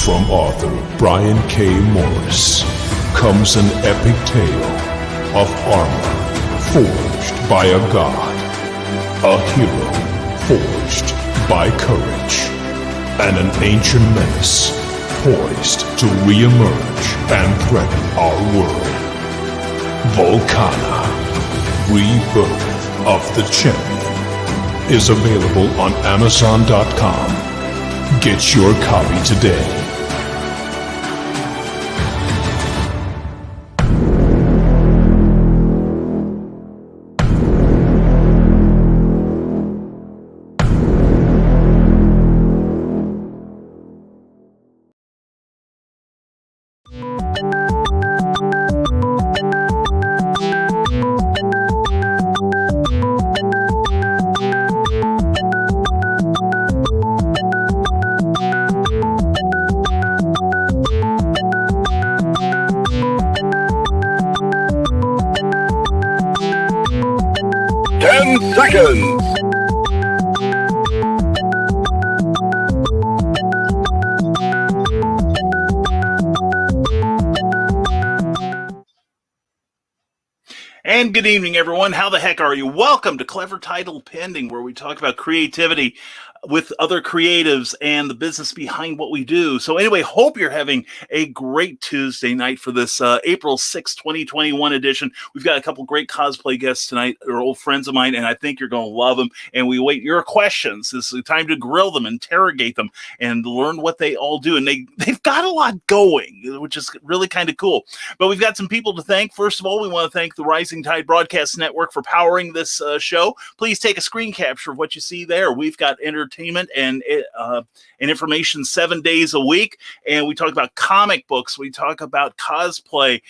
From author Brian K. Morris comes an epic tale of armor forged by a god, a hero forged by courage, and an ancient menace poised to re-emerge and threaten our world. Vulcana, Rebirth of the Champion, is available on Amazon.com. Get your copy today. Seconds. And good evening, everyone. How the heck are you? Welcome to Clever Title Pending, where we talk about creativity with other creatives and the business behind what we do. So anyway, hope you're having a great Tuesday night for this April 6th, 2021 edition. We've got a couple great cosplay guests tonight. They're old friends of mine, and I think you're going to love them. And we await your questions. This is the time to grill them, interrogate them, and learn what they all do. And they've got a lot going, which is really kind of cool. But we've got some people to thank. First of all, we want to thank the Rising Tide Broadcast Network for powering this show. Please take a screen capture of what you see there. We've got entertainment and information 7 days a week, and we talk about comic books, we talk about cosplay,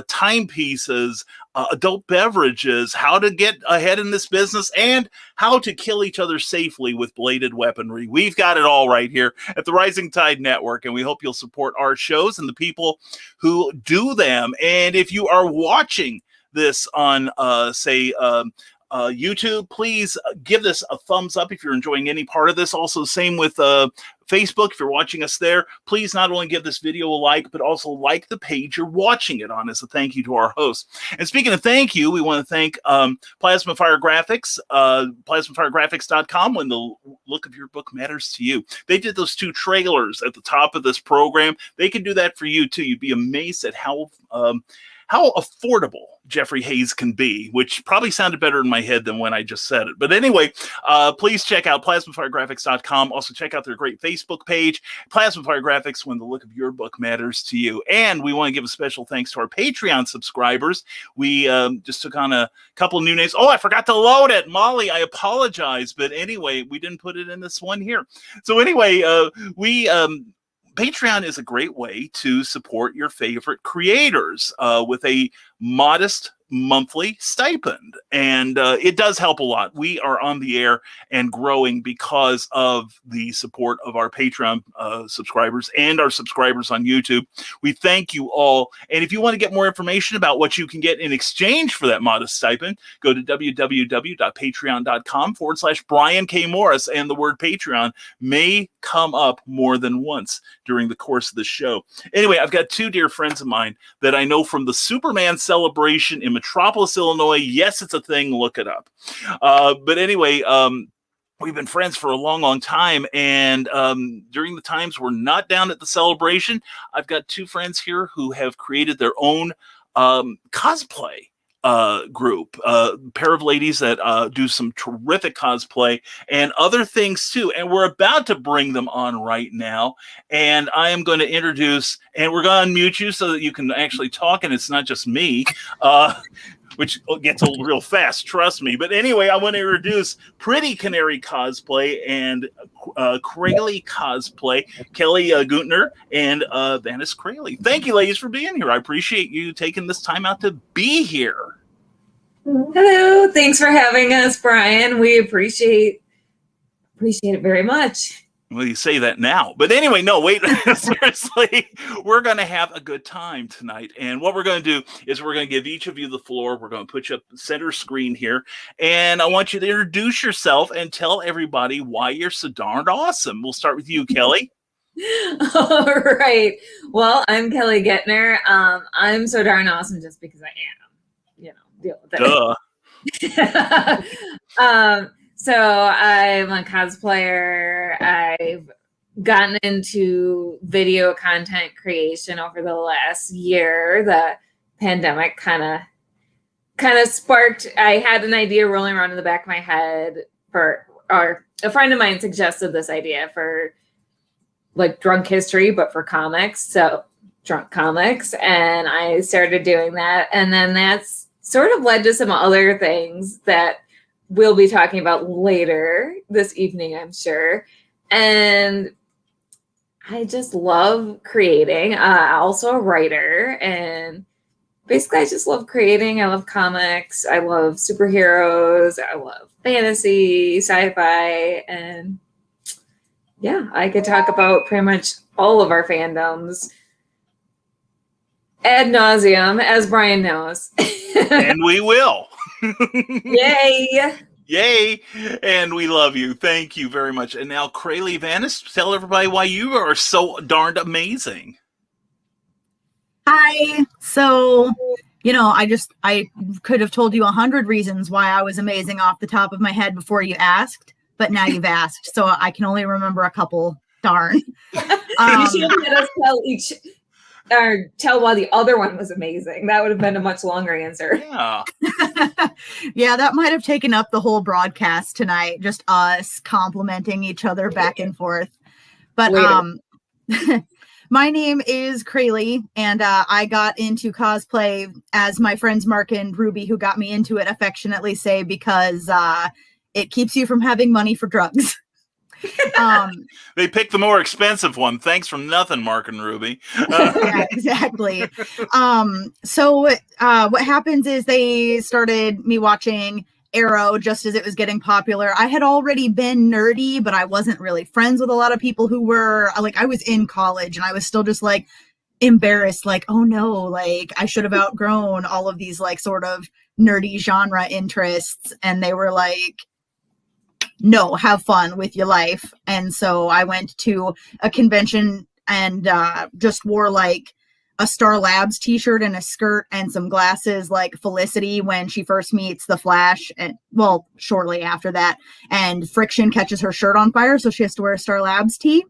timepieces, adult beverages, how to get ahead in this business, and how to kill each other safely with bladed weaponry. We've got it all right here at the Rising Tide Network, and we hope you'll support our shows and the people who do them. And if you are watching this on YouTube, please give this a thumbs up if you're enjoying any part of this. Also, same with Facebook. If you're watching us there, please not only give this video a like, but also like the page you're watching it on as a thank you to our host. And speaking of thank you, we want to thank Plasma Fire Graphics, plasmafiregraphics.com, when the look of your book matters to you. They did those two trailers at the top of this program. They can do that for you too. You'd be amazed at how affordable Jeffrey Hayes can be, which probably sounded better in my head than when I just said it. But anyway, please check out plasmafiregraphics.com. Also check out their great Facebook page, Plasma Fire Graphics, when the look of your book matters to you. And we want to give a special thanks to our Patreon subscribers. We just took on a couple new names. Oh, I forgot to load it. Molly, I apologize. But anyway, we didn't put it in this one here. So anyway, Patreon is a great way to support your favorite creators with a modest monthly stipend, and it does help a lot. We are on the air and growing because of the support of our Patreon subscribers and our subscribers on YouTube. We thank you all, and if you want to get more information about what you can get in exchange for that modest stipend, go to www.patreon.com/Brian K. Morris, and the word Patreon may come up more than once during the course of the show. Anyway, I've got two dear friends of mine that I know from the Superman celebration in Metropolis, Illinois. Yes, it's a thing. Look it up. But anyway, we've been friends for a long, long time. And during the times we're not down at the celebration, I've got two friends here who have created their own cosplay group, pair of ladies that do some terrific cosplay and other things too. And we're about to bring them on right now. And I am going to introduce, and we're going to unmute you so that you can actually talk and it's not just me, which gets old real fast, trust me. But anyway, I want to introduce Pretty Canary Cosplay and Crayle Cosplay, Kelly Guentner and Vanest Crayle. Thank you, ladies, for being here. I appreciate you taking this time out to be here. Hello. Thanks for having us, Brian. We appreciate it very much. Well, you say that now. But anyway, no, wait. Seriously, we're going to have a good time tonight. And what we're going to do is we're going to give each of you the floor. We're going to put you up the center screen here. And I want you to introduce yourself and tell everybody why you're so darned awesome. We'll start with you, Kelly. All right. Well, I'm Kelly Guentner. I'm so darn awesome just because I am. Deal with it. Duh. So I'm a cosplayer. I've gotten into video content creation over the last year. The pandemic kind of sparked. I had an idea rolling around in the back of my head or a friend of mine suggested this idea for like drunk history, but for comics. So drunk comics. And I started doing that. And then that's sort of led to some other things that we'll be talking about later this evening, I'm sure. And I just love creating. Also a writer. And basically, I just love creating. I love comics. I love superheroes. I love fantasy, sci-fi. And yeah, I could talk about pretty much all of our fandoms ad nauseum, as Brian knows. And we will. Yay! Yay! And we love you. Thank you very much. And now, Crayle Vanest, tell everybody why you are so darned amazing. Hi. So, I could have told you 100 reasons why I was amazing off the top of my head before you asked, but now you've asked, so I can only remember a couple. Darn. You should have let us tell why the other one was amazing. That would have been a much longer answer. Yeah. Yeah, that might have taken up the whole broadcast tonight, just us complimenting each other back and forth. But my name is Crayle, and I got into cosplay, as my friends Mark and Ruby, who got me into it, affectionately say, because it keeps you from having money for drugs. They picked the more expensive one. Thanks for nothing, Mark and Ruby. Yeah, exactly. So what happens is they started me watching Arrow just as it was getting popular. I had already been nerdy, but I wasn't really friends with a lot of people who were. Like, I was in college and I was still just like embarrassed, like, oh no, like I should have outgrown all of these like sort of nerdy genre interests. And they were like, no, have fun with your life. And so I went to a convention and just wore like a Star Labs t-shirt and a skirt and some glasses, like Felicity when she first meets the Flash, and well, shortly after that, and Friction catches her shirt on fire, so she has to wear a Star Labs tee.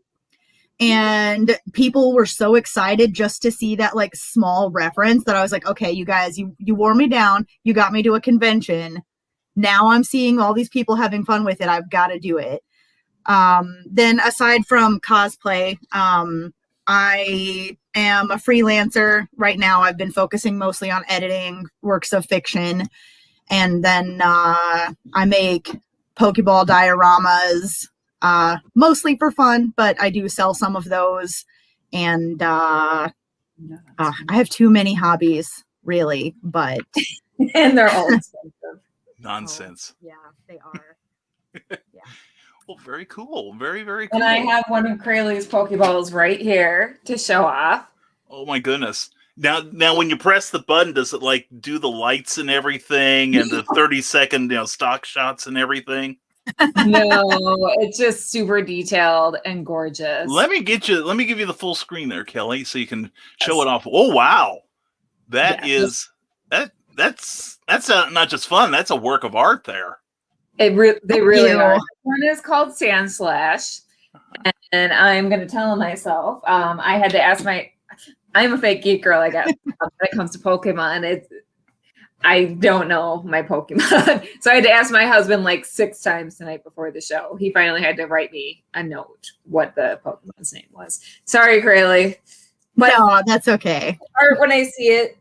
And people were so excited just to see that like small reference that I was like, okay, you guys, you wore me down, you got me to a convention. Now I'm seeing all these people having fun with it. I've got to do it. Then aside from cosplay, I am a freelancer right now. I've been focusing mostly on editing works of fiction. And then I make Pokeball dioramas, mostly for fun, but I do sell some of those. And I have too many hobbies, really, but... And they're all expensive. Nonsense. Oh, yeah, they are. Yeah. Well, very cool. Very, very cool. And I have one of Crayle's Pokeballs right here to show off. Oh my goodness. Now when you press the button, does it like do the lights and everything and the 30-second, stock shots and everything? No, it's just super detailed and gorgeous. Let me give you the full screen there, Kelly, so you can show it off. Oh wow. That's not just fun, that's a work of art there. They really are. One is called Sand Slash, and I'm going to tell myself. I had to ask I'm a fake geek girl. I guess when it comes to Pokemon, I don't know my Pokemon, so I had to ask my husband like 6 times tonight before the show. He finally had to write me a note what the Pokemon's name was. Sorry, Crayle, but no, that's okay. Art, when I see it,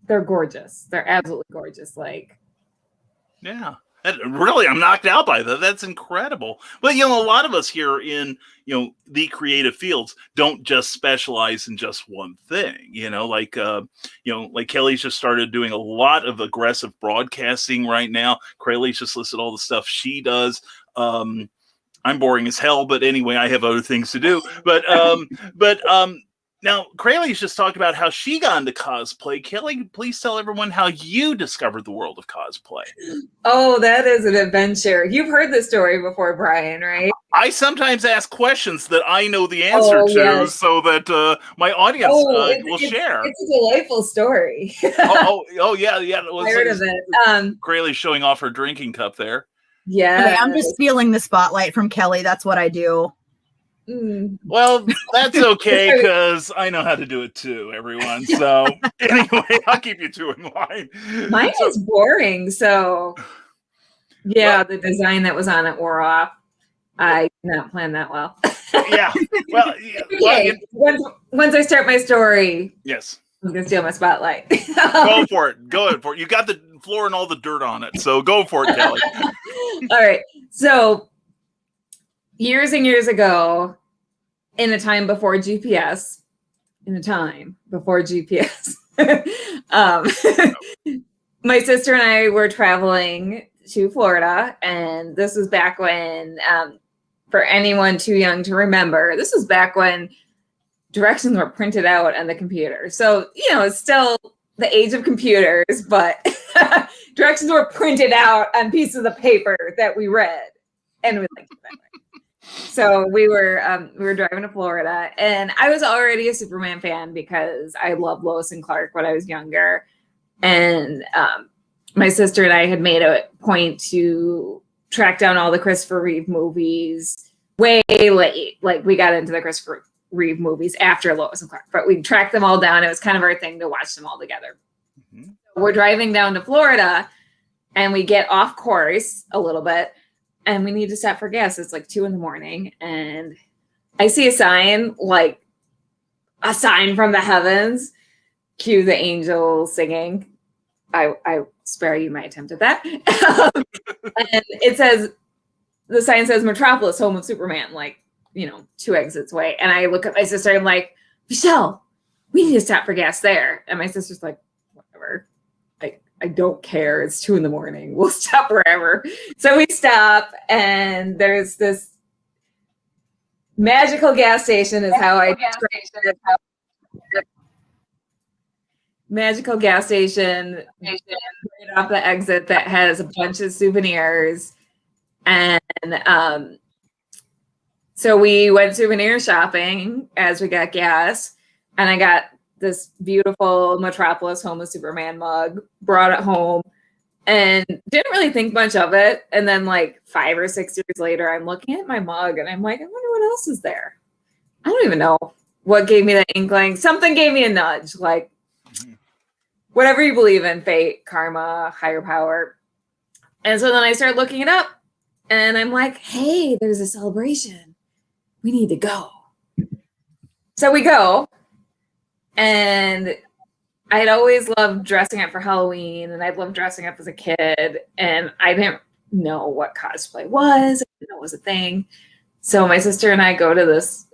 they're gorgeous. They're absolutely gorgeous. Like, yeah. Really, I'm knocked out by that. That's incredible. But, a lot of us here in, the creative fields don't just specialize in just one thing, like Kelly's just started doing a lot of aggressive broadcasting right now. Crayle's just listed all the stuff she does. I'm boring as hell, but anyway, I have other things to do. But now, Crayle's just talked about how she got into cosplay. Kelly, please tell everyone how you discovered the world of cosplay. Oh, that is an adventure. You've heard this story before, Brian, right? I sometimes ask questions that I know the answer to, yes. so that my audience will share. It's a delightful story. oh yeah. I heard of it. Crayle showing off her drinking cup there. Yeah. Okay, I'm just stealing the spotlight from Kelly. That's what I do. Well, that's okay, because I know how to do it too, everyone. So anyway, I'll keep you two in line. Mine is boring, so yeah, the design that was on it wore off. I did not plan that well. Yeah. Well, okay. Once I start my story, yes, I'm gonna steal my spotlight. Go for it. Go for it. You got the floor and all the dirt on it, so go for it, Kelly. All right. So years and years ago, in a time before GPS, my sister and I were traveling to Florida, and this was back when, for anyone too young to remember, this was back when directions were printed out on the computer. So, it's still the age of computers, but directions were printed out on pieces of paper that we read, and we liked it that way. So we were driving to Florida, and I was already a Superman fan because I loved Lois and Clark when I was younger, and my sister and I had made a point to track down all the Christopher Reeve movies way late. Like, we got into the Christopher Reeve movies after Lois and Clark, but we tracked them all down. It was kind of our thing to watch them all together. Mm-hmm. We're driving down to Florida, and we get off course a little bit, and we need to stop for gas. It's like 2 a.m, and I see a sign, like a sign from the heavens. Cue the angels singing. I spare you my attempt at that. And the sign says Metropolis, home of Superman, like, 2 exits away. And I look at my sister, I'm like, Michelle, we need to stop for gas there. And my sister's like, whatever. I don't care. It's 2 a.m. We'll stop wherever. So we stop, and there's this magical gas station is how I describe it. Magical gas station right off the exit that has a bunch of souvenirs. And so we went souvenir shopping as we got gas, and I got this beautiful Metropolis Home of Superman mug, brought it home, and didn't really think much of it. And then, like, 5 or 6 years later, I'm looking at my mug, and I'm like, I wonder what else is there. I don't even know what gave me that inkling. Something gave me a nudge, like, whatever you believe in, fate, karma, higher power. And so then I started looking it up, and I'm like, hey, there's a celebration. We need to go. So we go, and I'd always loved dressing up for Halloween, and I'd loved dressing up as a kid, and I didn't know what cosplay was. I didn't know it was a thing. So my sister and I go to this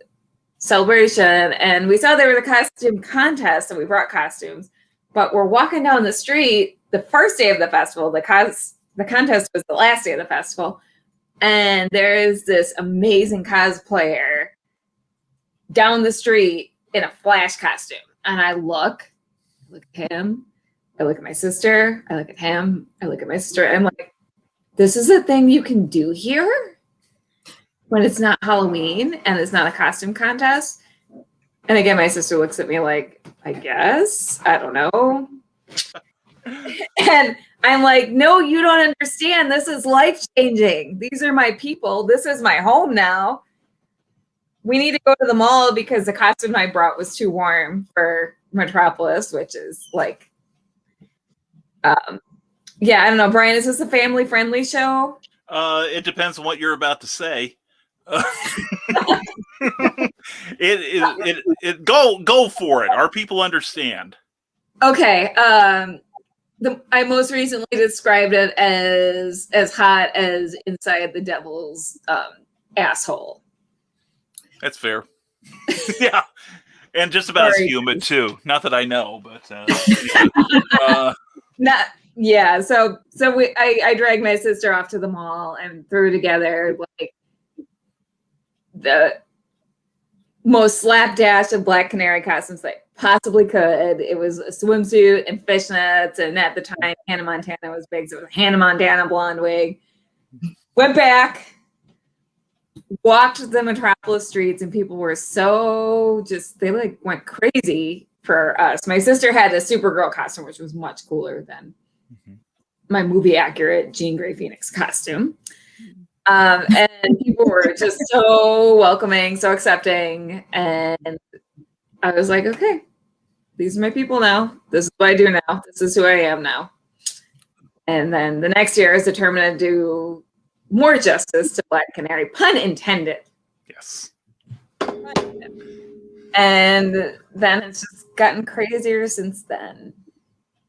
celebration, and we saw there was a costume contest, and we brought costumes. But we're walking down the street the first day of the festival. The contest was the last day of the festival. And there is this amazing cosplayer down the street in a Flash costume. And I look at him, I look at my sister, I look at him, I look at my sister. I'm like, this is a thing you can do here when it's not Halloween and it's not a costume contest. And again, my sister looks at me like, I guess, I don't know. And I'm like, no, you don't understand. This is life-changing. These are my people. This is my home now. We need to go to the mall because the costume I brought was too warm for Metropolis, which is like, yeah, I don't know. Brian, is this a family-friendly show? It depends on what you're about to say. Go for it. Our people understand. Okay. I most recently described it as hot as inside the devil's asshole. That's fair. Yeah, and just about as humid too. Not that I know, but not. Yeah. So I dragged my sister off to the mall and threw together like the most slapdash of Black Canary costumes I possibly could. It was a swimsuit and fishnets, and at the time Hannah Montana was big, so it was a Hannah Montana blonde wig. Went back, walked the Metropolis streets, and people were so they like went crazy for us. My sister had a Supergirl costume, which was much cooler than my movie accurate Jean Grey Phoenix costume. And people were just so welcoming, so accepting. And I was like, okay, these are my people now. This is what I do now. This is who I am now. And then the next year I was determined to do more justice to Black Canary, pun intended. Yes. And then it's just gotten crazier since then.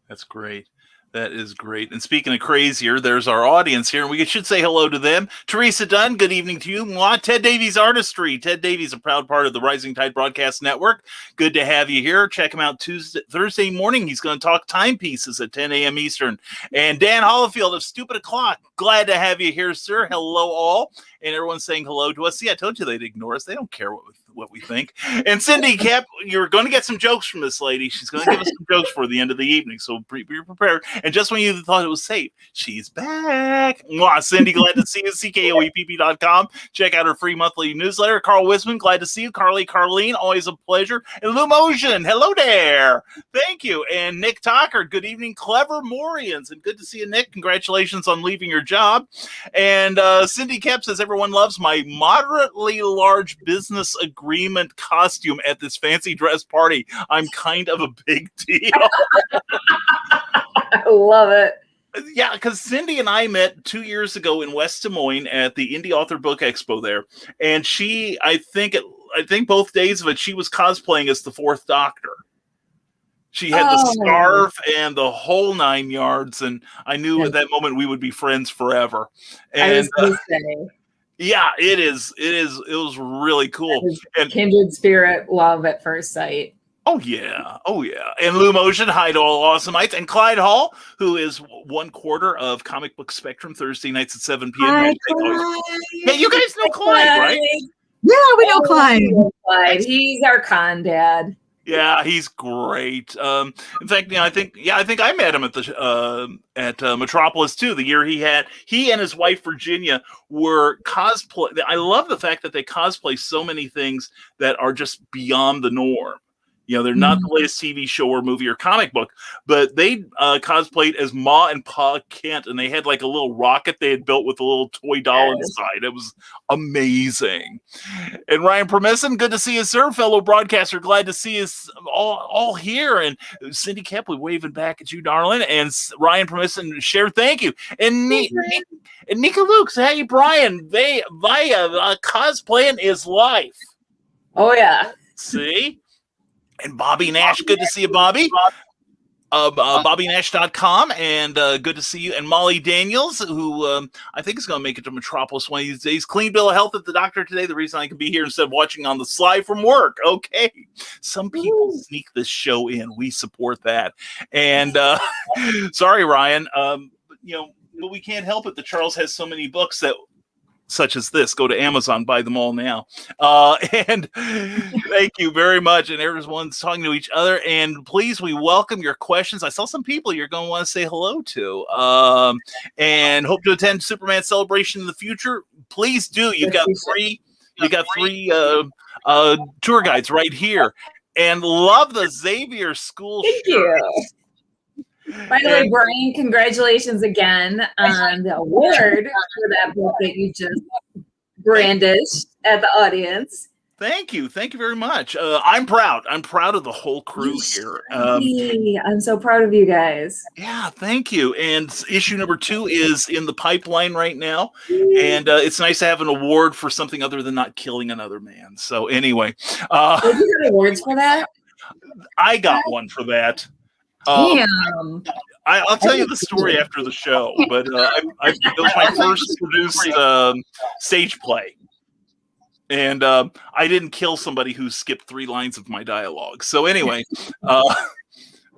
That's great. That is great. And speaking of crazier, there's our audience here, and we should say hello to them. Teresa Dunn, good evening to you. Mwah. Ted Davies Artistry. Ted Davies, a proud part of the Rising Tide Broadcast Network. Good to have you here. Check him out Thursday morning. He's going to talk timepieces at 10 a.m. Eastern. And Dan Hollifield of Stupid O'Clock. Glad to have you here, sir. Hello, all. And everyone's saying hello to us. See, I told you they'd ignore us. They don't care what we think. And Cindy Kep, you're going to get some jokes from this lady. She's going to give us some jokes for the end of the evening, so be prepared. And just when you thought it was safe, she's back. Mwah, Cindy, glad to see you. CKOEPP.com. Check out her free monthly newsletter. Carl Wisman, glad to see you. Carlene, always a pleasure. And Lou Motion, hello there. Thank you. And Nick Tucker, good evening. Clever Morians, and good to see you, Nick. Congratulations on leaving your job. And Cindy Kep says, everyone loves my moderately large business agreement costume at this fancy dress party. I'm kind of a big deal. I love it. Yeah, because Cindy and I met 2 years ago in West Des Moines at the Indie Author Book Expo there. And I think both days of it, she was cosplaying as the Fourth Doctor. She had the scarf and the whole 9 yards. And I knew at that moment we would be friends forever. And yeah, it is. It was really cool. And kindred spirit, love at first sight. Oh yeah. And Lou Motion, hi to all awesomeites, and Clyde Hall, who is 1/4 of Comic Book Spectrum Thursday nights at 7 p.m. Hi, Yeah, you guys know Clyde, right? Yeah, we know Clyde. He's our con dad. Yeah, he's great. In fact, I think I met him at Metropolis too. The year he and his wife Virginia were cosplay. I love the fact that they cosplay so many things that are just beyond the norm. They're not the latest TV show or movie or comic book, but they cosplayed as Ma and Pa Kent, and they had like a little rocket they had built with a little toy doll inside. It was amazing. And Ryan Permisson, good to see you, sir, fellow broadcaster. Glad to see us all here. And Cindy Kepley waving back at you, darling. And Ryan Permisson, share thank you. And Nika Luke, hey, Brian, cosplaying is life. Oh, yeah. See? And Bobby Nash, good to see you, Bobby. BobbyNash.com, and good to see you. And Molly Daniels, who I think is going to make it to Metropolis one of these days. Clean bill of health at the doctor today. The reason I can be here instead of watching on the slide from work. Okay. Some people sneak this show in. We support that. And sorry, Ryan. But we can't help it that Charles has so many books that such as this. Go to Amazon, buy them all now. And thank you very much. And everyone's talking to each other. And please, we welcome your questions. I saw some people you're going to want to say hello to. And hope to attend Superman Celebration in the future. Please do. You've got three tour guides right here. And love the Xavier School Thank you. By the way, Brian, congratulations again on the award for that book that you just brandished at the audience. Thank you. Thank you very much. I'm proud. I'm proud of the whole crew here. I'm so proud of you guys. Yeah, thank you. And issue number 2 is in the pipeline right now. And it's nice to have an award for something other than not killing another man. So anyway. Did you get awards for that? I got one for that. Damn. I'll tell you the story after the show, but it was my first produced stage play. And I didn't kill somebody who skipped 3 lines of my dialogue. So anyway, okay,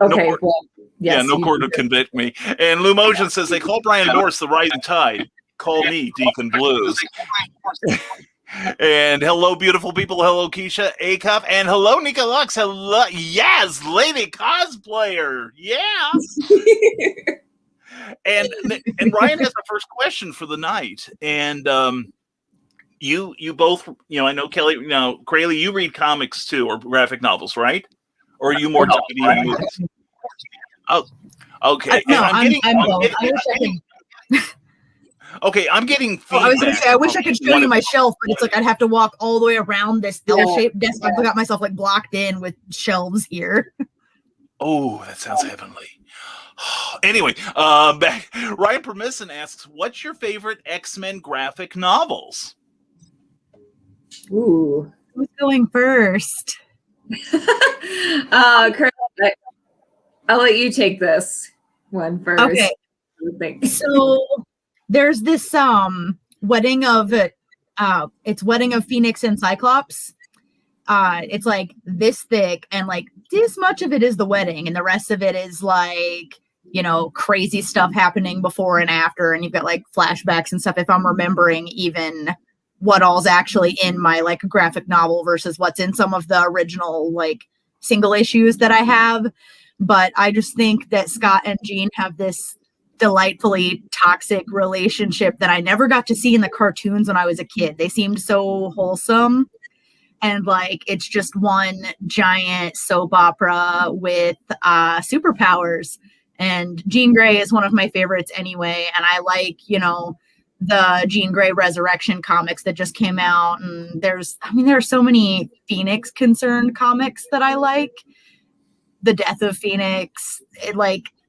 no court to convict me. And Lou Motion says they call Brian Norse the Rising Tide. Call me Deacon Blues. And hello, beautiful people. Hello, Keisha Acuff. And hello, Nika Lux. Hello. Yes, lady cosplayer. Yeah. And Ryan has the first question for the night. And you both, I know Kelly, Crayle, you read comics too, or graphic novels, right? Or are you more TV and movies? Oh, okay. No, I'm both. Okay, I'm getting feedback. I was going to say, I wish I could show you my shelf, but it's like I'd have to walk all the way around this L-shaped desk. I've got myself like blocked in with shelves here. Oh, that sounds heavenly. Anyway, Ryan Permisson asks, what's your favorite X-Men graphic novels? Ooh. Who's going first? Crayle, I'll let you take this one first. Okay. So there's this wedding of Phoenix and Cyclops. It's like this thick, and like this much of it is the wedding, and the rest of it is like, crazy stuff happening before and after, and you've got like flashbacks and stuff, if I'm remembering even what all's actually in my like graphic novel versus what's in some of the original like single issues that I have. But I just think that Scott and Jean have this delightfully toxic relationship that I never got to see in the cartoons when I was a kid. They seemed so wholesome, and like it's just one giant soap opera with superpowers. And Jean Grey is one of my favorites anyway, and I like, the Jean Grey Resurrection comics that just came out, and there are so many Phoenix concerned comics that I like. The Death of Phoenix,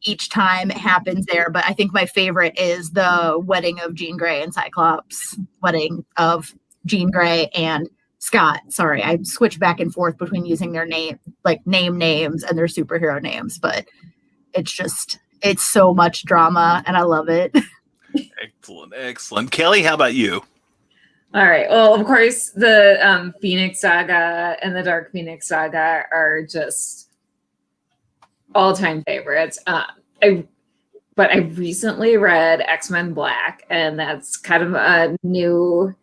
each time it happens there, but I think my favorite is the wedding of Jean Grey and Cyclops, wedding of Jean Grey and Scott. Sorry, I switch back and forth between using their names and their superhero names, but it's so much drama and I love it. Excellent. Kelly, how about you? All right. Well, of course, the Phoenix Saga and the Dark Phoenix Saga are just all-time favorites. I recently read X-Men Black, and that's kind of a new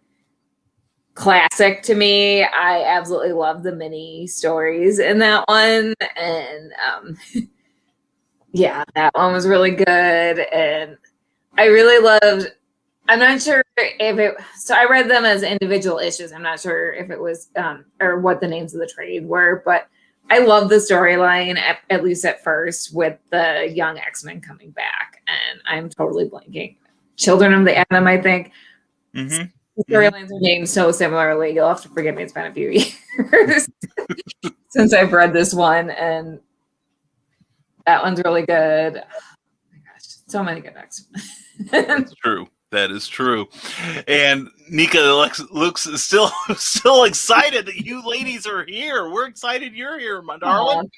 classic to me. I absolutely love the mini stories in that one, and yeah, that one was really good, and I really loved. I'm not sure if it. So I read them as individual issues. I'm not sure if it was or what the names of the trade were, but I love the storyline, at least at first, with the young X-Men coming back, and I'm totally blanking. Children of the Atom, I think. Mm-hmm. The storylines are named so similarly. You'll have to forgive me. It's been a few years since I've read this one, and that one's really good. Oh my gosh, so many good X-Men. That's true. That is true. And Nika looks still excited that you ladies are here. We're excited you're here, my darling.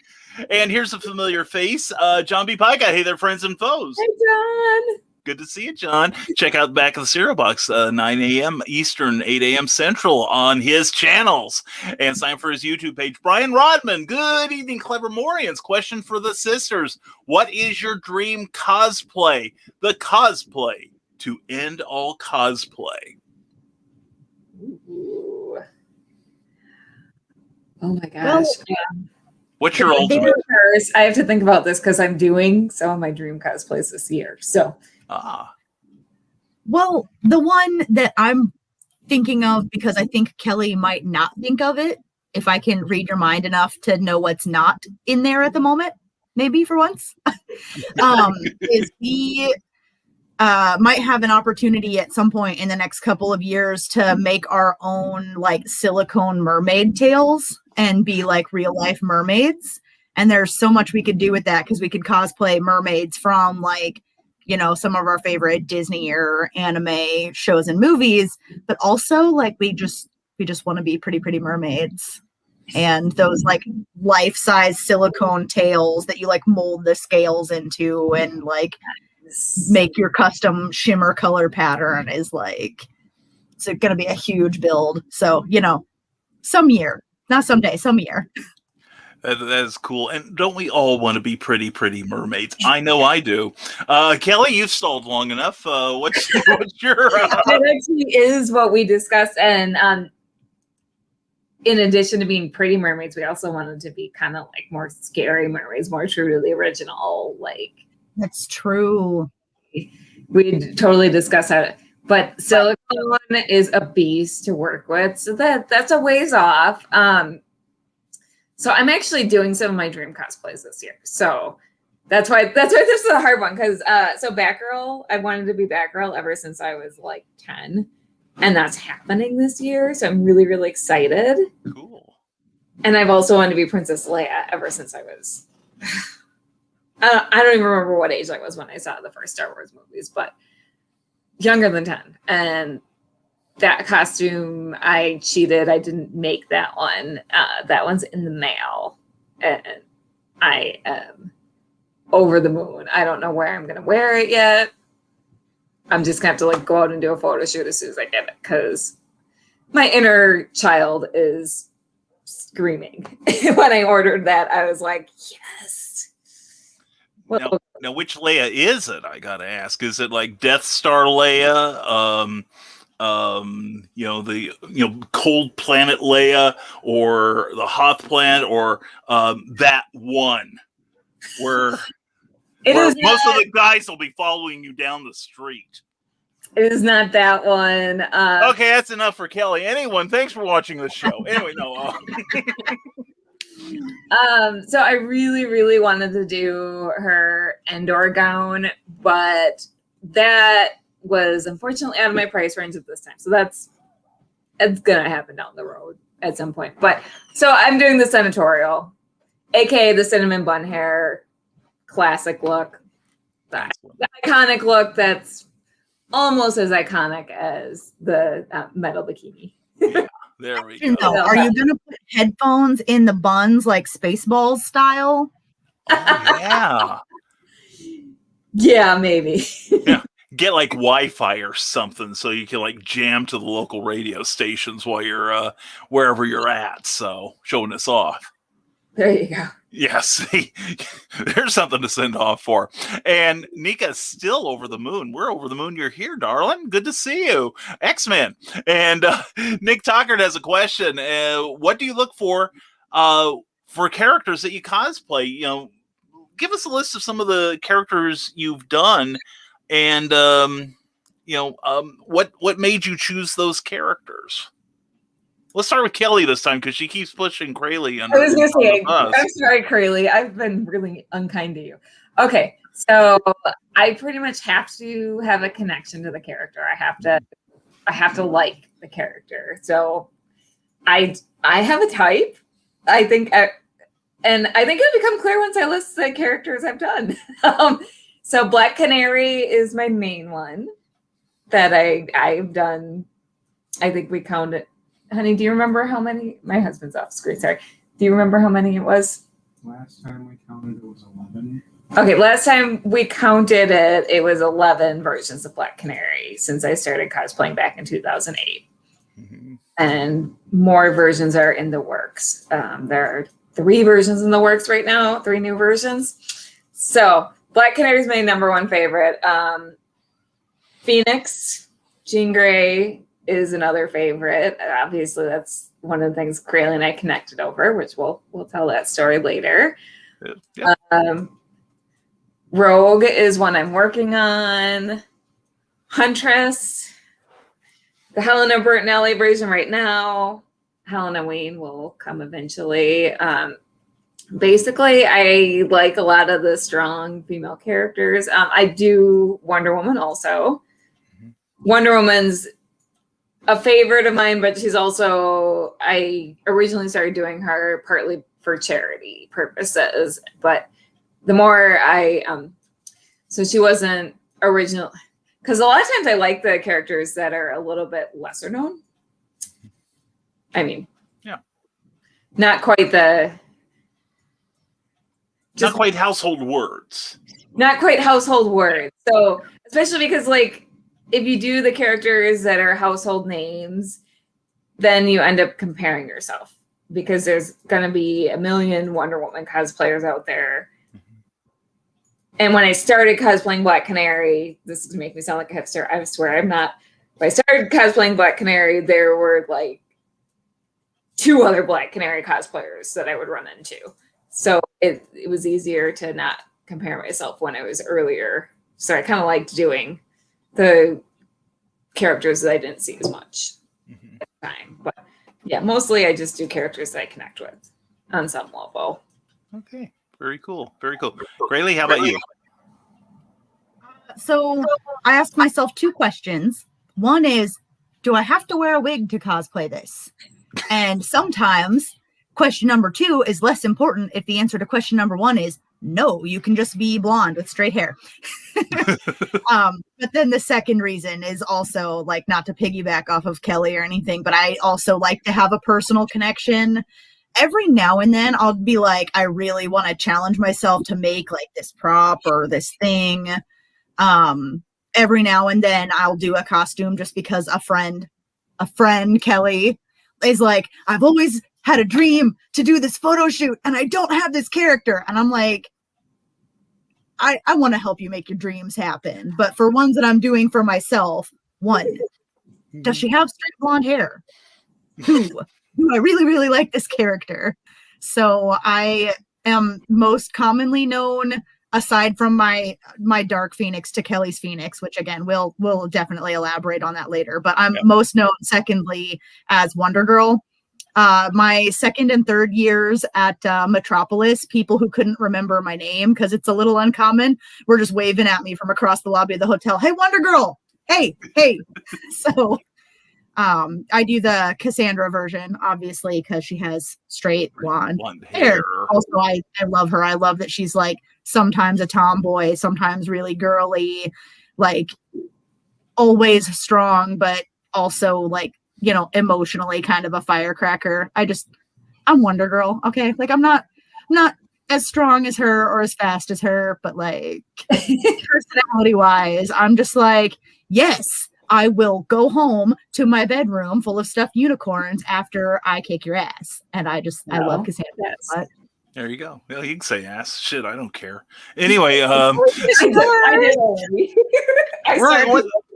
And here's a familiar face, John B. Pica. Hey there, friends and foes. Hey, John. Good to see you, John. Check out Back of the Cereal Box, 9 a.m. Eastern, 8 a.m. Central on his channels. And sign for his YouTube page. Brian Rodman, good evening, Clever Morians. Question for the sisters. What is your dream cosplay? The cosplay to end all cosplay. Ooh. Oh my gosh. What's your ultimate? First, I have to think about this because I'm doing some of my dream cosplays this year. So, well, the one that I'm thinking of, because I think Kelly might not think of it, if I can read your mind enough to know what's not in there at the moment, maybe for once, is we might have an opportunity at some point in the next couple of years to make our own like silicone mermaid tails and be like real life mermaids. And there's so much we could do with that, because we could cosplay mermaids from like, some of our favorite Disney or anime shows and movies, but also like we just want to be pretty mermaids. And those like life-size silicone tails that you like mold the scales into and like make your custom shimmer color pattern is like, it's going to be a huge build. So, some year, not someday, some year. That is cool. And don't we all want to be pretty mermaids? I know I do. Kelly, you've stalled long enough. What's your... That actually is what we discussed. And in addition to being pretty mermaids, we also wanted to be kind of like more scary mermaids, more true to the original. Like, that's true. We totally discussed that. But silicone is a beast to work with, so that's a ways off. So I'm actually doing some of my dream cosplays this year. So that's why this is a hard one, because so Batgirl, I wanted to be Batgirl ever since I was like 10, and that's happening this year. So I'm really, really excited. Cool. And I've also wanted to be Princess Leia ever since I was I don't even remember what age I was when I saw the first Star Wars movies, but younger than 10. And that costume, I cheated. I didn't make that one. That one's in the mail. And I am over the moon. I don't know where I'm going to wear it yet. I'm just going to have to like go out and do a photo shoot as soon as I get it, because my inner child is screaming. When I ordered that, I was like, yes. Well, now, which Leia is it? I gotta ask. Is it like Death Star Leia? The Cold Planet Leia, or the Hoth Planet, or that one where most of the guys will be following you down the street. It is not that one. Okay, that's enough for Kelly. Anyone, thanks for watching the show. Anyway, no. So I really, really wanted to do her Endor gown, but that was unfortunately out of my price range at this time. So it's gonna happen down the road at some point. But so I'm doing the senatorial, aka the cinnamon bun hair, classic look, the iconic look that's almost as iconic as the metal bikini. Yeah, there we go. No, are you gonna put headphones in the buns like Spaceballs style? Oh, yeah. Yeah, maybe. Yeah. Get like Wi-Fi or something so you can like jam to the local radio stations while you're wherever you're at. So showing us off. There you go. Yes, there's something to send off for. And Nika's still over the moon. We're over the moon. You're here, darling. Good to see you. X-Men. And Nick Tockard has a question. What do you look for characters that you cosplay? You know, give us a list of some of the characters you've done, and what made you choose those characters? Let's start with Kelly this time, because she keeps pushing Crayle under. I was going to say, I'm sorry, Crayle. I've been really unkind to you. Okay, so I pretty much have to have a connection to the character. I have to like the character. So I have a type. I think it'll become clear once I list the characters I've done. So Black Canary is my main one that I've done. I think we counted. Honey, do you remember how many? My husband's off screen. Sorry. Do you remember how many it was? Last time we counted, it was 11. Okay, last time we counted it was 11 versions of Black Canary since I started cosplaying back in 2008. Mm-hmm. And more versions are in the works. There are 3 versions in the works right now, 3 new versions. So Black Canary is my number 1 favorite. Phoenix, Jean Grey is another favorite. Obviously, that's one of the things Crayle and I connected over, which we'll tell that story later. Yeah. Rogue is one I'm working on. Huntress, the Helena Bertinelli version right now. Helena Wayne will come eventually. Basically, I like a lot of the strong female characters. I do Wonder Woman also. Mm-hmm. Wonder Woman's a favorite of mine, but she's also, I originally started doing her partly for charity purposes, but the more so she wasn't original, because a lot of times I like the characters that are a little bit lesser known. I mean, yeah, not quite not quite household words. Not quite household words. So, especially because like, if you do the characters that are household names, then you end up comparing yourself, because there's going to be a million Wonder Woman cosplayers out there. Mm-hmm. And when I started cosplaying Black Canary, this is going to make me sound like a hipster. I swear I'm not. When I started cosplaying Black Canary, there were like 2 other Black Canary cosplayers that I would run into. So it was easier to not compare myself when I was earlier. So I kind of liked doing the characters that I didn't see as much at the time. But yeah, mostly I just do characters that I connect with on some level. Okay. Very cool. Very cool. Crayle, how about you? So I asked myself 2 questions. One is, do I have to wear a wig to cosplay this? And sometimes question number 2 is less important if the answer to question number 1 is no, you can just be blonde with straight hair. But then the second reason is also like not to piggyback off of Kelly or anything, but I also like to have a personal connection. Every now and then I'll be like, I really want to challenge myself to make like this prop or this thing. Every now and then I'll do a costume just because a friend, Kelly, is like, I've always had a dream to do this photo shoot and I don't have this character. And I'm like, I want to help you make your dreams happen. But for ones that I'm doing for myself, 1, does she have straight blonde hair? 2, do I really, really like this character? So I am most commonly known, aside from my dark Phoenix to Kelly's Phoenix, which again, we'll definitely elaborate on that later. But I'm most known secondly as Wonder Girl. My second and third years at Metropolis, people who couldn't remember my name because it's a little uncommon were just waving at me from across the lobby of the hotel. Hey, Wonder Girl. Hey. So I do the Cassandra version, obviously, because she has straight blonde hair. Also, I love her. I love that she's like sometimes a tomboy, sometimes really girly, like always strong, but also like, you know, emotionally kind of a firecracker. I'm Wonder Girl. Okay. Like I'm not as strong as her or as fast as her, but like personality wise, I'm just like, yes, I will go home to my bedroom full of stuffed unicorns after I kick your ass. And I love Cassandra. Yes. There you go. Well, you can say ass. Shit, I don't care. Anyway,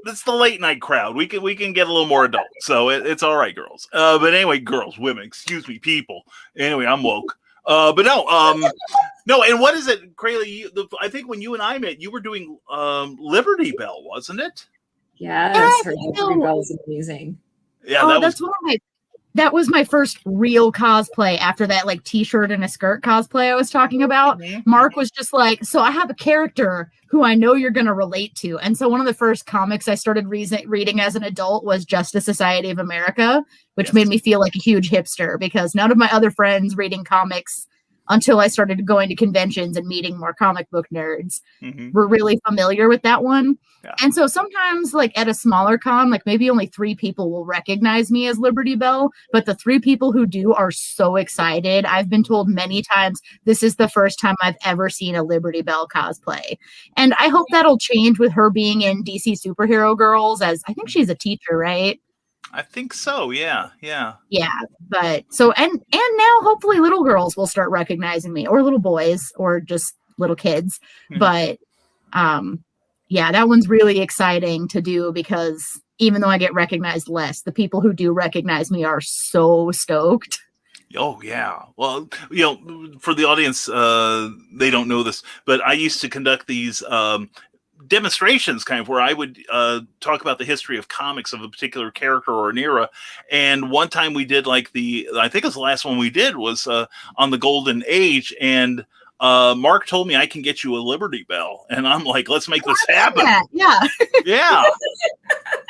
it's the late night crowd. We can get a little more adult, so it's all right, girls. But anyway, girls, women, excuse me, people. Anyway, I'm woke. But no. And what is it, Crayle? I think when you and I met, you were doing Liberty Bell, wasn't it? Yes, her Liberty Bell is amazing. Yeah, that was my first real cosplay after that like t-shirt and a skirt cosplay I was talking about. Mark was just like, so I have a character who I know you're going to relate to. And so one of the first comics I started reading as an adult was Justice Society of America, which made me feel like a huge hipster because none of my other friends reading comics until I started going to conventions and meeting more comic book nerds were really familiar with that one. Yeah. And so sometimes like at a smaller con, like maybe only 3 people will recognize me as Liberty Bell, but the 3 people who do are so excited. I've been told many times, this is the first time I've ever seen a Liberty Bell cosplay. And I hope that'll change with her being in DC Superhero Girls, as I think she's a teacher, right? I think so. Yeah. But so, and now hopefully little girls will start recognizing me, or little boys, or just little kids. But, yeah, that one's really exciting to do because even though I get recognized less, the people who do recognize me are so stoked. Oh, yeah. Well, you know, for the audience, they don't know this, but I used to conduct these demonstrations kind of where I would talk about the history of comics of a particular character or an era. And one time we did like I think it was the last one we did was on the Golden Age. And Mark told me I can get you a Liberty Bell. And I'm like, let's make this happen. Yeah. Yeah.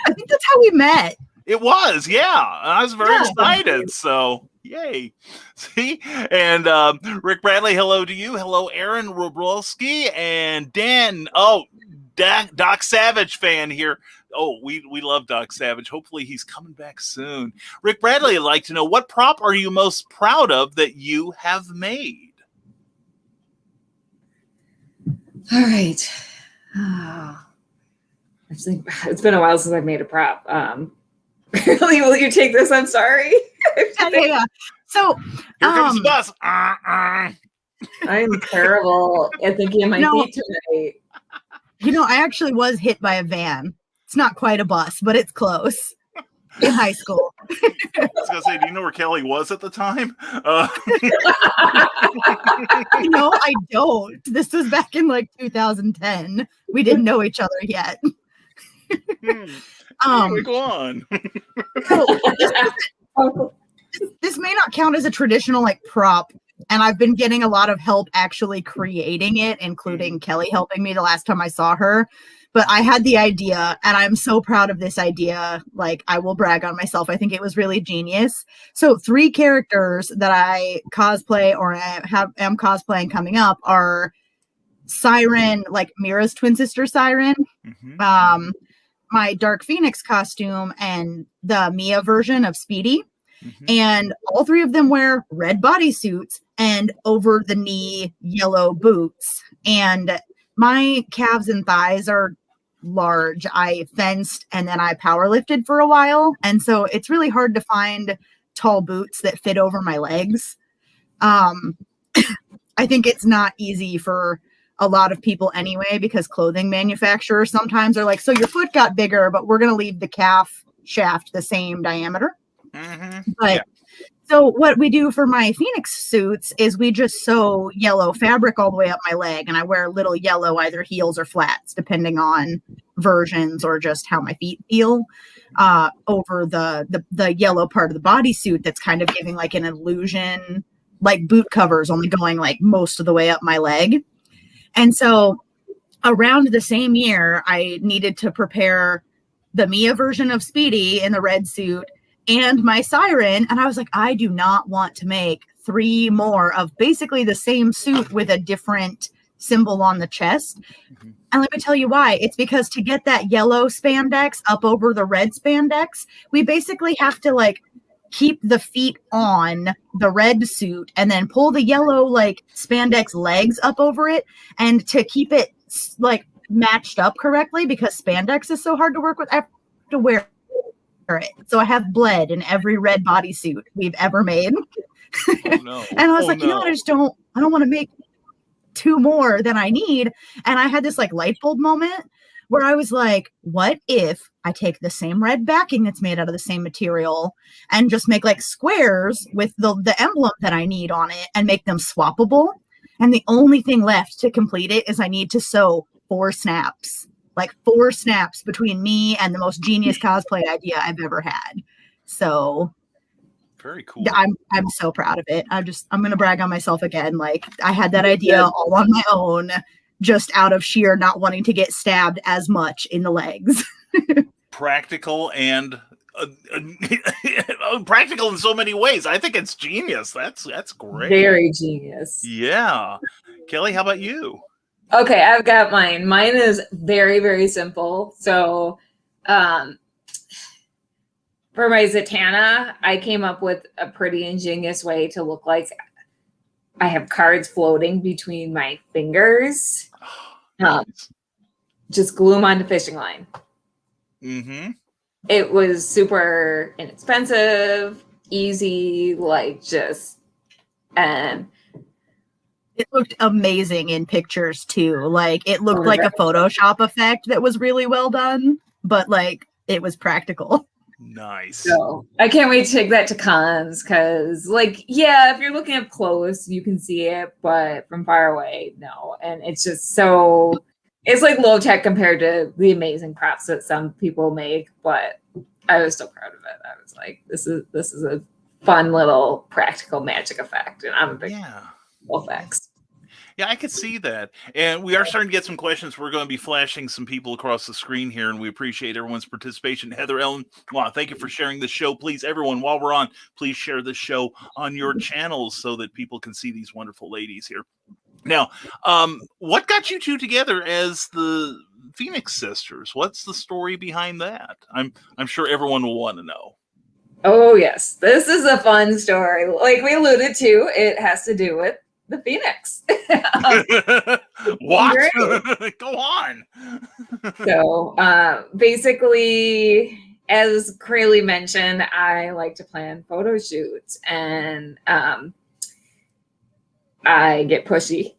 I think that's how we met. It was. Yeah. I was very excited. So yay. See? And Rick Bradley, hello to you. Hello, Aaron Robrowski and Dan. Oh, Doc Savage fan here. Oh, we love Doc Savage. Hopefully he's coming back soon. Rick Bradley would like to know, what prop are you most proud of that you have made? All right. I think it's been a while since I've made a prop. Really, will you take this? I'm sorry. Yeah. So here comes the bus. I'm terrible at thinking of my feet tonight. You know, I actually was hit by a van. It's not quite a bus, but it's close. In high school. I was going to say, do you know where Kelly was at the time? No, I don't. This was back in like 2010. We didn't know each other yet. Anyway, go on. So this may not count as a traditional like prop, and I've been getting a lot of help actually creating it, including Kelly helping me the last time I saw her. But I had the idea, and I'm so proud of this idea. Like, I will brag on myself. I think it was really genius. So 3 characters that I cosplay or am cosplaying coming up are Siren, like Mira's twin sister Siren, my Dark Phoenix costume, and the Mia version of Speedy. And all 3 of them wear red bodysuits and over the knee yellow boots. And my calves and thighs are large. I fenced and then I powerlifted for a while. And so it's really hard to find tall boots that fit over my legs. I think it's not easy for a lot of people anyway, because clothing manufacturers sometimes are like, so your foot got bigger, but we're going to leave the calf shaft the same diameter. But so what we do for my Phoenix suits is we just sew yellow fabric all the way up my leg, and I wear little yellow either heels or flats, depending on versions or just how my feet feel, over the yellow part of the bodysuit that's kind of giving like an illusion, like boot covers only going like most of the way up my leg. And so around the same year, I needed to prepare the Mia version of Speedy in the red suit and my Siren. And I was like, I do not want to make 3 more of basically the same suit with a different symbol on the chest. And let me tell you why. It's because to get that yellow spandex up over the red spandex, we basically have to like keep the feet on the red suit and then pull the yellow like spandex legs up over it. And to keep it like matched up correctly, because spandex is so hard to work with, I have to wear it. So I have bled in every red bodysuit we've ever made. Oh, no. And I was like, you know what? I don't want to make 2 more than I need. And I had this like light bulb moment where I was like, what if I take the same red backing that's made out of the same material and just make like squares with the emblem that I need on it and make them swappable? And the only thing left to complete it is I need to sew 4 snaps. Like 4 snaps between me and the most genius cosplay idea I've ever had. So very cool. I'm so proud of it. I'm going to brag on myself again. Like, I had that idea all on my own, just out of sheer not wanting to get stabbed as much in the legs. Practical and practical in so many ways. I think it's genius. That's great. Very genius. Yeah. Kelly, how about you? Okay, I've got mine. Mine is very, very simple. So for my Zatanna, I came up with a pretty ingenious way to look like I have cards floating between my fingers. Just glue them onto fishing line. It was super inexpensive, easy, like just, and it looked amazing in pictures too. Like, it looked like a Photoshop effect that was really well done, but like it was practical. Nice. So I can't wait to take that to cons, because like, yeah, if you're looking up close, you can see it, but from far away, no. And it's just so, it's like low tech compared to the amazing props that some people make, but I was still proud of it. I was like, this is a fun little practical magic effect, and I'm a big effects. Yeah, I could see that. And we are starting to get some questions. We're going to be flashing some people across the screen here, and we appreciate everyone's participation. Heather Ellen, wow, thank you for sharing the show. Please, everyone, while we're on, please share this show on your channels so that people can see these wonderful ladies here. Now, what got you 2 together as the Phoenix Sisters? What's the story behind that? I'm sure everyone will want to know. Oh, yes. This is a fun story. Like we alluded to, it has to do with the Phoenix. What? Go on. So basically, as Crayle mentioned, I like to plan photo shoots, and I get pushy.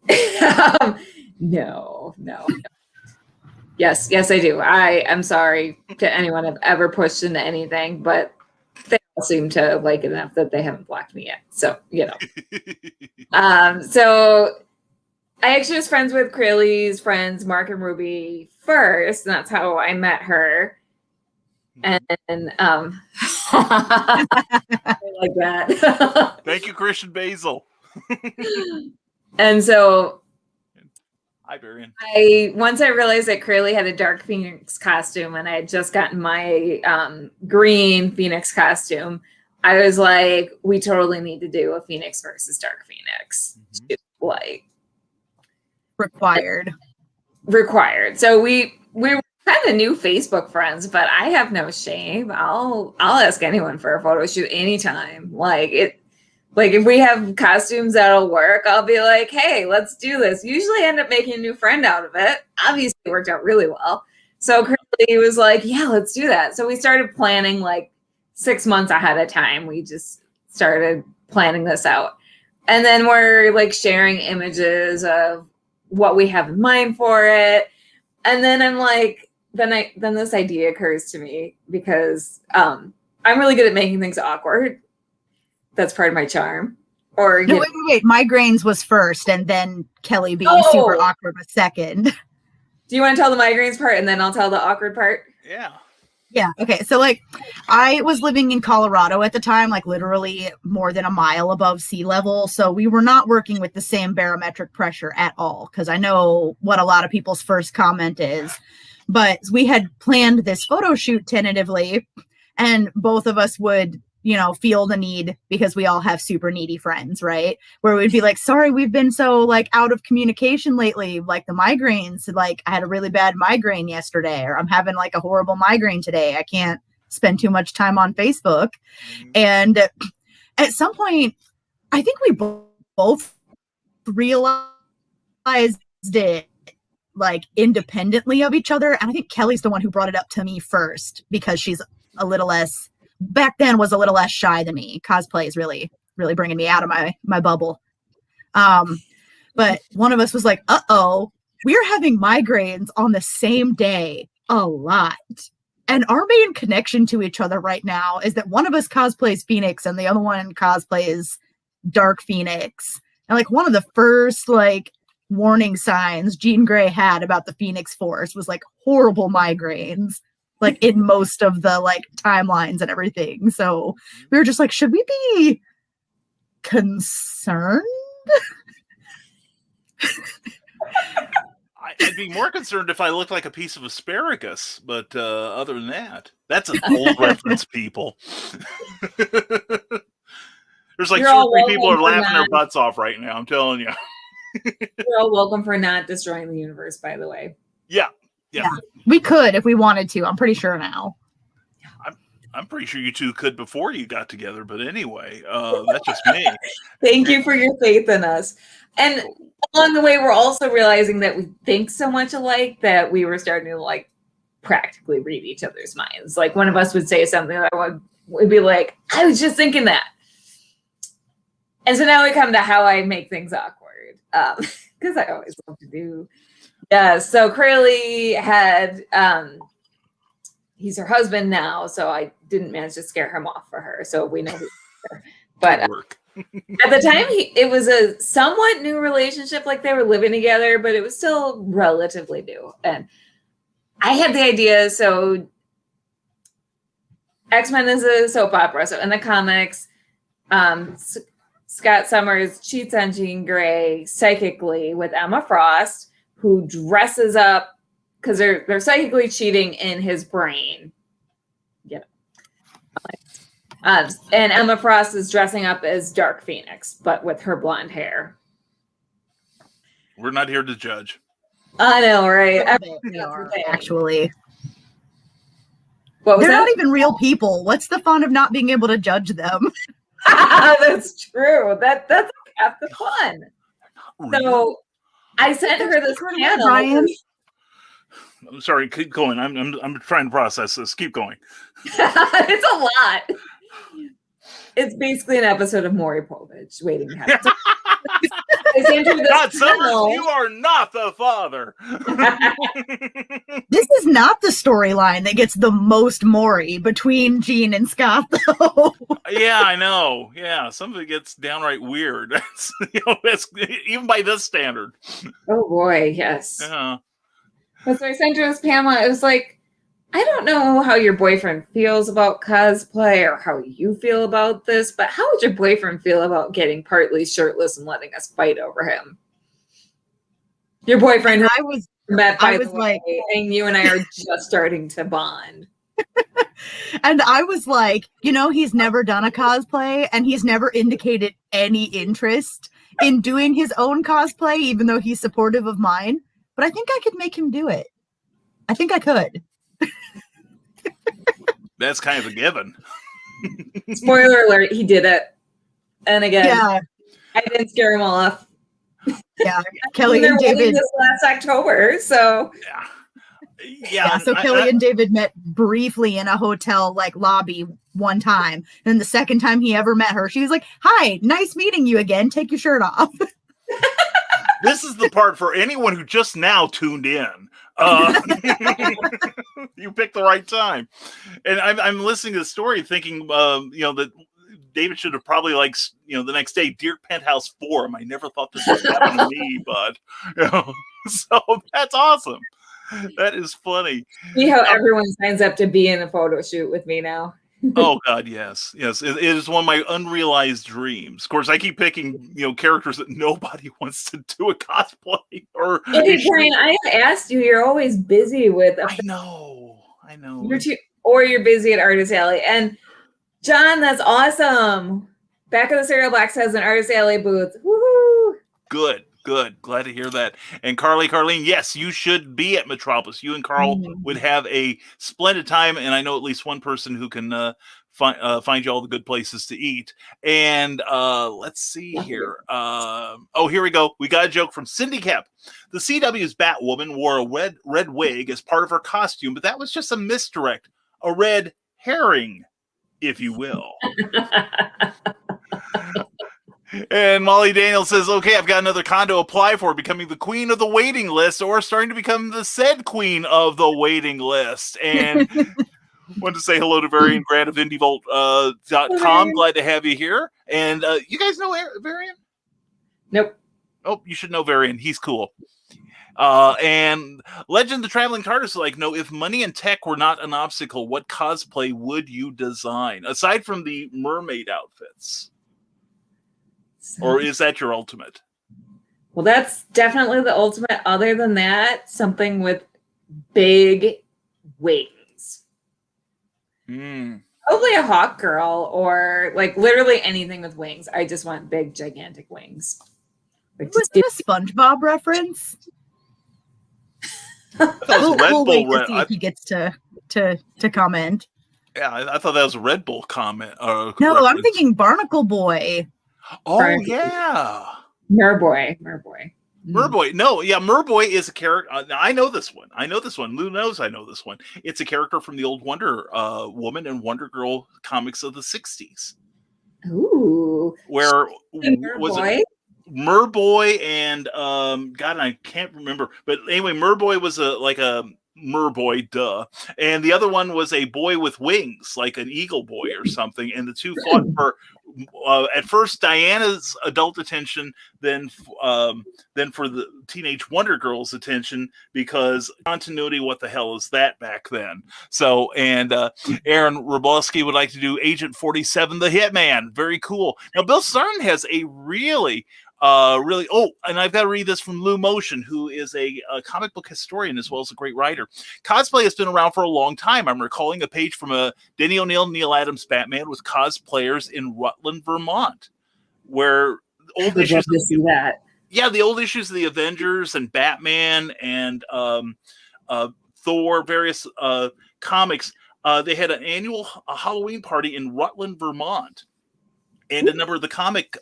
No. Yes, I do. I'm sorry to anyone I've ever pushed into anything, but they all seem to like it enough that they haven't blocked me yet. So, you know. So I actually was friends with Crayle's friends, Mark and Ruby, first, and that's how I met her. And I like that. Thank you, Christian Basil. And so Hi, Varian. once I realized that Crayle had a dark Phoenix costume and I had just gotten my green Phoenix costume, I was like, we totally need to do a Phoenix versus Dark Phoenix. Like Required. So we were kind of new Facebook friends, but I have no shame. I'll ask anyone for a photo shoot anytime. Like if we have costumes that'll work, I'll be like, hey, let's do this. Usually end up making a new friend out of it. Obviously it worked out really well. So Crayle was like, yeah, let's do that. So we started planning like 6 months ahead of time. We just started planning this out. And then we're like sharing images of what we have in mind for it. And then I'm like, then this idea occurs to me because I'm really good at making things awkward. That's part of my charm. Or No, wait. Migraines was first, and then Kelly being super awkward was second. Do you want to tell the migraines part, and then I'll tell the awkward part? Yeah. Yeah. Okay. So like, I was living in Colorado at the time, like literally more than a mile above sea level. So we were not working with the same barometric pressure at all. Cause I know what a lot of people's first comment is, but we had planned this photo shoot tentatively, and both of us would, feel the need because we all have super needy friends, right? Where we'd be like, sorry, we've been so like out of communication lately, like the migraines, like I had a really bad migraine yesterday, or I'm having like a horrible migraine today. I can't spend too much time on Facebook. And at some point, I think we both realized it like independently of each other. And I think Kelly's the one who brought it up to me first because she's a little less, back then was a little less shy than me. Cosplay is really, really bringing me out of my bubble. But one of us was like, uh-oh, we're having migraines on the same day a lot. And our main connection to each other right now is that one of us cosplays Phoenix and the other one cosplays Dark Phoenix. And like one of the first like warning signs Jean Grey had about the Phoenix Force was like horrible migraines, like in most of the like timelines and everything. So we were just like, should we be concerned? I'd be more concerned if I looked like a piece of asparagus, but other than that, that's an old reference, people. There's like You're 2 or all 3 people are welcome for laughing their that. butts off right now. I'm telling you. You're all welcome for not destroying the universe, by the way. Yeah. We could if we wanted to. I'm pretty sure now. I'm pretty sure you two could before you got together, but anyway, that's just me. Thank you for your faith in us. And along the way, we're also realizing that we think so much alike that we were starting to like practically read each other's minds. Like one of us would say something that would be like, I was just thinking that. And so now we come to how I make things awkward. Because I always love to do. Yeah, so Crayle had, he's her husband now, so I didn't manage to scare him off for her, so we know who's her. But at the time, it was a somewhat new relationship, like they were living together, but it was still relatively new. And I had the idea, so X-Men is a soap opera, so in the comics, Scott Summers cheats on Jean Grey psychically with Emma Frost, who dresses up because they're psychically cheating in his brain. You know. And Emma Frost is dressing up as Dark Phoenix, but with her blonde hair. We're not here to judge. I know, right? They are, actually. What was They're that? not even real people. What's the fun of not being able to judge them? That's true. That's half the fun. So I sent her this panel. Brian. I'm sorry, keep going. I'm trying to process this. Keep going. It's a lot. It's basically an episode of Maury Povich waiting to happen. I sent her this God, Summers, panel. you are not the father. This is not the storyline that gets the most Maury between Jean and Scott, though. Yeah, I know. Yeah, some of it gets downright weird. That's even by this standard. Oh boy, yes. Yeah. But so I sent her this Pamela. It was like, I don't know how your boyfriend feels about cosplay or how you feel about this, but how would your boyfriend feel about getting partly shirtless and letting us fight over him? Your boyfriend And I was met, by I the was way, and you and I are just starting to bond. And I was like, he's never done a cosplay and he's never indicated any interest in doing his own cosplay, even though he's supportive of mine. But I think I could make him do it. I think I could. That's kind of a given. Spoiler alert, he did it. And again, Yeah. I didn't scare him off. Yeah. Kelly They're and wedding David. this last October, so Yeah, so Kelly and David met briefly in a hotel lobby one time. And the second time he ever met her, she was like, "Hi, nice meeting you again. Take your shirt off." This is the part for anyone who just now tuned in. You picked the right time. And I'm listening to the story thinking, that David should have probably the next day, Dear Penthouse Forum. I never thought this would happen to me, but so that's awesome. That is funny. see how everyone signs up to be in a photo shoot with me now. Oh God, yes. It is one of my unrealized dreams. Of course, I keep picking characters that nobody wants to do a cosplay or. Brian, I asked you. You're always busy with. I know. You're busy at Artist Alley. And John, that's awesome. Back of the Cereal Box has an Artist Alley booth. Woohoo! Good. Glad to hear that. And Carleen, yes, you should be at Metropolis. You and Carl would have a splendid time, and I know at least one person who can find you all the good places to eat. And let's see here. Here we go. We got a joke from Cindy Cap. The CW's Batwoman wore a red wig as part of her costume, but that was just a misdirect, a red herring, if you will. And Molly Daniel says, okay, I've got another con to apply for, becoming the queen of the waiting list or starting to become the said queen of the waiting list. And want to say hello to Varian Grant of IndieVolt.com. Glad to have you here. And you guys know Varian? Nope. Oh, you should know Varian. He's cool. And Legend the Traveling TARDIS is like, no, if money and tech were not an obstacle, what cosplay would you design? Aside from the mermaid outfits. Or is that your ultimate? Well, that's definitely the ultimate. Other than that, something with big wings. Probably a hawk girl or literally anything with wings. I just want big, gigantic wings. Was it a SpongeBob reference? We'll wait to see if he gets to comment. Yeah, I thought that was a Red Bull comment. No, reference. I'm thinking Barnacle Boy. Oh, Barnacle. yeah. Merboy. Merboy. No, yeah, Merboy is a character. I know this one. Lou knows I know this one. It's a character from the old Wonder Woman and Wonder Girl comics of the 60s. Ooh. Where was Merboy? it? Merboy and God, I can't remember. But anyway, Merboy was a Merboy, duh. And the other one was a boy with wings, like an eagle boy or something. And the two fought for at first Diana's adult attention, then for the Teenage Wonder Girl's attention, because continuity, what the hell is that back then? So, and Aaron Roboski would like to do Agent 47, the Hitman. Very cool. Now, Bill Stern has a really, and I've got to read this from Lou Motion, who is a comic book historian as well as a great writer. Cosplay has been around for a long time. I'm recalling a page from a Denny O'Neil, Neil Adams Batman with cosplayers in Rutland, Vermont, where old issues to see that. Yeah, the old issues of the Avengers and Batman and Thor, various comics. They had an annual Halloween party in Rutland, Vermont. And a number of the comic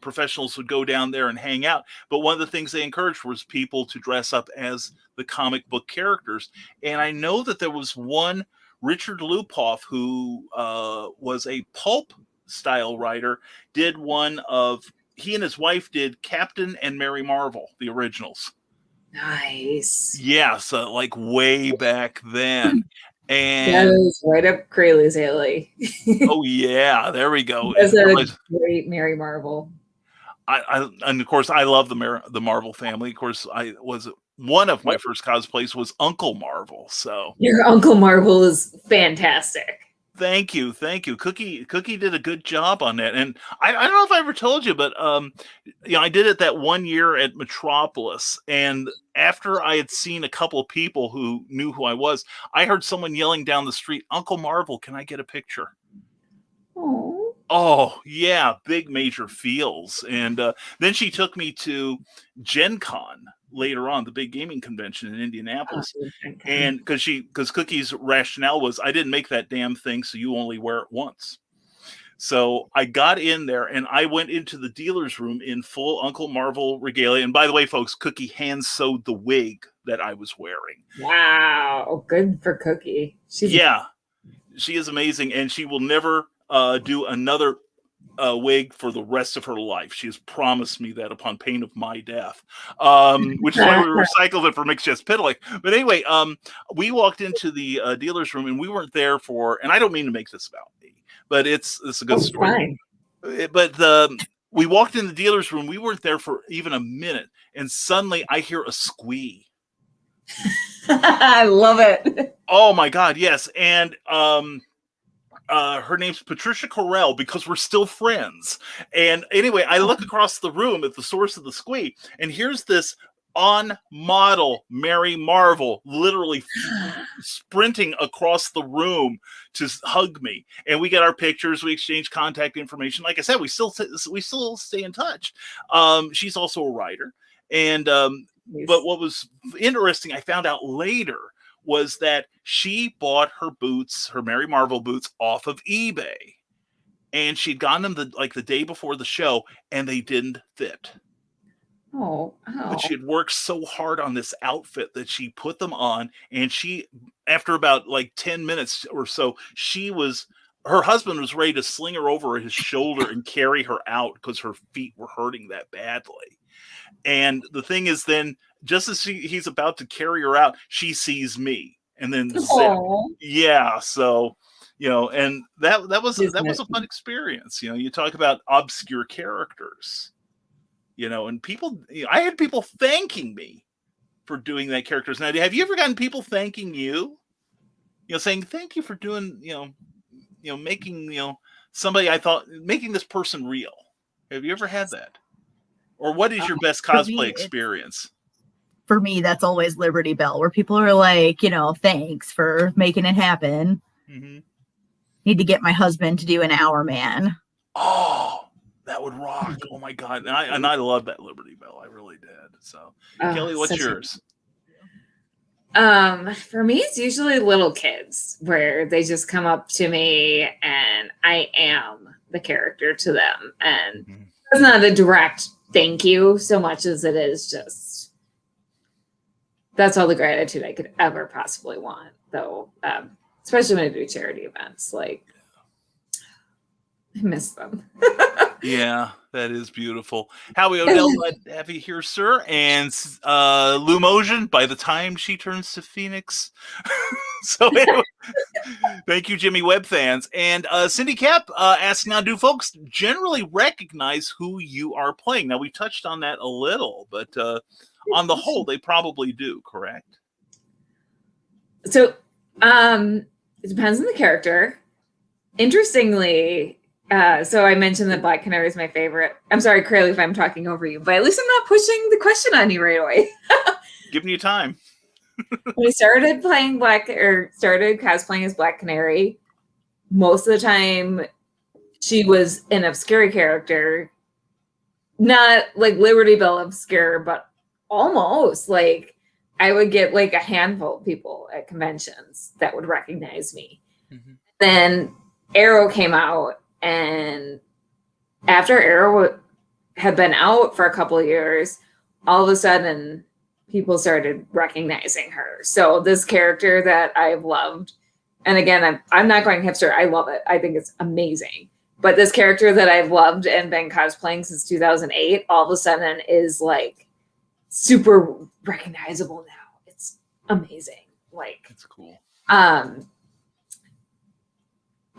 professionals would go down there and hang out. But one of the things they encouraged was people to dress up as the comic book characters. And I know that there was one, Richard Lupoff, who was a pulp style writer, did one of he and his wife did Captain and Mary Marvel, the originals. Nice. Yeah, so like way back then. That And is right up Crayle's alley. oh yeah, there we go. That's a Everybody's- great Mary Marvel. and of course I love the Marvel family. Of course, I was one of my first cosplays was Uncle Marvel. So Your Uncle Marvel is fantastic. thank you. Cookie did a good job on that, and I don't know if I ever told you, but I did it that one year at Metropolis, and after I had seen a couple of people who knew who I was, I heard someone yelling down the street, "Uncle Marvel, can I get a picture?" Oh. Oh yeah, big major feels, and then she took me to Gen Con later on, the big gaming convention in Indianapolis. And because Cookie's rationale was, I didn't make that damn thing, so you only wear it once. So I got in there and I went into the dealer's room in full Uncle Marvel regalia. And by the way, folks, Cookie hand sewed the wig that I was wearing. Wow, good for Cookie. She is amazing, and she will never do another wig for the rest of her life. She has promised me that upon pain of my death, which is why we recycled it for Mixed Jets Piddling. But anyway, we walked into the dealer's room, and we weren't there for, and I don't mean to make this about me, but it's a good story. Fine. But we walked in the dealer's room, we weren't there for even a minute, and suddenly I hear a squee. I love it. Oh my God, yes. And her name's Patricia Crayle, because we're still friends. And anyway, I look across the room at the source of the squee, and here's this on model Mary Marvel literally sprinting across the room to hug me. And we get our pictures, we exchange contact information. Like I said, we still stay in touch. She's also a writer. And but what was interesting, I found out later, was that she bought her boots, her Mary Marvel boots, off of eBay. And she'd gotten them the day before the show, and they didn't fit. Oh. But she had worked so hard on this outfit that she put them on, and she, after about 10 minutes or so, her husband was ready to sling her over his shoulder and carry her out because her feet were hurting that badly. And the thing is, then just as he's about to carry her out, she sees me, and then yeah. So, and that was a fun experience. You talk about obscure characters, and people. I had people thanking me for doing that characters. Now, have you ever gotten people thanking you? Saying thank you for doing, making somebody I thought making this person real. Have you ever had that? Or what is your best cosplay experience? For me, that's always Liberty Bell, where people are like, thanks for making it happen. Mm-hmm. Need to get my husband to do an Hour Man. Oh, that would rock. Oh my God. And I love that Liberty Bell. I really did. So Kelly, what's yours? For me, it's usually little kids where they just come up to me and I am the character to them. And it's not a direct thank you so much as it is just, that's all the gratitude I could ever possibly want, though. Especially when I do charity events, I miss them. Yeah, that is beautiful. Howie Odell, glad to have you here, sir. And Lou Motion, by the time she turns to Phoenix. So anyway, thank you, Jimmy Webb fans. And Cindy Cap asks, now, do folks generally recognize who you are playing? Now, we touched on that a little, but on the whole, they probably do, correct? So it depends on the character. Interestingly, so I mentioned that Black Canary is my favorite. I'm sorry, Crayle, if I'm talking over you, but at least I'm not pushing the question on you right away. Giving you time. When I started started cosplaying as Black Canary, most of the time she was an obscure character, not like Liberty Bell obscure, but almost I would get a handful of people at conventions that would recognize me. Mm-hmm. Then Arrow came out, and after Arrow had been out for a couple of years, all of a sudden people started recognizing her. So this character that I've loved, and again, I'm not going hipster. I love it. I think it's amazing. But this character that I've loved and been cosplaying since 2008, all of a sudden is like super recognizable now. It's amazing. Like, That's cool.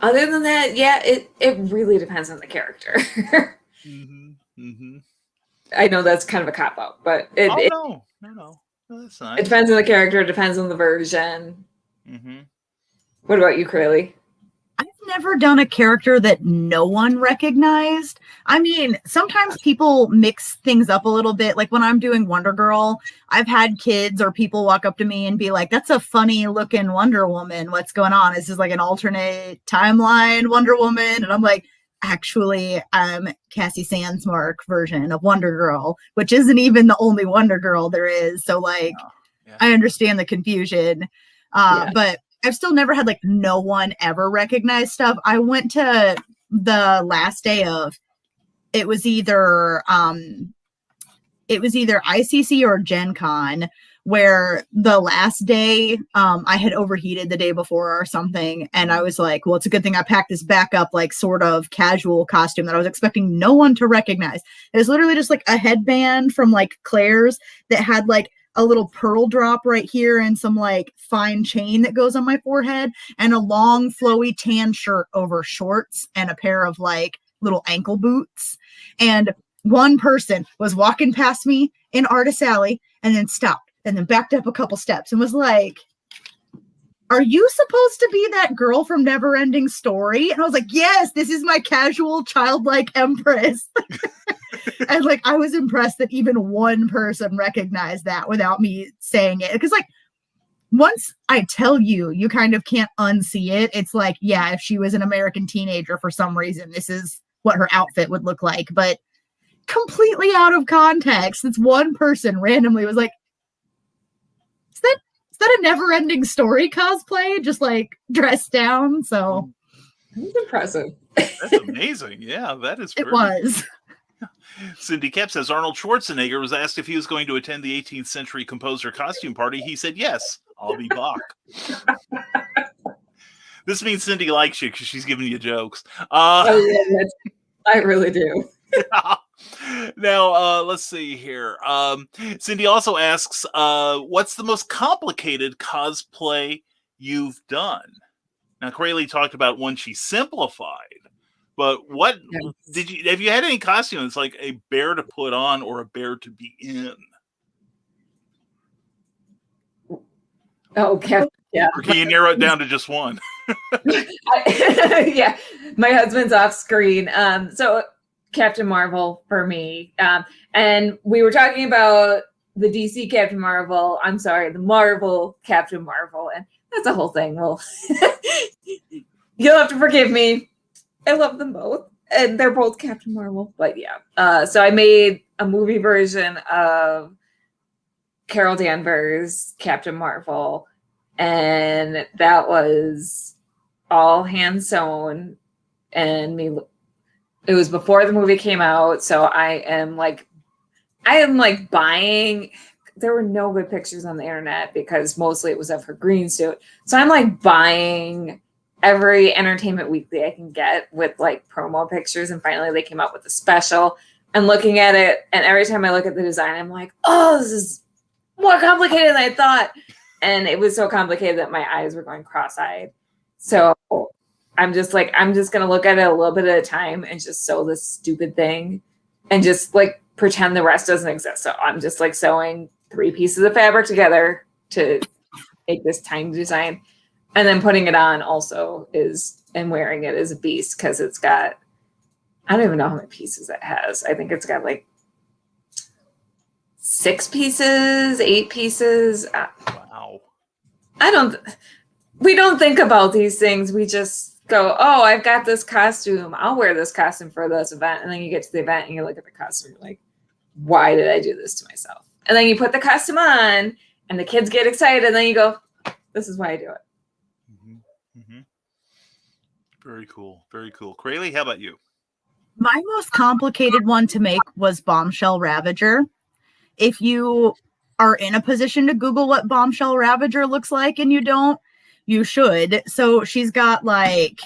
Other than that, yeah, it really depends on the character. I know that's kind of a cop out, but no, that's nice. It depends on the character. It depends on the version. What about you, Crayle? I've never done a character that no one recognized. I mean, sometimes people mix things up a little bit. Like when I'm doing Wonder Girl, I've had kids or people walk up to me and be like, that's a funny looking Wonder Woman. What's going on? Is this like an alternate timeline Wonder Woman? And I'm like, actually, I'm Cassie Sandsmark version of Wonder Girl, which isn't even the only Wonder Girl there is. So like, I understand the confusion. But I've still never had like no one ever recognize stuff. I went to the last day of it was either ICC or Gen Con, where the last day I had overheated the day before or something, and I was like, well, it's a good thing I packed this back up like sort of casual costume that I was expecting no one to recognize. It was literally just like a headband from like Claire's that had like a little pearl drop right here and some like fine chain that goes on my forehead and a long flowy tan shirt over shorts and a pair of like little ankle boots. And one person was walking past me in Artist Alley and then stopped and then backed up a couple steps and was like, are you supposed to be that girl from Neverending Story? And I was like, yes, this is my casual childlike empress. And like, I was impressed that even one person recognized that without me saying it. Because like, once I tell you, you kind of can't unsee it. It's like, yeah, if she was an American teenager for some reason, this is what her outfit would look like. But completely out of context, this one person randomly was like, is that a Neverending Story cosplay? Just like dressed down. So that's impressive. That's amazing. Yeah, that is. It was. Cindy Kep says Arnold Schwarzenegger was asked if he was going to attend the 18th century composer costume party. He said, yes, I'll be Bach. This means Cindy likes you because she's giving you jokes. Oh, yeah, I really do. Now, let's see here. Cindy also asks, what's the most complicated cosplay you've done? Now, Crayle talked about one she simplified. But what have you had any costume that's like a bear to put on or a bear to be in? Oh, yeah. Or can you narrow it down to just one? Yeah, my husband's off screen. So Captain Marvel for me. And we were talking about the DC Captain Marvel. I'm sorry, the Marvel Captain Marvel. And that's a whole thing. Well, you'll have to forgive me. I love them both, and they're both Captain Marvel. But yeah, so I made a movie version of Carol Danvers' Captain Marvel, and that was all hand sewn. And it was before the movie came out, so I am like buying. There were no good pictures on the internet because mostly it was of her green suit. So I'm like buying every Entertainment Weekly I can get with like promo pictures, and finally they came out with a special and looking at it, and every time I look at the design I'm like, oh, this is more complicated than I thought. And it was so complicated that my eyes were going cross-eyed. So I'm just gonna look at it a little bit at a time and just sew this stupid thing and just like pretend the rest doesn't exist. So I'm just like sewing 3 pieces of fabric together to make this tiny design. And then putting it on also and wearing it is a beast because it's got, I don't even know how many pieces it has. I think it's got like 6 pieces, 8 pieces. Wow. We don't think about these things. We just go, oh, I've got this costume. I'll wear this costume for this event. And then you get to the event and you look at the costume. You're like, why did I do this to myself? And then you put the costume on and the kids get excited. And then you go, this is why I do it. Very cool. Very cool. Crayle, how about you? My most complicated one to make was Bombshell Ravager. If you are in a position to Google what Bombshell Ravager looks like and you don't, you should. So she's got like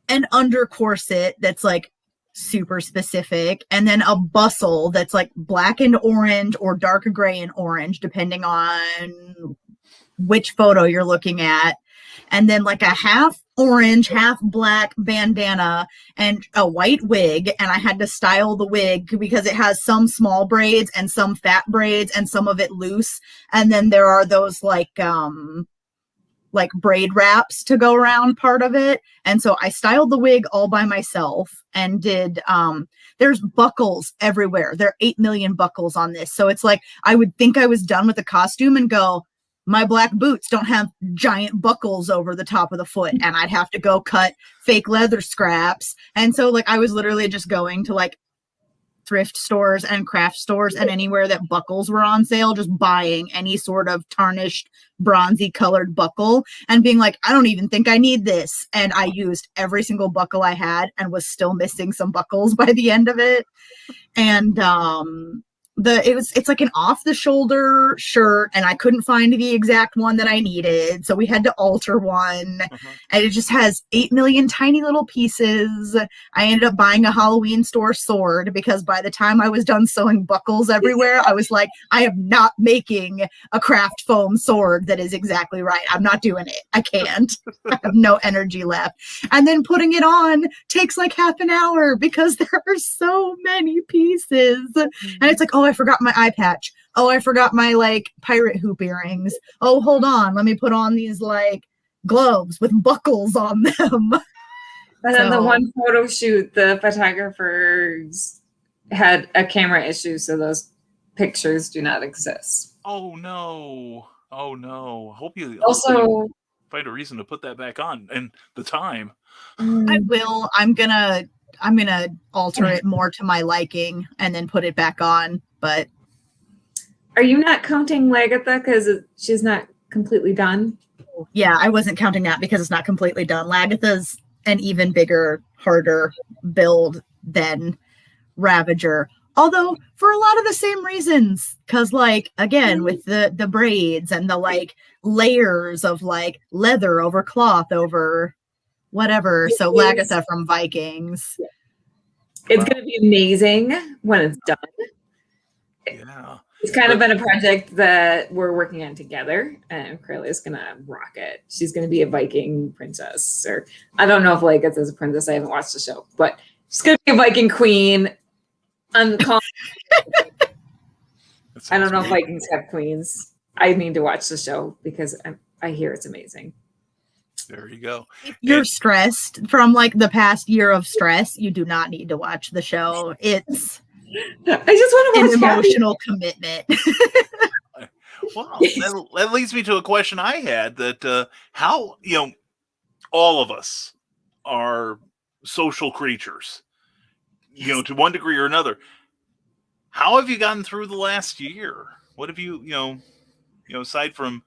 an under corset that's like super specific, and then a bustle that's like black and orange or dark gray and orange, depending on which photo you're looking at. And then like a half orange, half black bandana and a white wig. And I had to style the wig because it has some small braids and some fat braids and some of it loose. And then there are those like braid wraps to go around part of it. And so I styled the wig all by myself and did, there's buckles everywhere. There are 8 million buckles on this. So it's like, I would think I was done with the costume and go, my black boots don't have giant buckles over the top of the foot, and I'd have to go cut fake leather scraps. And so like I was literally just going to like thrift stores and craft stores and anywhere that buckles were on sale, just buying any sort of tarnished bronzy colored buckle and being like, I don't even think I need this. And I used every single buckle I had and was still missing some buckles by the end of it. And it's like an off the shoulder shirt, and I couldn't find the exact one that I needed, so we had to alter one. And it just has 8 million tiny little pieces. I ended up buying a Halloween store sword because by the time I was done sewing buckles everywhere, I was like, I am not making a craft foam sword that is exactly right. I'm not doing it. I can't. I have no energy left. And then putting it on takes like half an hour because there are so many pieces. And it's like, oh, I forgot my eye patch. Oh, I forgot my like pirate hoop earrings. Oh, hold on. Let me put on these like gloves with buckles on them. And then the one photo shoot, the photographers had a camera issue, so those pictures do not exist. Oh no. Oh no. Hope you Also find a reason to put that back on and the time. I will. I'm gonna alter it more to my liking and then put it back on. But are you not counting Lagatha because she's not completely done? Yeah, I wasn't counting that because it's not completely done. Lagatha's an even bigger, harder build than Ravager. Although for a lot of the same reasons, because like again with the braids and the like layers of like leather over cloth over whatever. So Lagatha from Vikings. It's going to be amazing when it's done. Yeah. It's kind of been a project that we're working on together, and Crayle is going to rock it. She's going to be a Viking princess, or I don't know if Lagatha is a princess. I haven't watched the show, but she's going to be a Viking queen. I don't know if Vikings have queens. I need to watch the show because I hear it's amazing. There you go. If you're stressed from like the past year of stress, you do not need to watch the show. It's I just want to watch an emotional commitment. Well, that leads me to a question I had that how, all of us are social creatures, to one degree or another. How have you gotten through the last year? What have you, aside from,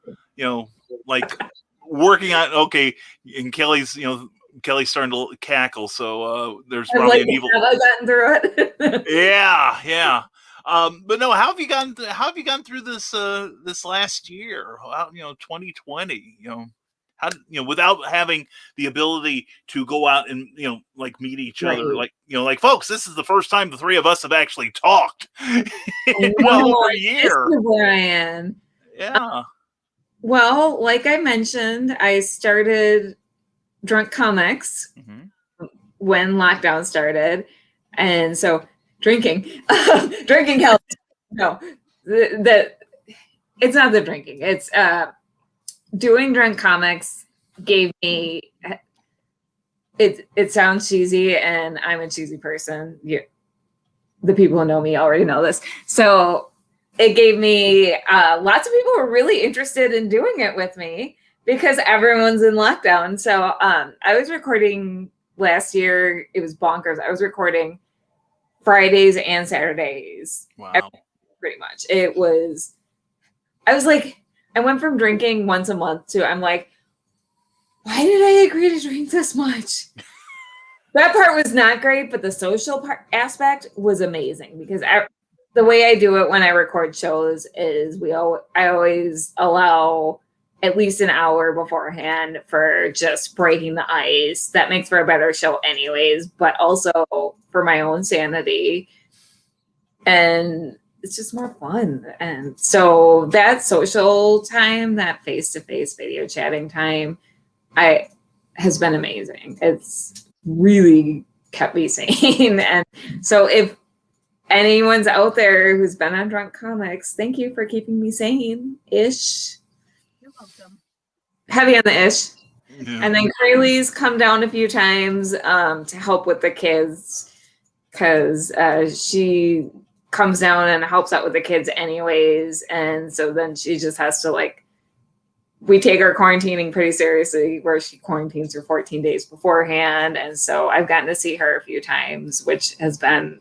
like working on, okay, and Kelly's starting to cackle, so there's probably an evil. Have I gotten through it? Yeah. But no, how have you gotten through this this last year? 2020. How without having the ability to go out and like meet each other, like folks, this is the first time the three of us have actually talked in well over a year. Where I am. Yeah. Well, like I mentioned, I started Drunk Comics when lockdown started, and so drinking helps. No, it's not the drinking. It's doing Drunk Comics gave me. It sounds cheesy, and I'm a cheesy person. The people who know me already know this. So it gave me lots of people were really interested in doing it with me because everyone's in lockdown. So I was recording last year. It was bonkers. I was recording Fridays and Saturdays. Wow. Pretty much. I was like, I went from drinking once a month to I'm like, why did I agree to drink this much? That part was not great, but the social aspect was amazing because the way I do it when I record shows is I always allow at least an hour beforehand for just breaking the ice. That makes for a better show anyways, but also for my own sanity. And it's just more fun. And so that social time, that face-to-face video chatting time, has been amazing. It's really kept me sane. And so if anyone's out there who's been on Drunk Comics, thank you for keeping me sane-ish. You're welcome. Heavy on the ish. Yeah. And then Crayle's come down a few times to help with the kids, because she comes down and helps out with the kids anyways. And so then she just has to, like, we take our quarantining pretty seriously, where she quarantines for 14 days beforehand. And so I've gotten to see her a few times, which has been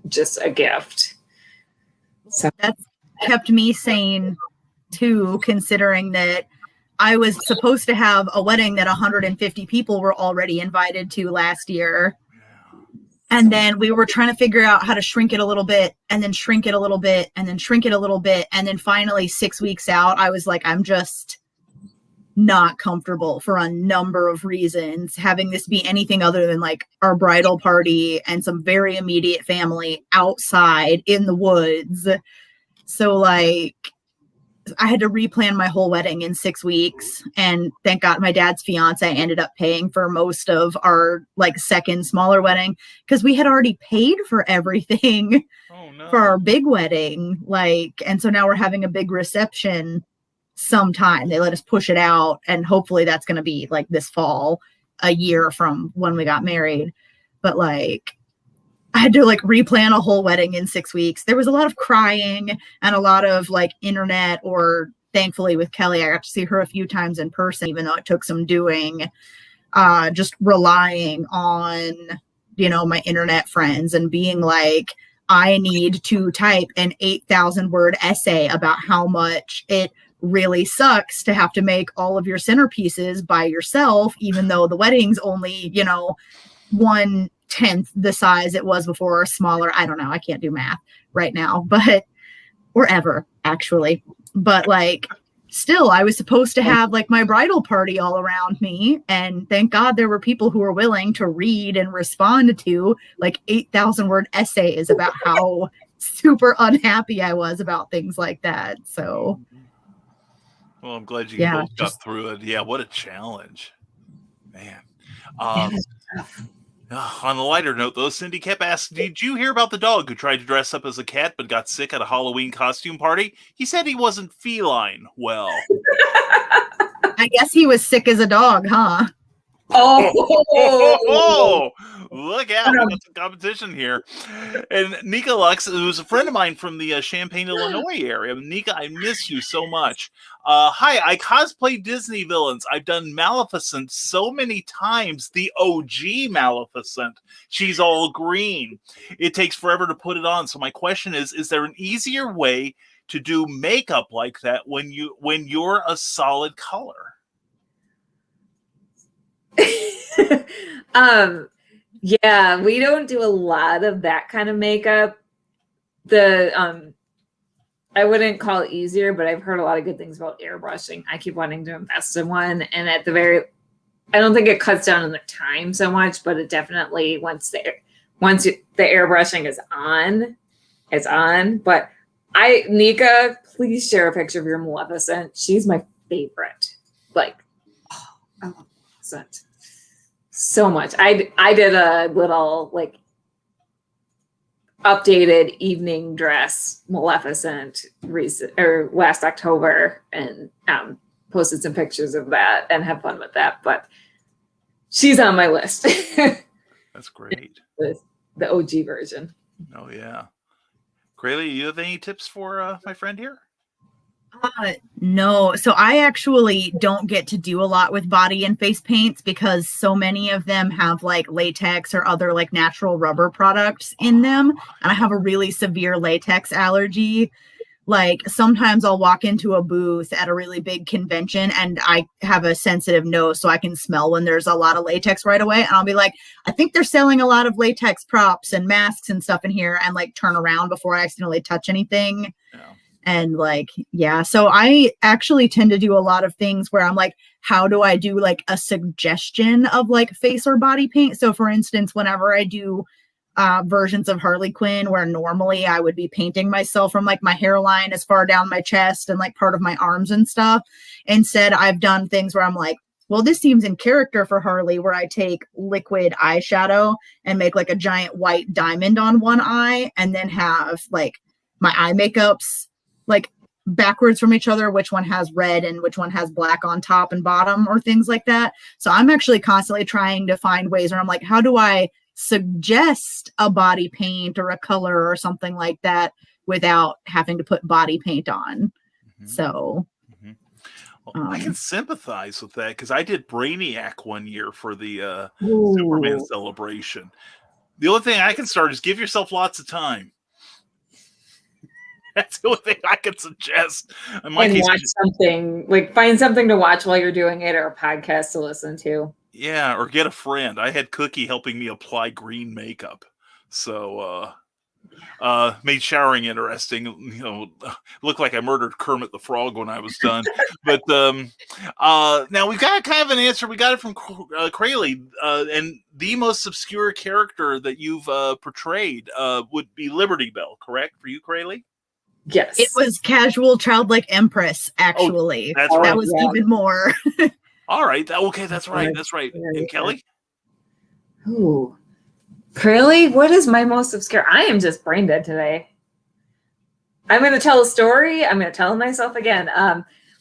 just a gift. So That's kept me sane too, considering that I was supposed to have a wedding that 150 people were already invited to last year. And then we were trying to figure out how to shrink it a little bit, and then shrink it a little bit, and then shrink it a little bit. And then finally 6 weeks out, I was like, I'm just not comfortable for a number of reasons, having this be anything other than like our bridal party and some very immediate family outside in the woods. So like, I had to replan my whole wedding in 6 weeks, and thank God my dad's fiance ended up paying for most of our like second smaller wedding, because we had already paid for everything for our big wedding. Like, and so now we're having a big reception sometime. They let us push it out, and hopefully that's going to be like this fall, a year from when we got married. But like, I had to like replan a whole wedding in 6 weeks. There was a lot of crying and a lot of like internet, or thankfully with Kelly, I got to see her a few times in person, even though it took some doing, just relying on, you know, my internet friends and being like, I need to type an 8,000 word essay about how much it really sucks to have to make all of your centerpieces by yourself, even though the wedding's only, you know, 1/10 the size it was before, or smaller. I don't know. I can't do math right now, but, or ever actually. But like, still, I was supposed to have like my bridal party all around me. And thank God there were people who were willing to read and respond to like 8,000 word essays about how super unhappy I was about things like that. So, Well, I'm glad you Yeah, both got through it. Yeah, what a challenge, man. On a lighter note, though, Cindy kept asking, did you hear about the dog who tried to dress up as a cat but got sick at a Halloween costume party? He said he wasn't feline. Well, I guess he was sick as a dog, huh? oh, look out. We got some competition here. And Nika Lux, who's a friend of mine from the Champaign, Illinois area. Nika, I miss you so much. Hi, I cosplay Disney villains. I've done Maleficent so many times, the OG Maleficent. She's all green. It takes forever to put it on. So my question is there an easier way to do makeup like that when you're a solid color? Yeah, we don't do a lot of that kind of makeup. I wouldn't call it easier, but I've heard a lot of good things about airbrushing. I keep wanting to invest in one, and I don't think it cuts down on the time so much, but it definitely once the airbrushing is on, it's on. But Nika, please share a picture of your Maleficent. She's my favorite. Like, oh, I love Maleficent so much. I did a little like updated evening dress Maleficent last October, and posted some pictures of that and have fun with that. But she's on my list. That's great. The OG version. Oh yeah. Crayle, you have any tips for my friend here? No. So I actually don't get to do a lot with body and face paints, because so many of them have like latex or other like natural rubber products in them. And I have a really severe latex allergy. Like sometimes I'll walk into a booth at a really big convention and I have a sensitive nose, so I can smell when there's a lot of latex right away. And I'll be like, I think they're selling a lot of latex props and masks and stuff in here, and like turn around before I accidentally touch anything. Yeah. And like, yeah, so I actually tend to do a lot of things where I'm like, how do I do like a suggestion of like face or body paint? So for instance, whenever I do versions of Harley Quinn where normally I would be painting myself from like my hairline as far down my chest and like part of my arms and stuff, instead I've done things where I'm like, well, this seems in character for Harley, where I take liquid eyeshadow and make like a giant white diamond on one eye and then have like my eye makeups like backwards from each other, which one has red and which one has black on top and bottom or things like that. So I'm actually constantly trying to find ways where I'm like, how do I suggest a body paint or a color or something like that without having to put body paint on? So well, I can sympathize with that because I did Brainiac one year for the Superman celebration. The only thing I can start is give yourself lots of time. That's the only thing I can suggest. In my case, watch something, like find something to watch while you're doing it, or a podcast to listen to. Yeah, or get a friend. I had Cookie helping me apply green makeup, so made showering interesting. You know, looked like I murdered Kermit the Frog when I was done. But now we've got kind of an answer. We got it from Crayle, and the most obscure character that you've portrayed would be Liberty Bell, correct? For you, Crayle? Yes. It was Casual Childlike Empress, actually. That's right. That was even more. All right. Okay, that's right. That's right. And Kelly? Ooh. Crayle, what is my most obscure? I am just brain dead today. I'm going to tell a story. I'm going to tell myself again.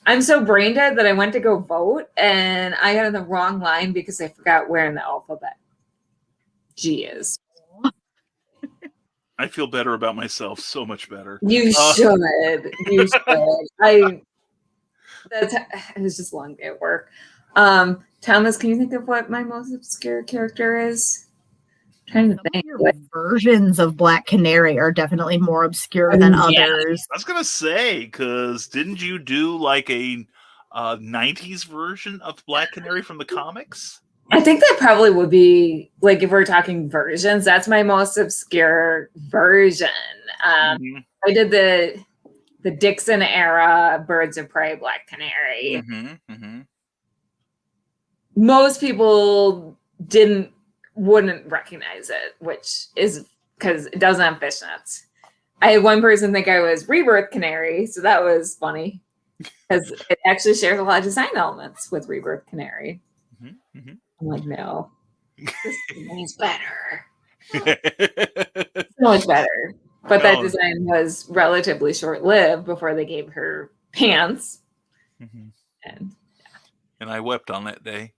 I'm so brain dead that I went to go vote and I got in the wrong line because I forgot where in the alphabet G is. I feel better about myself. So much better. You should. You should. It was just a long day at work. Thomas, can you think of what my most obscure character is? I'm trying to think. Your versions of Black Canary are definitely more obscure than others. I was gonna say, because didn't you do like a 90s version of Black Canary from the comics? I think that probably would be, like, if we're talking versions, that's my most obscure version. I did the Dixon era Birds of Prey Black Canary. Most people wouldn't recognize it, which is because it doesn't have fishnets. I had one person think I was Rebirth Canary, so that was funny because it actually shares a lot of design elements with Rebirth Canary. I'm like, no, this is better. So much better. But that design was relatively short-lived before they gave her pants. And I wept on that day.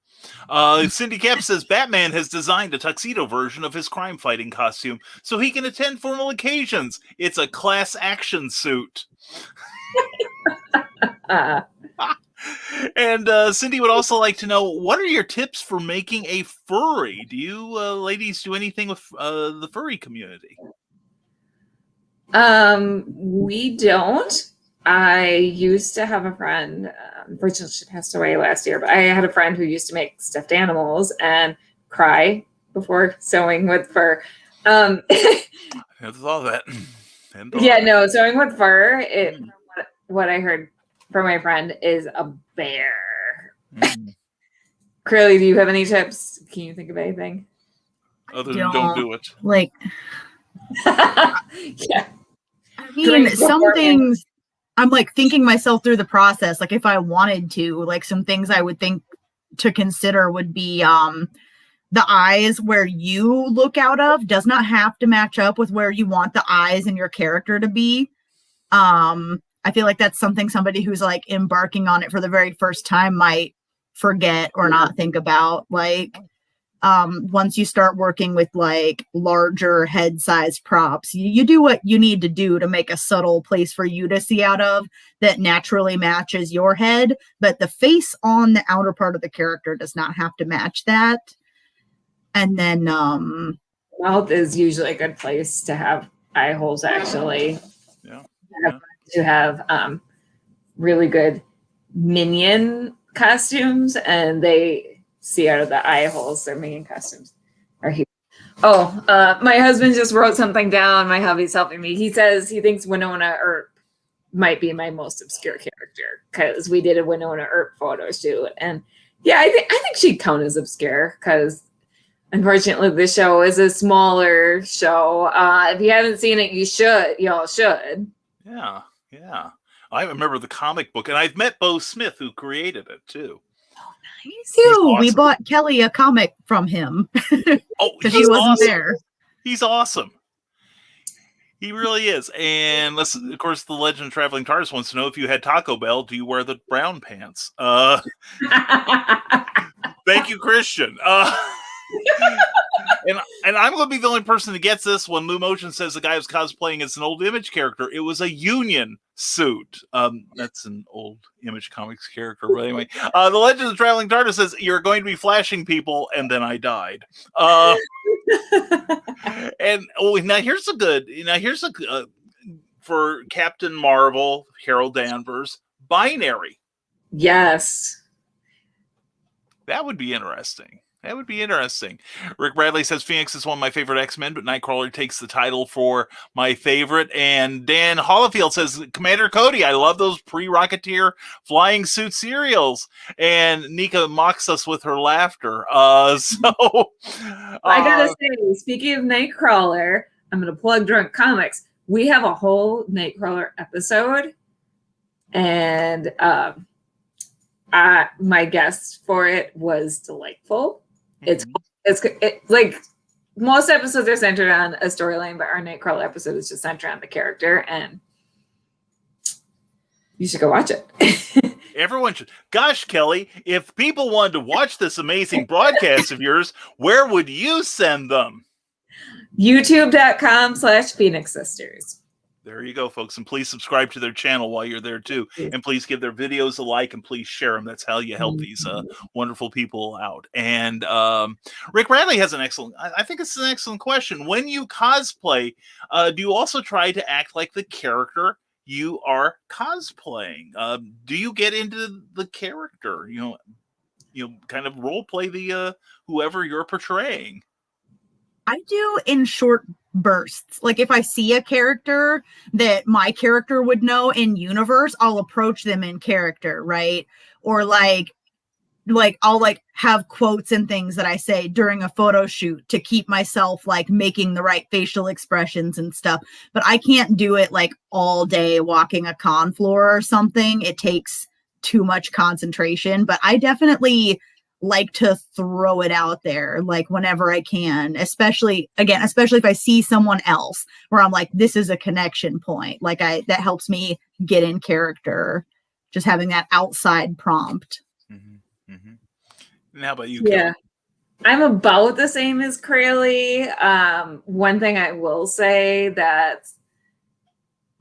Cindy Cap says Batman has designed a tuxedo version of his crime-fighting costume so he can attend formal occasions. It's a class action suit. And Cindy would also like to know, what are your tips for making a furry? Do you ladies do anything with the furry community? We don't. I used to have a friend, unfortunately she passed away last year, but I had a friend who used to make stuffed animals and cry before sewing with fur. I thought that. Yeah, no, sewing with fur, what I heard from my friend is a bear. Crayle, do you have any tips? Can you think of anything? Other than don't do it. Like, yeah. I mean, some things I'm like thinking myself through the process. Like if I wanted to, like some things I would think to consider would be the eyes where you look out of does not have to match up with where you want the eyes in your character to be. I feel like that's something somebody who's like embarking on it for the very first time might forget or not think about. Like once you start working with like larger head size props, you do what you need to do to make a subtle place for you to see out of that naturally matches your head, but the face on the outer part of the character does not have to match that. And then mouth is usually a good place to have eye holes, actually. To have really good minion costumes, and they see out of the eye holes. Their minion costumes are huge. My husband just wrote something down. My hubby's helping me. He says he thinks Winona, or might be my most obscure character because we did a Winona Earp photo shoot, and yeah, I think she'd count as obscure because unfortunately the show is a smaller show. If you haven't seen it, y'all should. Yeah. I remember the comic book, and I've met Bo Smith, who created it too. Nice. Awesome. We bought Kelly a comic from him. Oh, because she wasn't there. He's awesome. He really is. And listen, of course, the Legend of Traveling TARDIS wants to know, if you had Taco Bell, do you wear the brown pants? Thank you, Christian. And I'm going to be the only person that gets this when Lou Motion says the guy who's cosplaying as an old Image character. It was a Union suit. That's an old Image Comics character. But anyway, the Legend of Traveling TARDIS says, you're going to be flashing people, and then I died. And now here's a for Captain Marvel, Carol Danvers, binary. Yes. That would be interesting. Rick Bradley says Phoenix is one of my favorite X-Men, but Nightcrawler takes the title for my favorite. And Dan Hollifield says, Commander Cody, I love those pre-Rocketeer flying suit serials. And Nika mocks us with her laughter. I gotta say, speaking of Nightcrawler, I'm gonna plug Drunk Comics. We have a whole Nightcrawler episode, and my guest for it was delightful. It's like most episodes are centered on a storyline, but our Nightcrawler episode is just centered on the character, and you should go watch it. Everyone should. Gosh, Kelly, if people wanted to watch this amazing broadcast of yours, where would you send them? YouTube.com/Phoenix Sisters. There you go, folks. And please subscribe to their channel while you're there, too. And please give their videos a like, and please share them. That's how you help these wonderful people out. And Rick Bradley has I think it's an excellent question. When you cosplay, do you also try to act like the character you are cosplaying? Do you get into the character? You kind of role play the whoever you're portraying? I do in short bursts. Like if I see a character that my character would know in universe, I'll approach them in character, right? Or like I'll have quotes and things that I say during a photo shoot to keep myself making the right facial expressions and stuff. But I can't do it all day walking a con floor or something. It takes too much concentration, but I definitely like to throw it out there whenever I can, especially if I see someone else where I'm this is a connection point. That helps me get in character, just having that outside prompt. Mm-hmm. And how about you? Yeah, I'm about the same as Crayle. One thing I will say that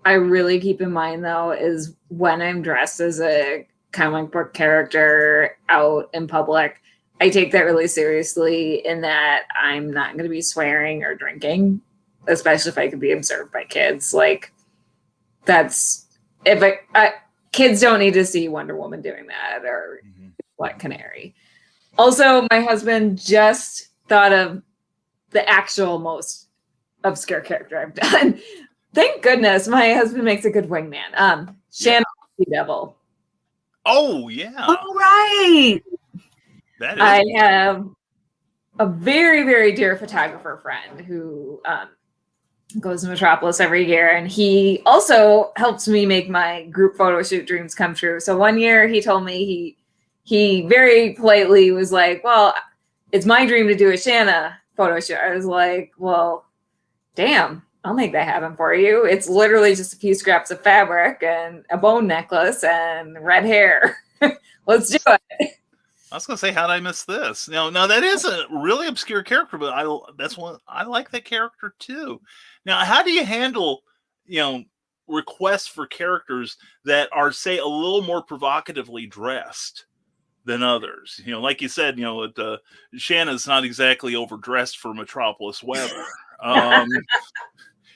I really keep in mind though is when I'm dressed as a comic book character out in public, I take that really seriously in that I'm not going to be swearing or drinking, especially if I could be observed by kids. Kids don't need to see Wonder Woman doing that or Black Canary. Also, my husband just thought of the actual most obscure character I've done. Thank goodness my husband makes a good wingman. Shannon the Devil. Oh, yeah. All right. I have a very, very dear photographer friend who goes to Metropolis every year, and he also helps me make my group photo shoot dreams come true. So one year he told me he very politely was like, well, it's my dream to do a Shanna photo shoot. I was like, well, damn, I'll make that happen for you. It's literally just a few scraps of fabric and a bone necklace and red hair. Let's do it. I was going to say, how did I miss this? No, that is a really obscure character, but I like that character too. Now, how do you handle, requests for characters that are, say, a little more provocatively dressed than others? Like you said, Shanna's not exactly overdressed for Metropolis weather.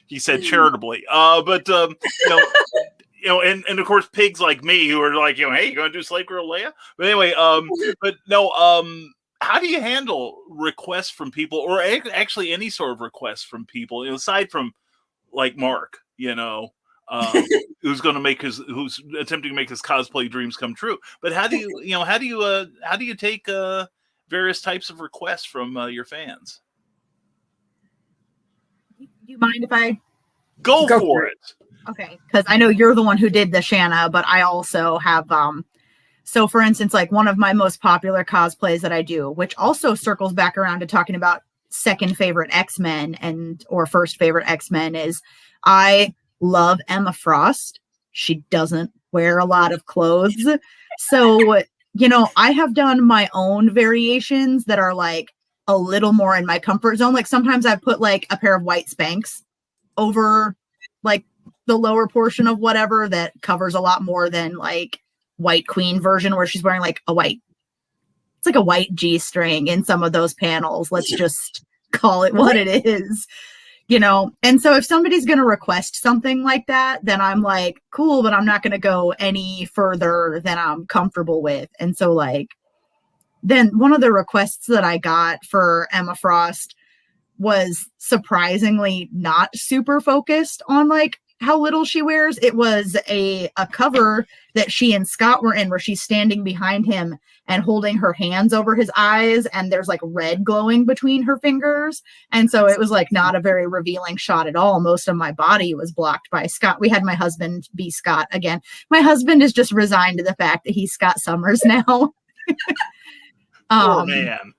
He said charitably, but and of course pigs like me who are like, hey, you gonna do Slave Girl Leia? But anyway, but no, how do you handle requests from people, or actually any sort of requests from people, aside from like Mark, who's attempting to make his cosplay dreams come true. But how do you take various types of requests from your fans? Do you mind if I go for it? Okay, because I know you're the one who did the Shanna, but I also have so for instance, like one of my most popular cosplays that I do, which also circles back around to talking about second favorite X-Men or first favorite X-Men, is I love Emma Frost. She doesn't wear a lot of clothes. So, I have done my own variations that are like a little more in my comfort zone. Like sometimes I put like a pair of white Spanx over like the lower portion of whatever that covers a lot more than like White Queen version where she's wearing like it's like a white G-string in some of those panels. Let's just call it what it is, And so if somebody's going to request something like that, then I'm like, cool, but I'm not going to go any further than I'm comfortable with. And so like, then one of the requests that I got for Emma Frost was surprisingly not super focused on like how little she wears. It was a cover that she and Scott were in where she's standing behind him and holding her hands over his eyes, and there's like red glowing between her fingers. And so it was like not a very revealing shot at all. Most of my body was blocked by Scott. We had my husband be Scott again. My husband is just resigned to the fact that he's Scott Summers now. Poor man.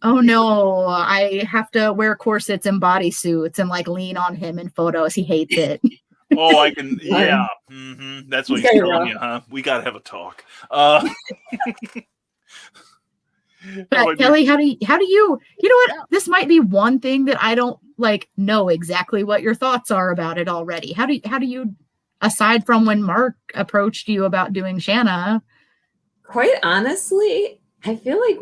Oh no, I have to wear corsets and bodysuits and like lean on him in photos. He hates it. Oh, I can. Yeah. Mm-hmm. That's what he's telling you, huh? We got to have a talk. But Kelly, how do you know what? This might be one thing that I don't like know exactly what your thoughts are about it already. How do you, aside from when Mark approached you about doing Shanna? Quite honestly, I feel like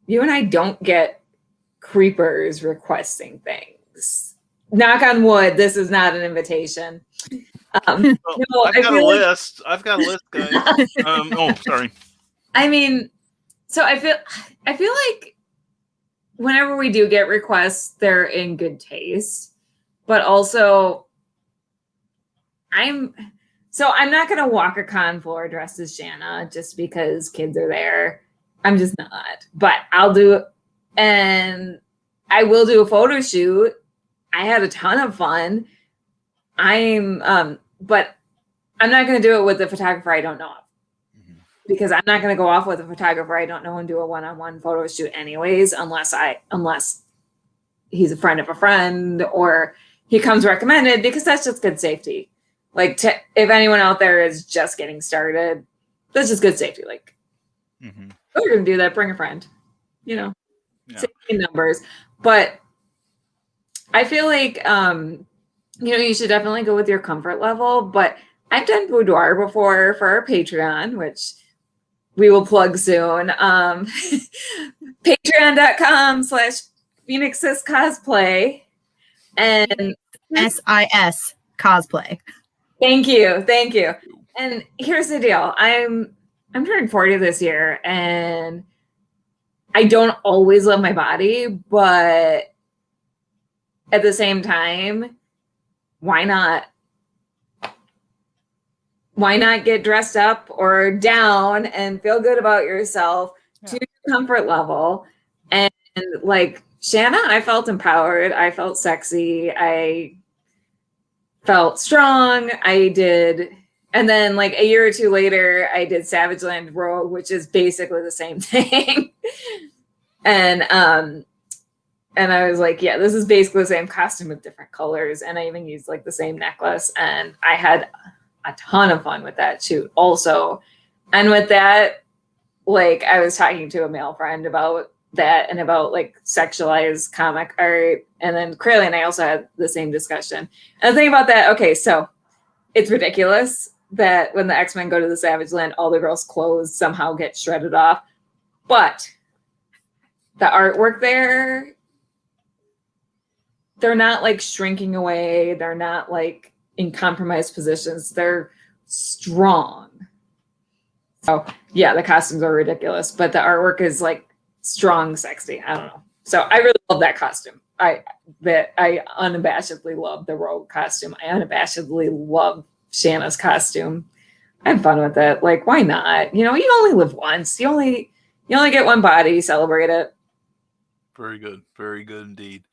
you and I don't get creepers requesting things. Knock on wood, this is not an invitation. I've got a list. I've got a list, guys. Sorry. I mean, so I feel like whenever we do get requests, they're in good taste. But also, I'm not gonna walk a con floor dressed as Shanna just because kids are there. I'm just not. But I'll do, and I will do a photo shoot. I had a ton of fun. But I'm not going to do it with a photographer I don't know of, because I'm not going to go off with a photographer I don't know and do a one-on-one photo shoot anyways, unless he's a friend of a friend or he comes recommended, because that's just good safety. Like if anyone out there is just getting started, that's just good safety. Like, we're going to do that. Bring a friend, safety numbers. But I feel like, you should definitely go with your comfort level. But I've done boudoir before for our Patreon, which we will plug soon. Patreon.com/Phoenix Sisters Cosplay. And SIS Cosplay. Thank you. And here's the deal. I'm turning 40 this year, and I don't always love my body, but at the same time, why not get dressed up or down and feel good about yourself to your comfort level? And like Shanna, I felt empowered. I felt sexy. I felt strong. I did. And then like a year or two later, I did Savage Land Rogue, which is basically the same thing. And I was like, yeah, this is basically the same costume with different colors. And I even used like the same necklace. And I had a ton of fun with that shoot also. And with that, like I was talking to a male friend about that and about like sexualized comic art. And then Crayle and I also had the same discussion. And the thing about that, okay, so it's ridiculous that when the X-Men go to the Savage Land, all the girls' clothes somehow get shredded off. But the artwork there, they're not like shrinking away. They're not like in compromised positions. They're strong. So yeah, the costumes are ridiculous, but the artwork is like strong, sexy. I don't know. So I really love that costume. I unabashedly love the Rogue costume. I unabashedly love Shanna's costume. I have fun with it. Like, why not? You only live once. You only get one body. Celebrate it. Very good. Very good indeed.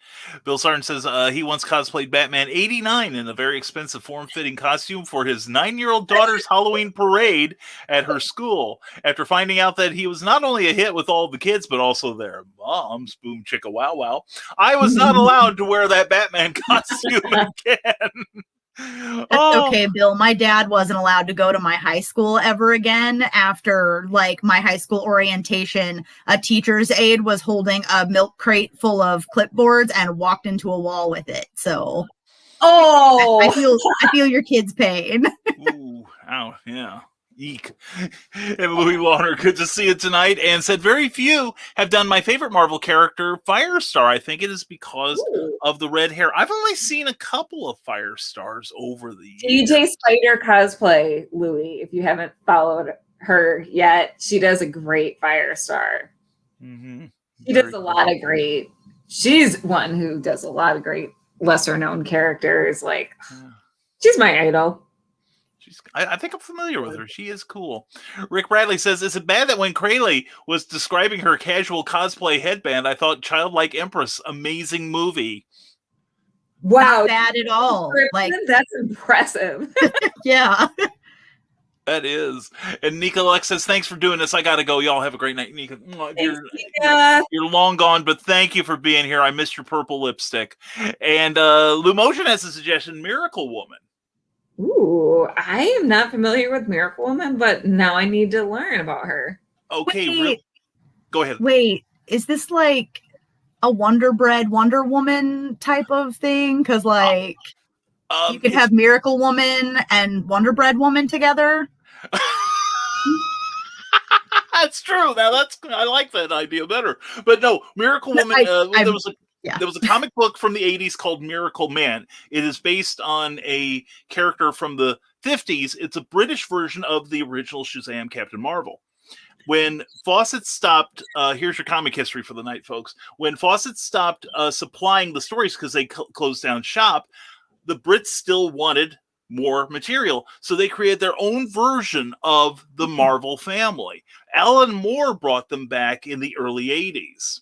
Bill Sartin says he once cosplayed Batman 89 in a very expensive form-fitting costume for his 9-year-old daughter's Halloween parade at her school. After finding out that he was not only a hit with all the kids, but also their moms, boom chicka wow wow, I was not allowed to wear that Batman costume again. That's okay, Bill. My dad wasn't allowed to go to my high school ever again after like my high school orientation. A teacher's aide was holding a milk crate full of clipboards and walked into a wall with it. So I feel your kid's pain. Ooh, ow, yeah. Eek. And Louis Launer, good to see you tonight, and said very few have done my favorite Marvel character, Firestar. I think it is because of the red hair. I've only seen a couple of Firestars over the years. DJ Spider Cosplay, Louis, if you haven't followed her yet, she does a great Firestar. Mm-hmm. She's one who does a lot of great lesser known characters. Like, she's my idol. I think I'm familiar with her. She is cool. Rick Bradley says, is it bad that when Crayle was describing her casual cosplay headband, I thought Childlike Empress, amazing movie. Wow. Not bad at all. Like, that's impressive. Yeah. That is. And Nika Lex says, thanks for doing this. I got to go. Y'all have a great night. Nika, you're long gone, but thank you for being here. I missed your purple lipstick. And Lou Motion has a suggestion, Miracle Woman. Ooh, I am not familiar with Miracle Woman, but now I need to learn about her. Okay, go ahead. Wait, is this like a Wonder Bread Wonder Woman type of thing? Because like you could have Miracle Woman and Wonder Bread Woman together. That's true. Now I like that idea better. But no, Miracle Woman. There was a comic book from the 80s called Miracle Man. It is based on a character from the 50s. It's a British version of the original Shazam Captain Marvel. When Fawcett stopped, here's your comic history for the night, folks. When Fawcett stopped supplying the stories because they closed down shop, the Brits still wanted more material. So they created their own version of the Marvel family. Alan Moore brought them back in the early 80s.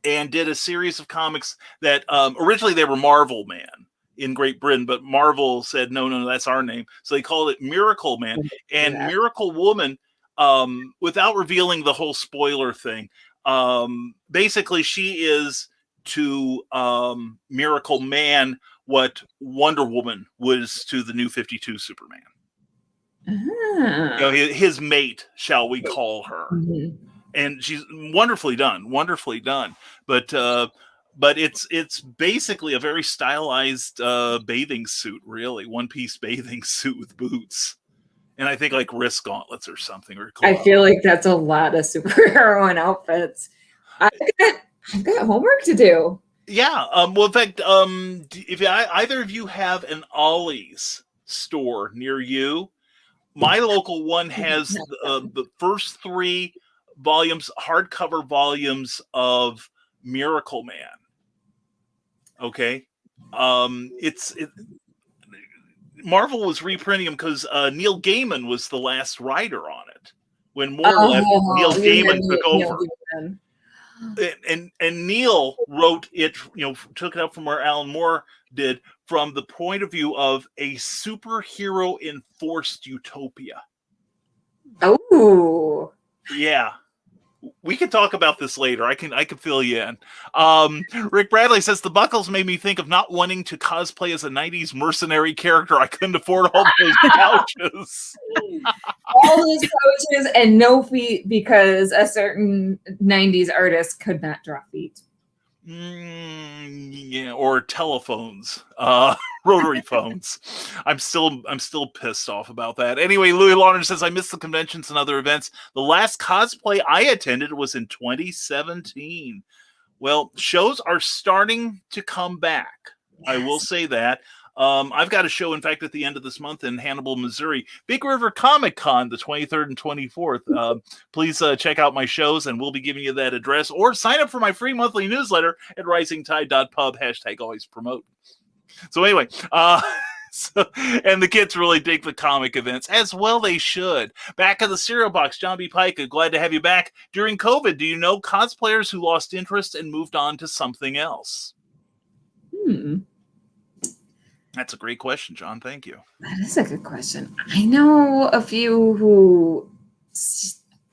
And did a series of comics that originally they were Marvel Man in Great Britain, but Marvel said, no, that's our name. So they called it Miracle Man. And Miracle Woman, without revealing the whole spoiler thing, basically she is to Miracle Man what Wonder Woman was to the New 52 Superman. His mate, shall we call her. Mm-hmm. And she's wonderfully done. But it's basically a very stylized bathing suit, really. One-piece bathing suit with boots. And I think like wrist gauntlets or something. I feel like that's a lot of superhero outfits. I've got homework to do. Yeah. Well, in fact, if either of you have an Ollie's store near you, my local one has the first 3 hardcover volumes of Miracle Man. Okay. Marvel was reprinting them because Neil Gaiman was the last writer on it. When Moore left, Neil Gaiman took over. And Neil wrote it, took it up from where Alan Moore did, from the point of view of a superhero enforced utopia. Oh. Yeah. We can talk about this later. I can fill you in. Rick Bradley says the buckles made me think of not wanting to cosplay as a 90s mercenary character. I couldn't afford all those pouches. All those pouches and no feet because a certain 90s artist could not draw feet. Yeah, or telephones, rotary phones. I'm still pissed off about that. Anyway, Louis Launer says I missed the conventions and other events. The last cosplay I attended was in 2017. Well, shows are starting to come back. I will say that. I've got a show, in fact, at the end of this month in Hannibal, Missouri, Big River Comic Con, the 23rd and 24th. Please check out my shows, and we'll be giving you that address, or sign up for my free monthly newsletter at risingtide.pub, #always promote. So anyway, and the kids really dig the comic events, as well they should. Back of the cereal box, John B. Pike, glad to have you back. During COVID, do you know cosplayers who lost interest and moved on to something else? That's a great question, John. Thank you. That is a good question. I know a few who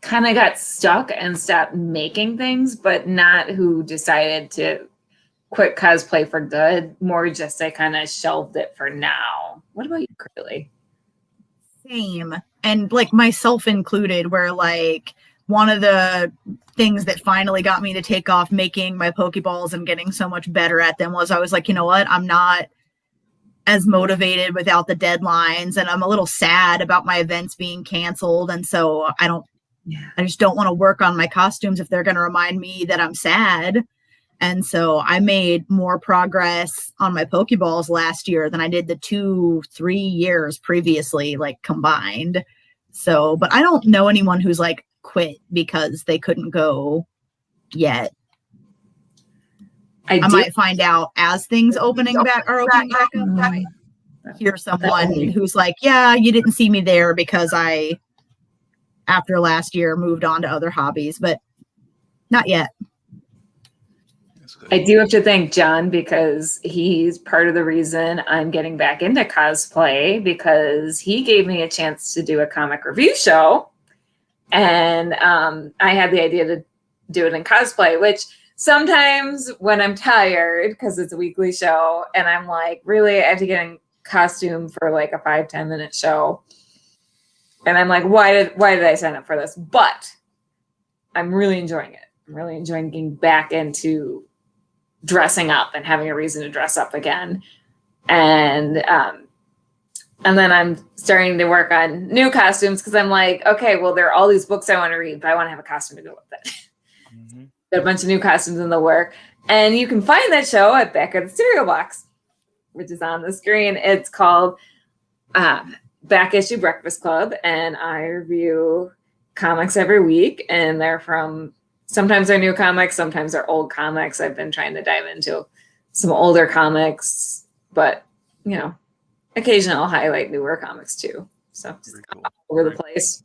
kind of got stuck and stopped making things, but not who decided to quit cosplay for good. More just I kind of shelved it for now. What about you, Crayle? Same. And like myself included, where like one of the things that finally got me to take off making my Pokeballs and getting so much better at them was I was like, you know what? I'm not as motivated without the deadlines, and I'm a little sad about my events being canceled. And so I just don't want to work on my costumes if they're going to remind me that I'm sad. And so I made more progress on my Pokeballs last year than I did the 2-3 years previously, like combined. So, but I don't know anyone who's like quit because they couldn't go yet. I might find out as things are opening back up. I hear someone who's like, yeah, you didn't see me there because I, after last year, moved on to other hobbies, but not yet. I do have to thank John because he's part of the reason I'm getting back into cosplay, because he gave me a chance to do a comic review show. And I had the idea to do it in cosplay, which sometimes when I'm tired, because it's a weekly show, and I'm like, really, I have to get in costume for like a 5-10 minute show. And I'm like, why did I sign up for this? But I'm really enjoying it. I'm really enjoying getting back into dressing up and having a reason to dress up again. And then I'm starting to work on new costumes because I'm like, okay, well, there are all these books I want to read, but I want to have a costume to go with it. Mm-hmm. Got a bunch of new costumes in the work. And you can find that show at Back of the Cereal Box, which is on the screen. It's called Back Issue Breakfast Club. And I review comics every week. And they're from, sometimes they're new comics, sometimes they're old comics. I've been trying to dive into some older comics, but, you know, occasionally I'll highlight newer comics too. So just cool. All over the place.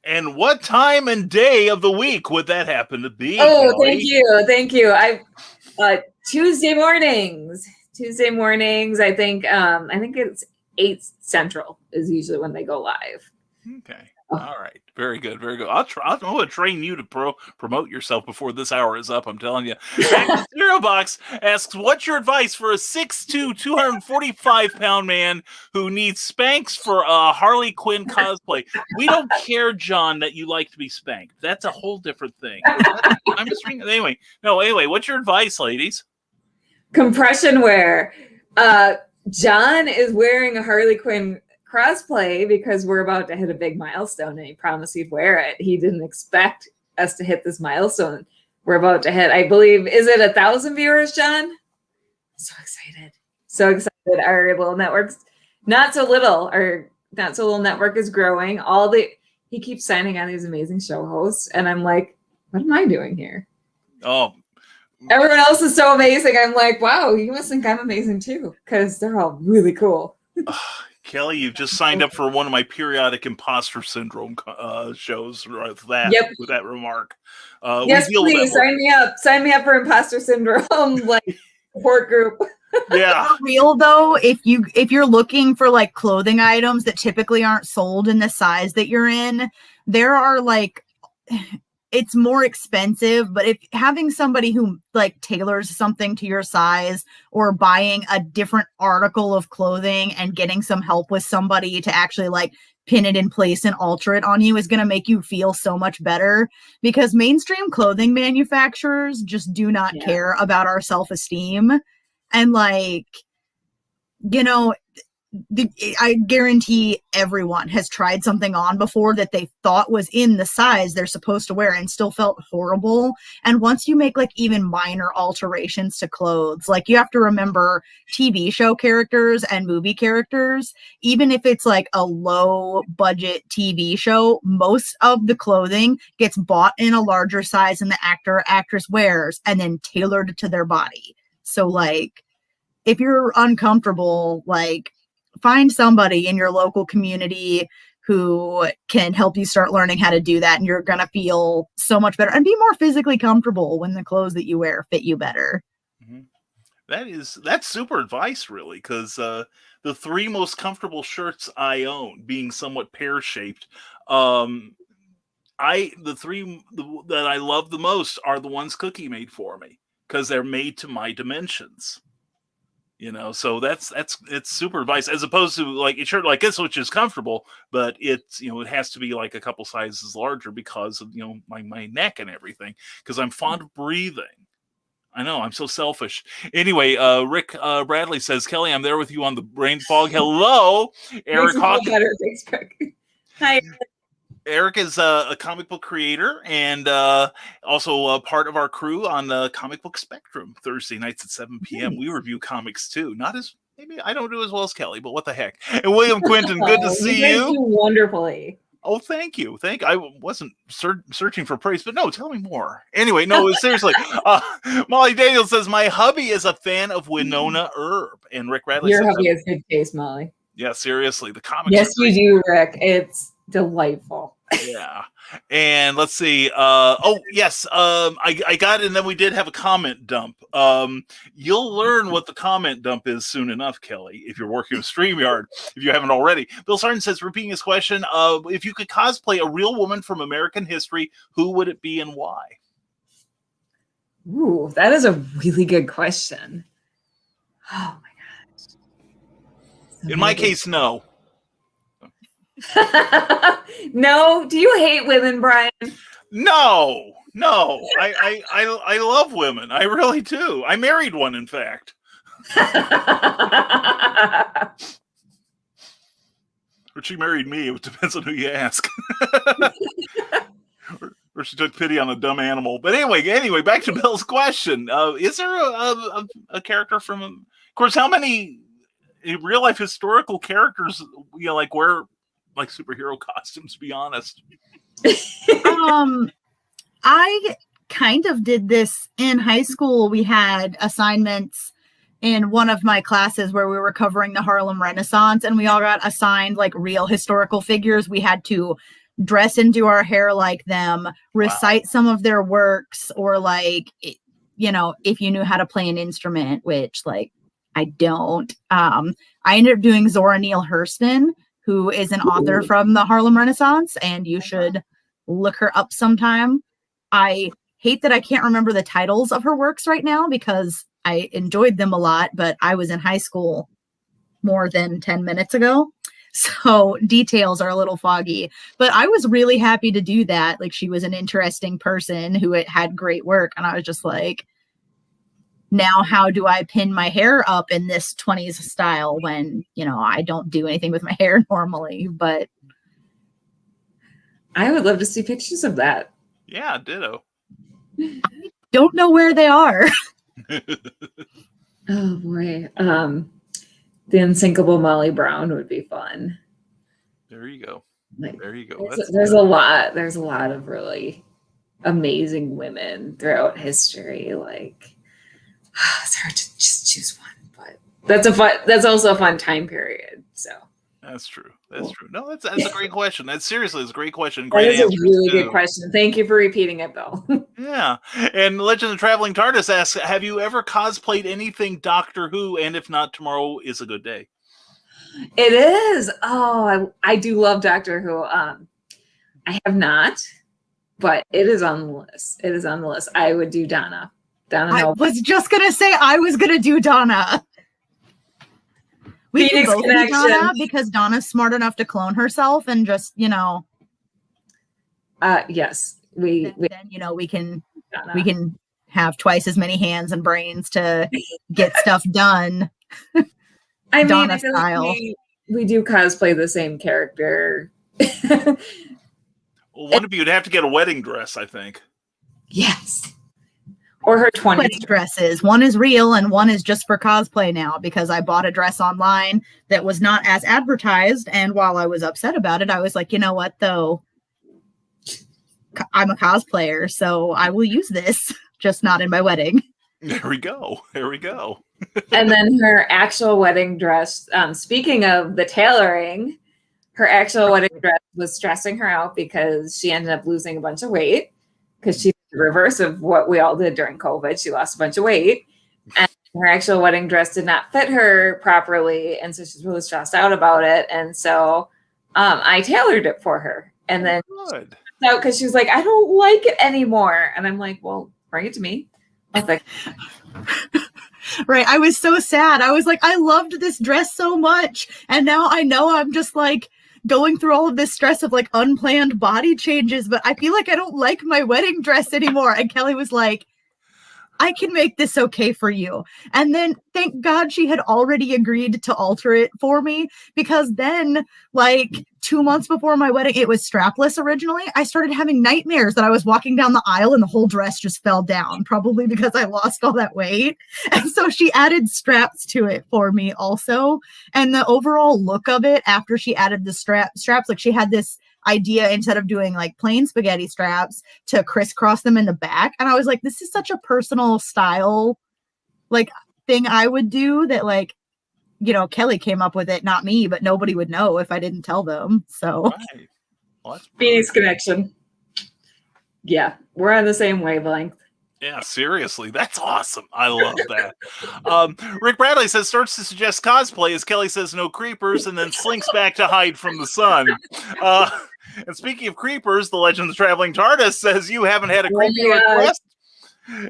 And what time and day of the week would that happen to be? Oh, Kelly? Thank you. Tuesday mornings. I think it's 8 Central is usually when they go live. Okay. All right. Very good. Very good. I'm going to train you to promote yourself before this hour is up. I'm telling you. Back Cereal Box asks, what's your advice for a 6'2", 245-pound man who needs Spanx for a Harley Quinn cosplay? We don't care, John, that you like to be spanked. That's a whole different thing. I'm just thinking. Anyway, what's your advice, ladies? Compression wear. John is wearing a Harley Quinn crossplay because we're about to hit a big milestone, and he promised he'd wear it. He didn't expect us to hit this milestone we're about to hit. I believe, is it 1,000 viewers, John? So excited. Our little network's not so little network is growing. He keeps signing on these amazing show hosts, and I'm like, what am I doing here? Oh, everyone else is so amazing. I'm like, wow, you must think I'm amazing too, because they're all really cool. Kelly, you've just signed up for one of my periodic imposter syndrome shows with that remark. Yes, please sign me up. Sign me up for imposter syndrome, like support group. Yeah. For real though, if you're looking for like clothing items that typically aren't sold in the size that you're in, there are like, it's more expensive, but if having somebody who like tailors something to your size, or buying a different article of clothing and getting some help with somebody to actually like pin it in place and alter it on you is going to make you feel so much better, because mainstream clothing manufacturers just do not care about our self-esteem. And like, you know, I guarantee everyone has tried something on before that they thought was in the size they're supposed to wear and still felt horrible. And once you make like even minor alterations to clothes, like you have to remember TV show characters and movie characters, even if it's like a low budget TV show, most of the clothing gets bought in a larger size than the actor or actress wears and then tailored to their body. So like, if you're uncomfortable, like find somebody in your local community who can help you start learning how to do that. And you're going to feel so much better and be more physically comfortable when the clothes that you wear fit you better. That's super advice, really, because the 3 most comfortable shirts I own, being somewhat pear-shaped, the 3 that I love the most are the ones Cookie made for me, because they're made to my dimensions. So it's super advice, as opposed to like a shirt like this, which is comfortable, but it's, it has to be like a couple sizes larger because of, my neck and everything, because I'm fond of breathing. I know, I'm so selfish. Anyway, Rick Bradley says, Kelly, I'm there with you on the brain fog. Hello, Eric Hawkins. Hi. Eric is a comic book creator and also a part of our crew on the Comic Book Spectrum Thursday nights at 7 p.m. We review comics too. Maybe I don't do as well as Kelly, but what the heck. And William Quinton, good to see you. Do wonderfully. Oh, thank you. I wasn't searching for praise, but no, tell me more. Anyway, no, seriously. Molly Daniels says, my hubby is a fan of Winona Earp. And Rick Radley Your says, hubby has good taste, Molly. Yeah, seriously. The comics. Yes, you do, Rick. It's delightful. Yeah. And let's see. Yes. I got it. And then we did have a comment dump. You'll learn what the comment dump is soon enough, Kelly, if you're working with StreamYard, if you haven't already. Bill Sargent says, repeating his question, if you could cosplay a real woman from American history, who would it be and why? Ooh, that is a really good question. Oh my gosh. In my case, no. No, do you hate women, Brian? No. I love women. I really do. I married one, in fact. Or she married me. It depends on who you ask. or she took pity on a dumb animal. But anyway, back to Bill's question. Is there a character from, of course, how many real life historical characters like wear like superhero costumes, to be honest? I kind of did this in high school. We had assignments in one of my classes where we were covering the Harlem Renaissance, and we all got assigned like real historical figures. We had to dress and do our hair like them, recite some of their works, or like, if you knew how to play an instrument, which like I don't. I ended up doing Zora Neale Hurston, who is an author from the Harlem Renaissance, and you should look her up sometime. I hate that I can't remember the titles of her works right now because I enjoyed them a lot, but I was in high school more than 10 minutes ago. So details are a little foggy, but I was really happy to do that. Like, she was an interesting person who had great work. And I was just like, now how do I pin my hair up in this 20s style when, I don't do anything with my hair normally, but I would love to see pictures of that. Yeah, ditto. I don't know where they are. Oh boy. The Unsinkable Molly Brown would be fun. There you go. There's a lot of really amazing women throughout history. Like, it's hard to just choose one, but that's also a fun time period. So that's true. No, that's a great question. It's a great question. That is a really good question. Thank you for repeating it, Bill. Yeah. And Legend of Traveling TARDIS asks, have you ever cosplayed anything Doctor Who? And if not, tomorrow is a good day. It is. Oh, I do love Doctor Who. I have not, but it is on the list. I would do Donna. I was just going to say I was going to do Donna. We can both do Donna because Donna's smart enough to clone herself and just, yes, we can have twice as many hands and brains to get stuff done. I Donna mean, style. we do cosplay the same character. Well, one of you would have to get a wedding dress, I think. Yes. Or her 20s. Wedding dresses. One is real and one is just for cosplay now because I bought a dress online that was not as advertised. And while I was upset about it, I was like, you know what, though? I'm a cosplayer, so I will use this, just not in my wedding. There we go. There we go. And then her actual wedding dress, speaking of the tailoring, her actual wedding dress was stressing her out because she ended up losing a bunch of weight because she's the reverse of what we all did during COVID. She lost a bunch of weight and her actual wedding dress did not fit her properly. And so she's really stressed out about it. And so I tailored it for her. And then Good. because she was like, I don't like it anymore. And I'm like, well, bring it to me. I was like, Right. I was so sad. I was like, I loved this dress so much. And now I know I'm just like going through all of this stress of like unplanned body changes, but I feel like I don't like my wedding dress anymore. And Kelly was like, I can make this okay for you. And then thank God she had already agreed to alter it for me because then like 2 months before my wedding, it was strapless originally. I started having nightmares that I was walking down the aisle and the whole dress just fell down, probably because I lost all that weight. And so she added straps to it for me also. And the overall look of it after she added the straps, like she had this idea instead of doing like plain spaghetti straps to crisscross them in the back. And I was like, this is such a personal style like thing I would do that like, you know, Kelly came up with it, not me, but nobody would know if I didn't tell them. So Right. Well, that's Phoenix connection. Yeah, we're on the same wavelength. Yeah, seriously, that's awesome. I love that. Rick Bradley says starts to suggest cosplay as Kelly says no creepers and then slinks back to hide from the sun. And speaking of creepers, the Legend of the Traveling TARDIS says you haven't had a creepy request.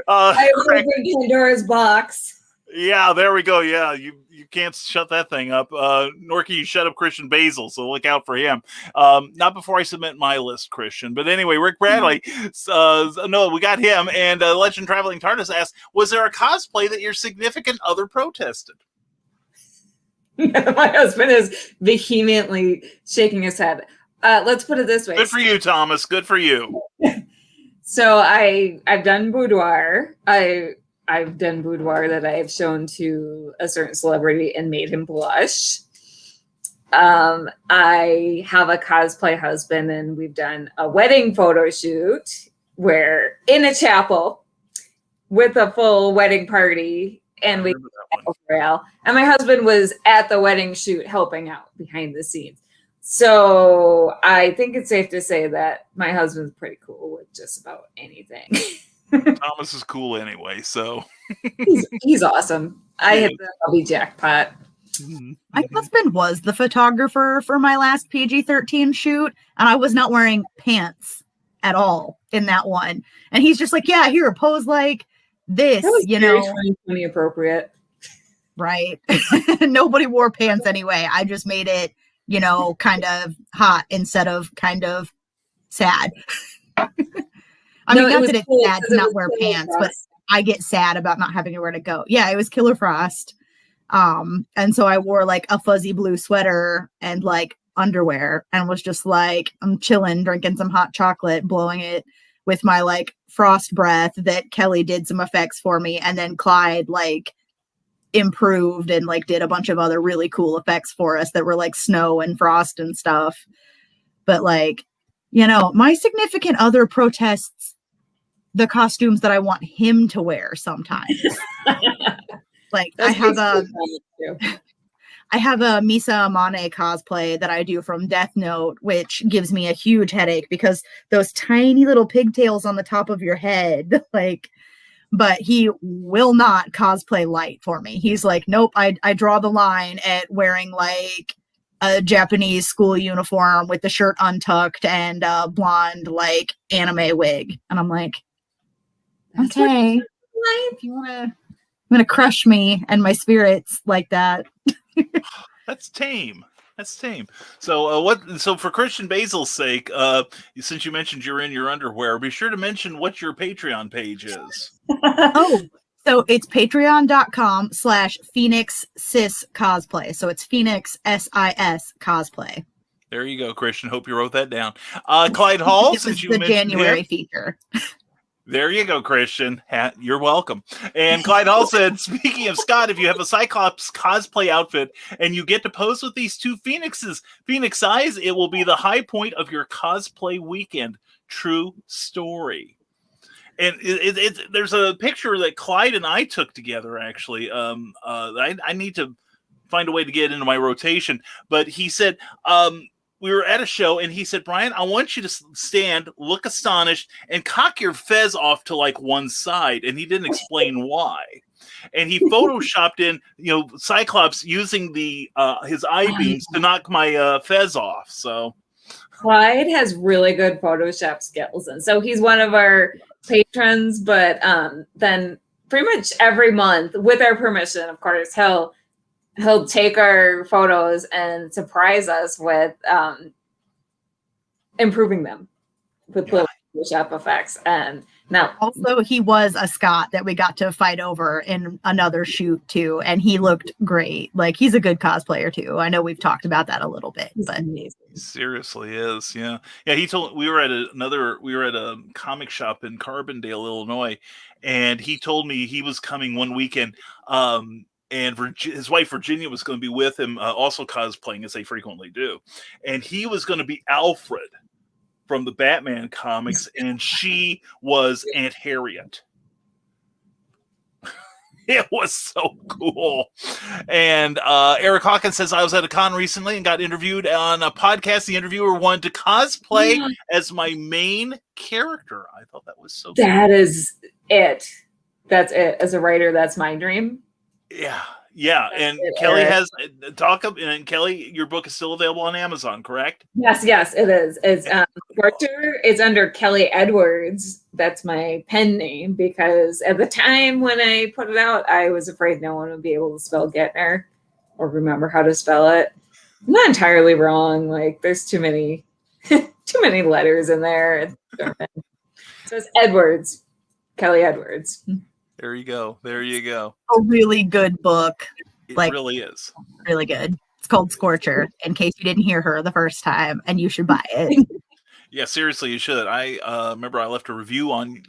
I opened Pandora's box. Yeah, there we go. Yeah, you can't shut that thing up. Nor can you shut up Christian Basil, so look out for him. Not before I submit my list, Christian. But anyway, Rick Bradley, no, we got him. And Legend Traveling TARDIS asked, was there a cosplay that your significant other protested? My husband is vehemently shaking his head. Let's put it this way. Good for you, Thomas. Good for you. So I've done boudoir. I've done boudoir that I have shown to a certain celebrity and made him blush. I have a cosplay husband and we've done a wedding photo shoot where in a chapel with a full wedding party and we Crayle. And my husband was at the wedding shoot helping out behind the scenes. So I think it's safe to say that my husband's pretty cool with just about anything. Thomas is cool anyway, so he's awesome. I hit the hubby jackpot. my husband was the photographer for my last PG-13 shoot, and I was not wearing pants at all in that one. And he's just like, yeah, here, pose like this, you know. 2020 appropriate. Right. Nobody wore pants anyway. I just made it, you know, kind of hot instead of kind of sad. I mean, not that it's cool sad to not wear pants, but I get sad about not having anywhere to go. Yeah, it was Killer Frost. And so I wore like a fuzzy blue sweater and like underwear and was just like, I'm chilling, drinking some hot chocolate, blowing it with my like frost breath that Kelly did some effects for me. And then Clyde like improved and like did a bunch of other really cool effects for us that were like snow and frost and stuff. But like, you know, my significant other protests the costumes that I want him to wear sometimes. Like I have a Misa Amane cosplay that I do from Death Note, which gives me a huge headache because those tiny little pigtails on the top of your head, like, but he will not cosplay light for me. He's like, nope, I draw the line at wearing like a Japanese school uniform with the shirt untucked and a blonde like anime wig. And I'm like, okay, if you want to crush me and my spirits like that. That's tame. That's tame. So so for Christian Basil's sake, since you mentioned you're in your underwear, be sure to mention what your Patreon page is. Oh, So it's patreon.com/Phoenix Sis Cosplay. So it's Phoenix SIS Cosplay. There you go, Christian. Hope you wrote that down. Clyde Hall, This since is you the mentioned January him. feature. There you go, Christian. You're welcome. And Clyde Hall said, speaking of Scott, if you have a Cyclops cosplay outfit and you get to pose with these two Phoenix eyes, it will be the high point of your cosplay weekend. True story. And there's a picture that Clyde and I took together, actually. I need to find a way to get into my rotation. But he said, we were at a show, and he said, Brian, I want you to stand, look astonished, and cock your fez off to like one side. And he didn't explain why. And he photoshopped in, Cyclops using his eye beams to knock my fez off. So Clyde has really good Photoshop skills. And so he's one of our patrons, but then pretty much every month, with our permission, of course, he'll take our photos and surprise us with improving them with little Photoshop effects. And now also he was a Scot that we got to fight over in another shoot too, and he looked great. Like, he's a good cosplayer too. I know we've talked about that a little bit, but amazing. He seriously is. Yeah. He told we were at a comic shop in Carbondale, Illinois, and he told me he was coming one weekend. And his wife Virginia was going to be with him, also cosplaying, as they frequently do. And he was going to be Alfred from the Batman comics, and she was Aunt Harriet. It was so cool. And Eric Hawkins says, I was at a con recently and got interviewed on a podcast. The interviewer wanted to cosplay as my main character. I thought that was so cool. That is it. That's it. As a writer, that's my dream. Yeah. And Kelly and Kelly, your book is still available on Amazon, correct? Yes, it is. It's Guentner. It's under Kelly Edwards. That's my pen name, because at the time when I put it out, I was afraid no one would be able to spell Guentner or remember how to spell it. I'm not entirely wrong. Like, there's too many letters in there. So it's Edwards, Kelly Edwards. There you go. a really good book. It really is. Really good. It's called Scorcher, in case you didn't hear her the first time, and you should buy it. Yeah, seriously, you should. I remember I left a review on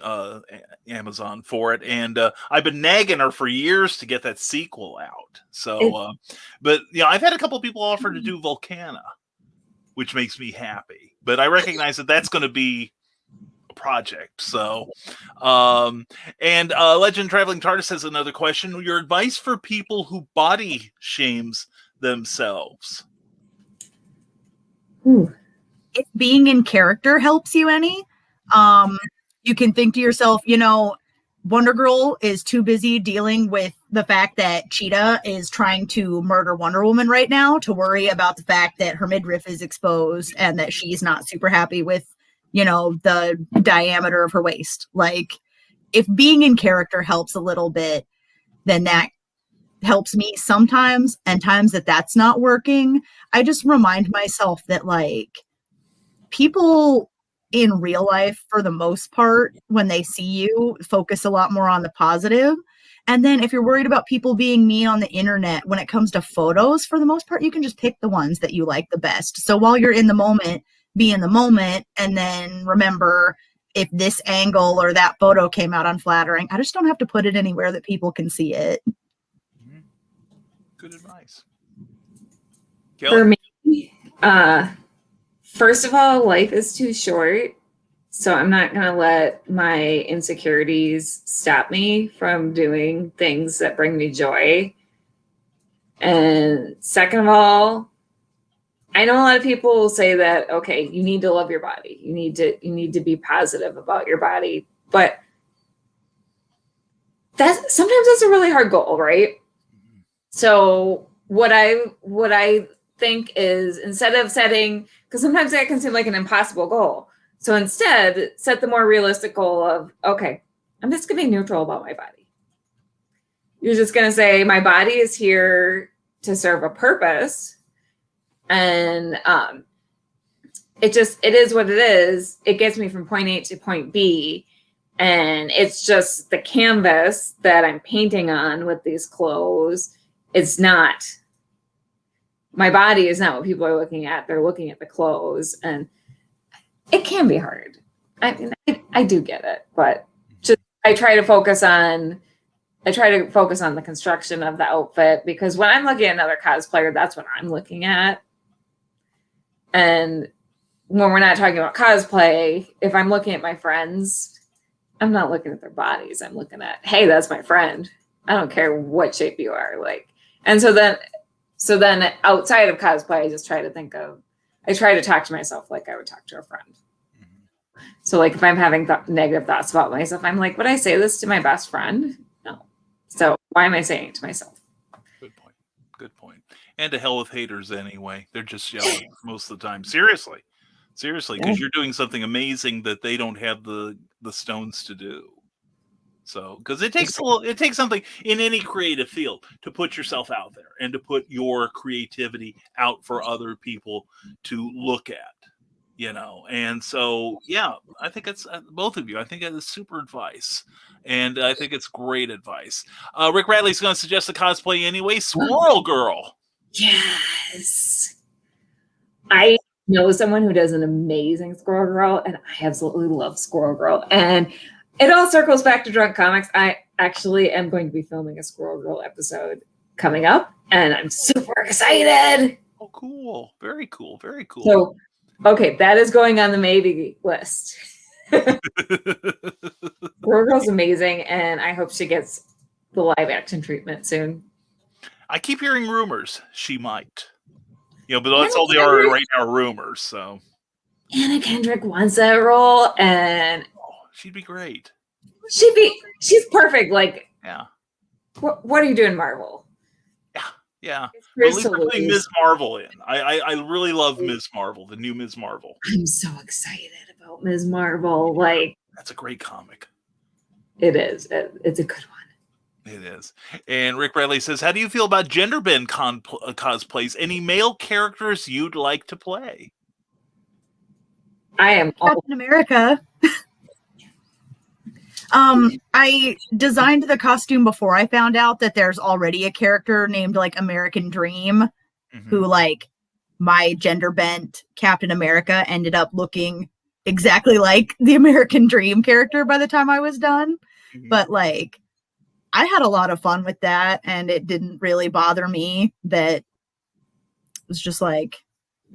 Amazon for it, and I've been nagging her for years to get that sequel out. So, but I've had a couple of people offer to do Vulcana, which makes me happy. But I recognize that that's going to be project. So Legend Traveling TARDIS has another question. Your advice for people who body shames themselves? If being in character helps you any, you can think to yourself, Wonder Girl is too busy dealing with the fact that Cheetah is trying to murder Wonder Woman right now to worry about the fact that her midriff is exposed and that she's not super happy with the diameter of her waist. Like, if being in character helps a little bit, then that helps me sometimes. And times that that's not working, I just remind myself that, like, people in real life, for the most part, when they see you, focus a lot more on the positive. And then if you're worried about people being mean on the internet, when it comes to photos, for the most part, you can just pick the ones that you like the best. So while you're in the moment, be in the moment, and then remember, if this angle or that photo came out unflattering, I just don't have to put it anywhere that people can see it. Good advice. For me, first of all, life is too short, so I'm not going to let my insecurities stop me from doing things that bring me joy. And second of all, I know a lot of people will say that, okay, you need to love your body. You need to be positive about your body. But sometimes that's a really hard goal, right? So what I think is, instead of setting, because sometimes that can seem like an impossible goal. So instead, set the more realistic goal of, okay, I'm just going to be neutral about my body. You're just going to say, my body is here to serve a purpose. And it is what it is. It gets me from point A to point B. And it's just the canvas that I'm painting on with these clothes. It's not, my body is not what people are looking at. They're looking at the clothes, and it can be hard. I mean, I do get it, but just I try to focus on the construction of the outfit, because when I'm looking at another cosplayer, that's what I'm looking at. And when we're not talking about cosplay, if I'm looking at my friends, I'm not looking at their bodies. I'm looking at, hey, that's my friend. I don't care what shape you are. Like, and so then outside of cosplay, I try to talk to myself like I would talk to a friend. So like if I'm having negative thoughts about myself, I'm like, would I say this to my best friend? No. So why am I saying it to myself? Good point. Good point. And to hell with haters anyway. They're just yelling most of the time. Seriously, because you're doing something amazing that they don't have the stones to do. So, because it takes something in any creative field to put yourself out there and to put your creativity out for other people to look at. And so, yeah, I think it's both of you. I think that is super advice, and I think it's great advice. Rick Radley's going to suggest a cosplay anyway. Squirrel Girl. Yes. I know someone who does an amazing Squirrel Girl, and I absolutely love Squirrel Girl. And it all circles back to Drunk Comics. I actually am going to be filming a Squirrel Girl episode coming up, and I'm super excited. Oh, cool. Very cool. Very cool. So, okay, that is going on the maybe list. Squirrel Girl's amazing, and I hope she gets the live action treatment soon. I keep hearing rumors she might. But that's all they are right now, rumors. So Anna Kendrick wants that role, and she'd be great. She's perfect. Like, yeah. What are you doing, Marvel? Yeah. At least they're putting Ms. Marvel in. I really love Ms. Marvel, the new Ms. Marvel. I'm so excited about Ms. Marvel. Like, that's a great comic. It is. It's a good one. It is. And Rick Bradley says, how do you feel about gender bend cosplays? Any male characters you'd like to play? I am Captain America. I designed the costume before I found out that there's already a character named like American Dream, who like my gender bent Captain America ended up looking exactly like the American Dream character by the time I was done. But like, I had a lot of fun with that, and it didn't really bother me that it was just like,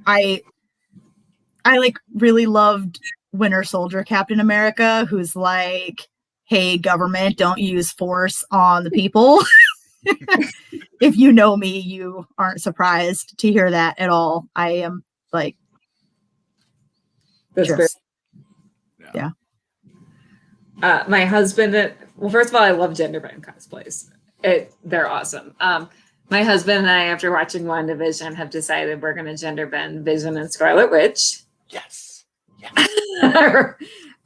I like really loved Winter Soldier Captain America, who's like, hey, government, don't use force on the people. If you know me, you aren't surprised to hear that at all. I am like, yeah. My husband, well, first of all, I love gender bend cosplays. They're awesome. My husband and I, after watching WandaVision, have decided we're going to gender bend Vision and Scarlet Witch. Yes.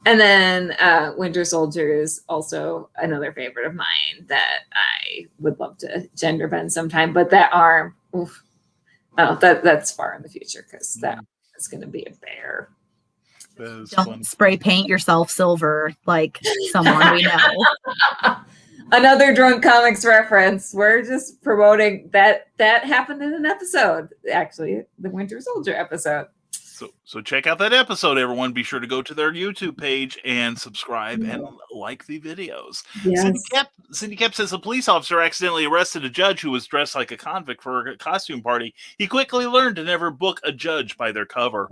And then Winter Soldier is also another favorite of mine that I would love to gender bend sometime. But that arm, that's far in the future, because that is going to be a bear. Don't spray paint yourself silver like someone we know. Another Drunk Comics reference. We're just promoting that happened in an episode, actually, the Winter Soldier episode. So check out that episode, everyone. Be sure to go to their YouTube page and subscribe and like the videos. Yes. Cindy Kep says a police officer accidentally arrested a judge who was dressed like a convict for a costume party. He quickly learned to never book a judge by their cover.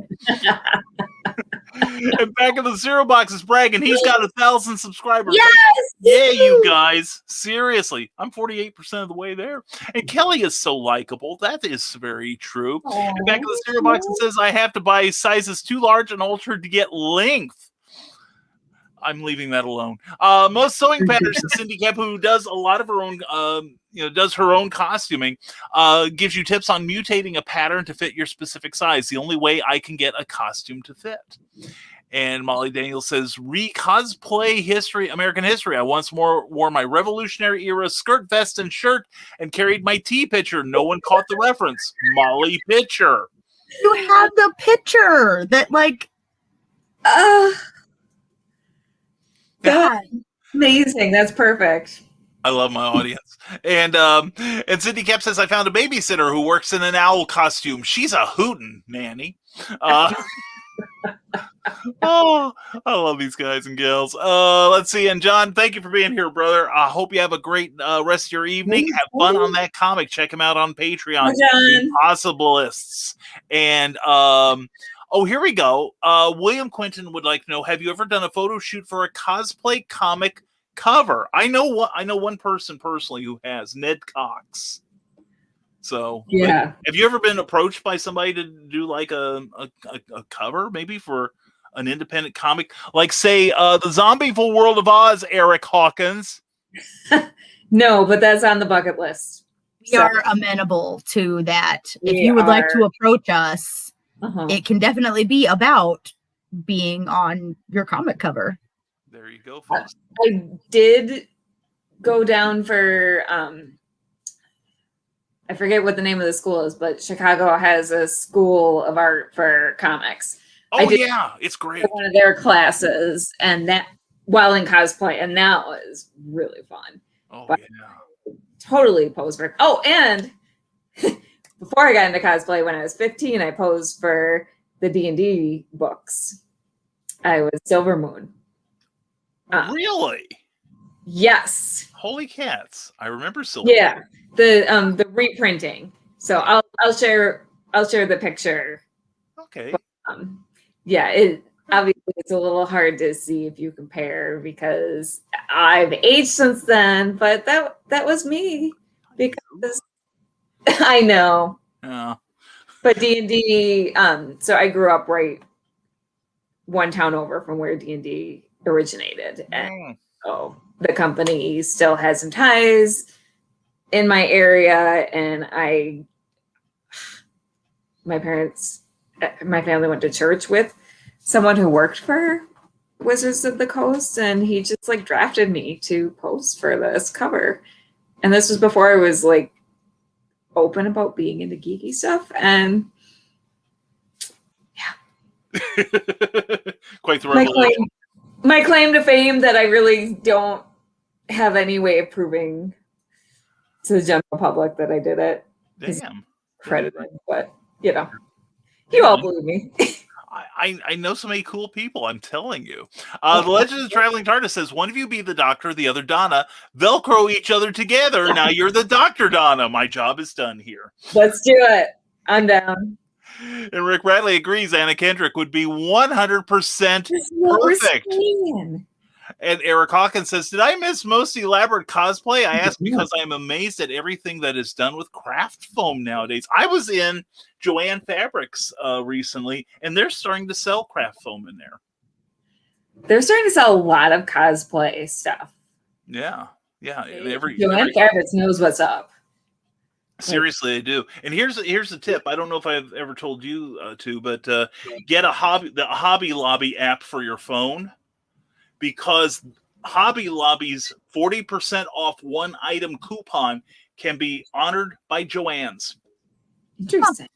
And back in the Zero Box is bragging he's got 1,000 subscribers. Yes! Yeah, you guys. Seriously, I'm 48% of the way there. And Kelly is so likable. That is very true. Aww. And back in the Zero Box it says I have to buy sizes too large and altered to get length. I'm leaving that alone. Most sewing patterns, Cindy Kep, who does a lot of her own, does her own costuming, gives you tips on mutating a pattern to fit your specific size. The only way I can get a costume to fit. And Molly Daniels says, re-cosplay history, American history. I once wore my Revolutionary era skirt, vest, and shirt and carried my tea pitcher. No one caught the reference. Molly Pitcher. You had the picture that like... That's amazing. That's perfect. I love my audience. And Cindy Kemp says, I found a babysitter who works in an owl costume. She's a hootin' nanny. Oh, I love these guys and gals. Let's see. And John, thank you for being here, brother. I hope you have a great rest of your evening. Have fun on that comic. Check him out on Patreon. Impossibilists. And here we go. William Quinton would like to know, have you ever done a photo shoot for a cosplay comic cover? I know one person personally who has, Ned Cox. So yeah, have you ever been approached by somebody to do like a cover, maybe for an independent comic, like say the Zombieful World of Oz, Eric Hawkins? No, but that's on the bucket list. We are amenable to that. If you would like to approach us, it can definitely be about being on your comic cover. There you go, folks. I did go down for I forget what the name of the school is, but Chicago has a school of art for comics. Oh yeah, it's great. One of their classes, and that while in cosplay, and that was really fun. Oh but yeah, totally posed for. Oh, and before I got into cosplay, when I was 15, I posed for the D&D books. I was Silver Moon. Really? Yes. Holy cats! I remember Silver. Yeah, the reprinting. So I'll share the picture. Okay. But, yeah, it obviously it's a little hard to see if you compare because I've aged since then, but that was me because I know. Yeah. But D&D, so I grew up right one town over from where D&D originated, and so the company still has some ties in my area, and my family went to church with someone who worked for Wizards of the Coast, and he just like drafted me to post for this cover. And this was before I was like open about being into geeky stuff, and yeah. Quite the revelation. My claim to fame that I really don't have any way of proving to the general public that I did it. Damn. Credited, but you know, you all believe me. I know so many cool people, I'm telling you. The Legend of the Traveling TARDIS says, one of you be the Doctor, the other Donna. Velcro each other together. Now you're the Dr. Donna. My job is done here. Let's do it. I'm down. And Rick Bradley agrees Anna Kendrick would be 100% perfect. And Eric Hawkins says, did I miss most elaborate cosplay? I ask because I am amazed at everything that is done with craft foam nowadays. I was in Joanne Fabrics recently, and they're starting to sell craft foam in there. They're starting to sell a lot of cosplay stuff. Yeah. Yeah. Joanne Fabrics knows what's up. Seriously, they do. And here's a tip. I don't know if I've ever told you but get the Hobby Lobby app for your phone, because Hobby Lobby's 40% off one item coupon can be honored by Joann's. Interesting.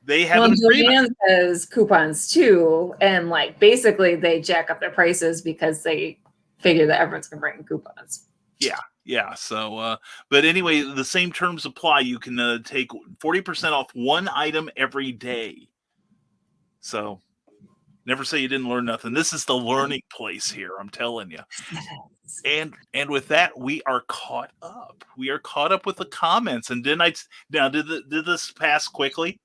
They have an agreement. Joanne has coupons too, and like basically they jack up their prices because they figure that everyone's gonna bring coupons. Yeah. So, but anyway, the same terms apply. You can take 40% off one item every day. So, never say you didn't learn nothing. This is the learning place here. I'm telling you. And with that, we are caught up. We are caught up with the comments. And did this pass quickly?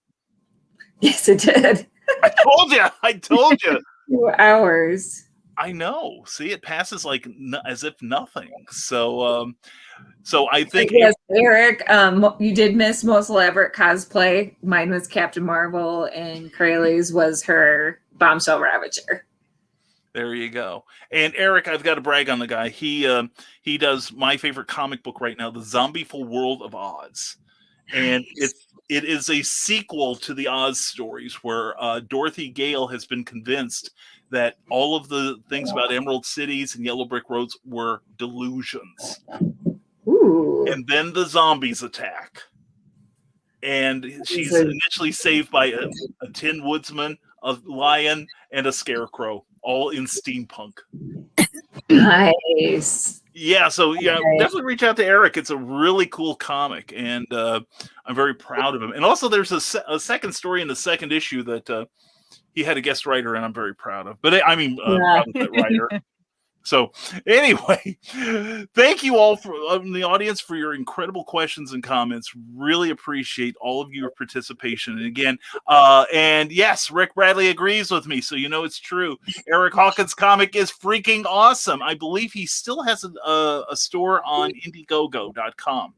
Yes, it did. I told you. 2 hours. I know. See, it passes like as if nothing. So I think yes, Eric, you did miss most elaborate cosplay. Mine was Captain Marvel, and Crayle's was her Bombshell Ravager. There you go. And Eric, I've got to brag on the guy. He does my favorite comic book right now, The Zombieful World of Oz, and it is a sequel to the Oz stories where Dorothy Gale has been convinced that all of the things about Emerald Cities and Yellow Brick Roads were delusions. Ooh. And then the zombies attack. And she's initially saved by a Tin Woodsman, a lion, and a scarecrow, all in steampunk. Nice. Yeah, so yeah, Okay. definitely reach out to Eric. It's a really cool comic, and I'm very proud of him. And also, there's a second story in the second issue that he had a guest writer, and I'm very proud of. But I mean, Yeah. proud of that writer. So anyway, thank you all for the audience for your incredible questions and comments. Really appreciate all of your participation. And again, and yes, Rick Bradley agrees with me, so you know it's true. Eric Hawkins' comic is freaking awesome. I believe he still has a store on Indiegogo.com.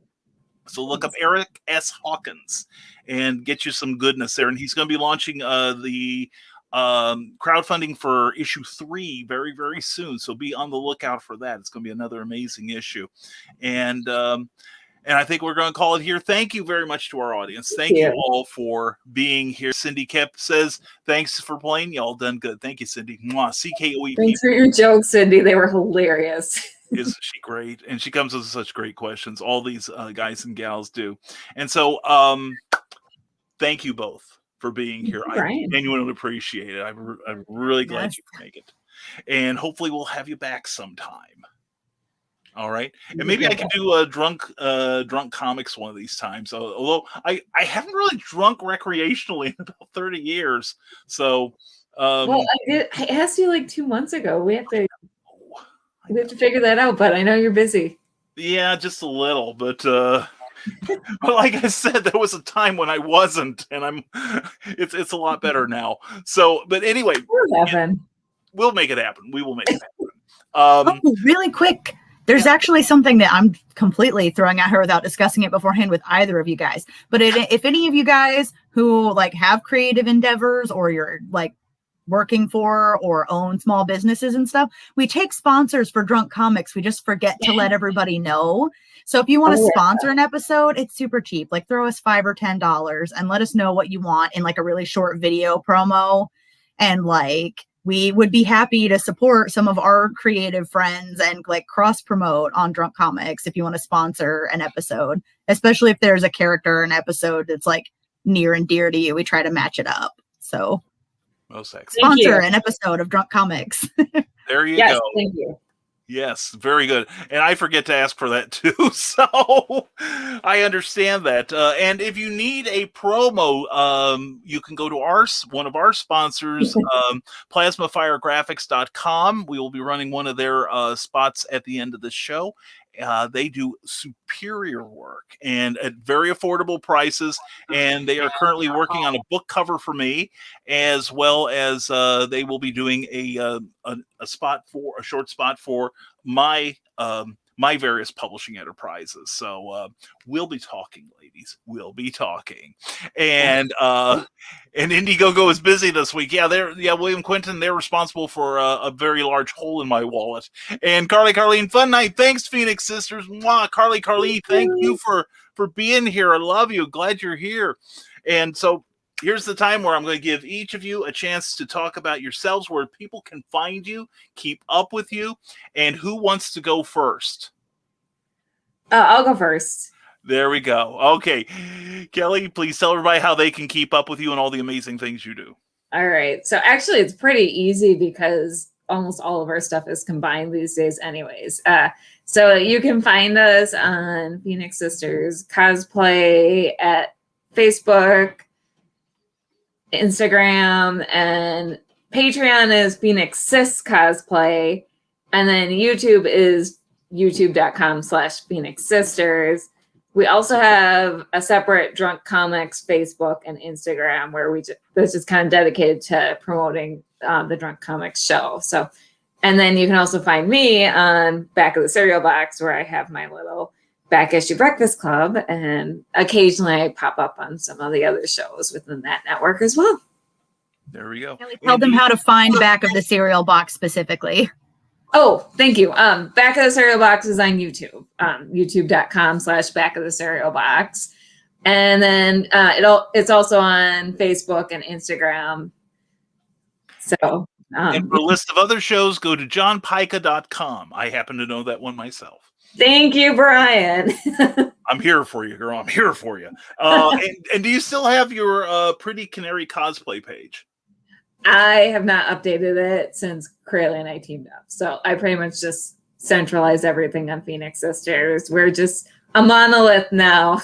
So look up Eric S. Hawkins and get you some goodness there. And he's going to be launching the crowdfunding for issue 3 very, very soon. So be on the lookout for that. It's going to be another amazing issue. And I think we're going to call it here. Thank you very much to our audience. Thank you all for being here. Cindy Kep says, thanks for playing. Y'all done good. Thank you, Cindy. Mwah. CKOEP. Thanks for your jokes, Cindy. They were hilarious. Isn't she great? And she comes with such great questions. All these guys and gals do. And so thank you both for being here. I genuinely appreciate it. I'm really glad you could make it. And hopefully we'll have you back sometime. All right. And maybe I could do a drunk comics one of these times. Although I haven't really drunk recreationally in about 30 years. So well, I asked you like 2 months ago. We have to figure that out, but I know you're busy. Yeah, just a little, but like I said, there was a time when I wasn't, and it's a lot better now. So, but anyway, we'll make it happen. We will make it happen. Really quick. There's actually something that I'm completely throwing at her without discussing it beforehand with either of you guys. But if any of you guys who like have creative endeavors or you're like working for or own small businesses and stuff, we take sponsors for Drunk Comics. We just forget to let everybody know. So if you want to sponsor an episode, it's super cheap. Like throw us $5 or $10 and let us know what you want in like a really short video promo. And like, we would be happy to support some of our creative friends and like cross promote on Drunk Comics if you want to sponsor an episode, especially if there's a character in an episode that's like near and dear to you. We try to match it up. So sponsor an episode of Drunk Comics. There you go. Thank you. Yes, very good. And I forget to ask for that too. So I understand that. And if you need a promo, you can go to one of our sponsors, plasmafiregraphics.com. We will be running one of their spots at the end of the show. They do superior work and at very affordable prices. And they are currently working on a book cover for me, as well as they will be doing a short spot for my my various publishing enterprises. So we'll be talking, ladies. We'll be talking. And Indiegogo is busy this week. Yeah, William Quinton, they're responsible for a very large hole in my wallet. And Carlene Fun Night, thanks, Phoenix Sisters. Mwah, Carly, thank you for being here. I love you. Glad you're here. And so here's the time where I'm going to give each of you a chance to talk about yourselves, where people can find you, keep up with you, and who wants to go first? I'll go first. There we go. Okay. Kelly, please tell everybody how they can keep up with you and all the amazing things you do. All right. So actually, it's pretty easy because almost all of our stuff is combined these days anyways. So you can find us on Phoenix Sisters Cosplay at Facebook, Instagram, and Patreon is Phoenix Sis Cosplay, and then YouTube is youtube.com/Phoenix Sisters. We also have a separate Drunk Comics Facebook and Instagram where this is kind of dedicated to promoting the Drunk Comics show. So, and then you can also find me on Back of the Cereal Box, where I have my little Back Issue Breakfast Club, and occasionally I pop up on some of the other shows within that network as well. There we go. Tell them how to find Back of the Cereal Box specifically. Oh, thank you. Back of the Cereal Box is on YouTube, youtube.com/Back of the Cereal Box. And then it's also on Facebook and Instagram. So, and for a list of other shows, go to johnpica.com. I happen to know that one myself. Thank you, Brian. I'm here for you, girl. I'm here for you. And do you still have your Pretty Canary Cosplay page? I have not updated it since Crayle and I teamed up. So I pretty much just centralized everything on Phoenix Sisters. We're just a monolith now.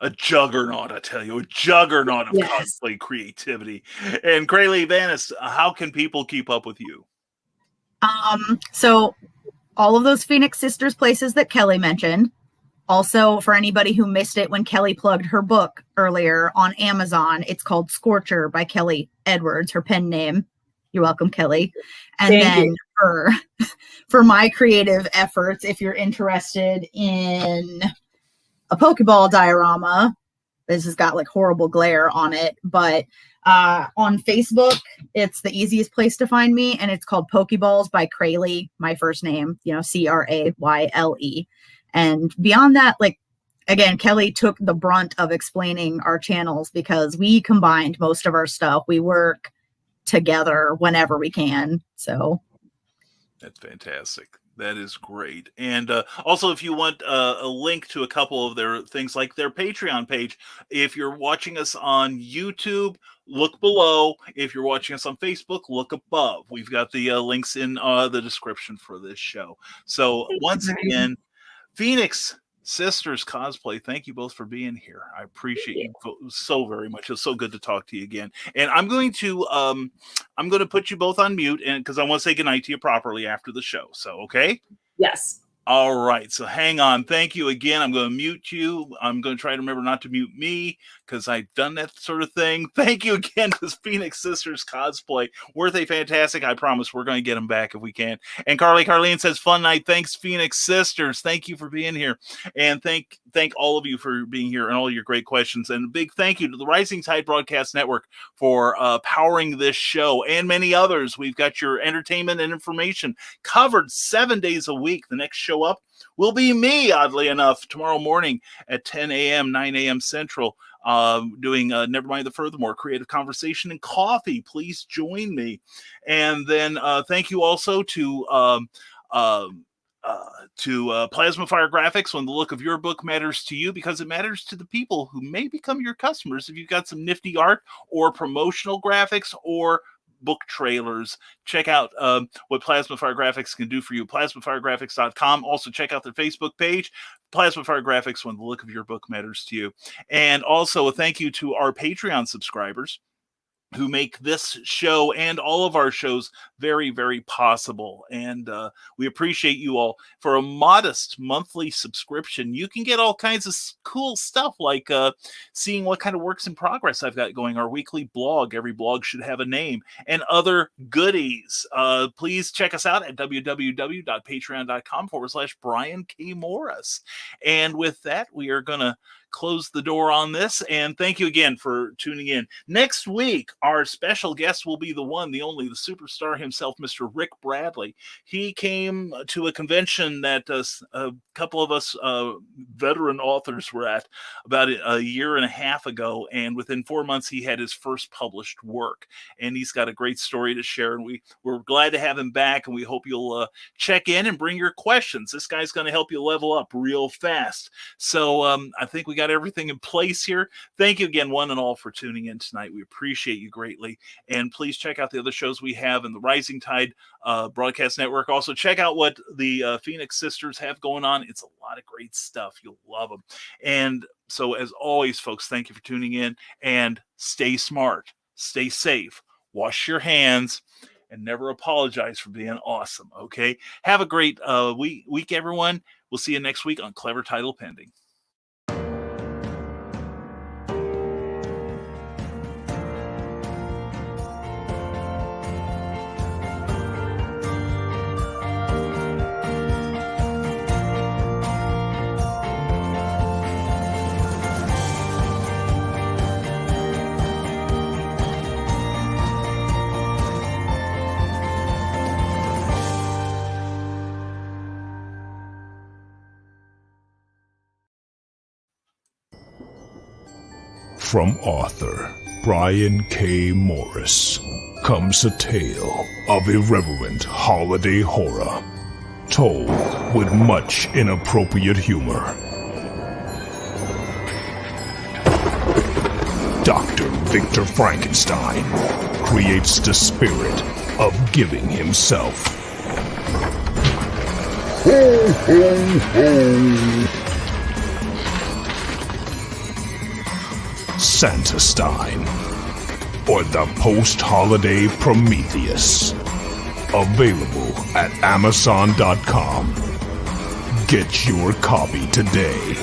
A juggernaut, I tell you, a juggernaut of cosplay creativity. And Crayle Vanest, how can people keep up with you? So all of those Phoenix Sisters places that Kelly mentioned. Also, for anybody who missed it when Kelly plugged her book earlier on Amazon, it's called Scorcher by Kelly Edwards, her pen name. You're welcome, Kelly. And Thank then for my creative efforts, if you're interested in a Pokeball diorama, this has got like horrible glare on it, but on Facebook, it's the easiest place to find me, and it's called Pokeballs by Crayle, my first name, Crayle. And beyond that, like, again, Kelly took the brunt of explaining our channels because we combined most of our stuff. We work together whenever we can. So that's fantastic. That is great. And also, if you want a link to a couple of their things like their Patreon page, if you're watching us on YouTube, look below. If you're watching us on Facebook, look above. We've got the links in the description for this show. So once again, Phoenix Sisters Cosplay, thank you both for being here. I appreciate you so very much. It's so good to talk to you again. And I'm going to put you both on mute, and because I want to say goodnight to you properly after the show. So okay? Yes. All right, so hang on. Thank you again. I'm going to mute you. I'm going to try to remember not to mute me because I've done that sort of thing. Thank you again to Phoenix Sisters Cosplay. Worth a fantastic. I promise we're going to get them back if we can. And Carlene says, fun night. Thanks, Phoenix Sisters. Thank you for being here. And thank all of you for being here and all your great questions. And a big thank you to the Rising Tide Broadcast Network for powering this show and many others. We've got your entertainment and information covered 7 days a week. The next show up will be me, oddly enough, tomorrow morning at 10 a.m., 9 a.m. Central, doing Never Mind the Furthermore, Creative Conversation and Coffee. Please join me. And then thank you also to Plasma Fire Graphics when the look of your book matters to you, because it matters to the people who may become your customers. If you've got some nifty art or promotional graphics or book trailers, check out what Plasma Fire Graphics can do for you. PlasmaFireGraphics.com. Also check out their Facebook page, Plasma Fire Graphics, when the look of your book matters to you. And also a thank you to our Patreon subscribers who make this show and all of our shows very, very possible. And we appreciate you all. For a modest monthly subscription, you can get all kinds of cool stuff, like seeing what kind of works in progress I've got going, our weekly blog. Every blog should have a name, and other goodies. Please check us out at www.patreon.com/Brian K. Morris. And with that, we are going to close the door on this, and thank you again for tuning in. Next week, our special guest will be the one, the only, the superstar himself, Mr. Rick Bradley. He came to a convention that a couple of us veteran authors were at about a year and a half ago, and within 4 months, he had his first published work, and he's got a great story to share, and we're glad to have him back, and we hope you'll check in and bring your questions. This guy's going to help you level up real fast. So I think we got everything in place here. Thank you again, one and all, for tuning in tonight. We appreciate you greatly. And please check out the other shows we have in the Rising Tide Broadcast Network. Also, check out what the Phoenix Sisters have going on. It's a lot of great stuff. You'll love them. And so, as always, folks, thank you for tuning in, and stay smart, stay safe, wash your hands, and never apologize for being awesome. Okay? Have a great week, everyone. We'll see you next week on Clever Title Pending. From author Brian K. Morris comes a tale of irreverent holiday horror, told with much inappropriate humor. Dr. Victor Frankenstein, creates the spirit of giving himself. Ho, ho, ho! Santastein, or the post-holiday Prometheus. Available at Amazon.com. Get your copy today.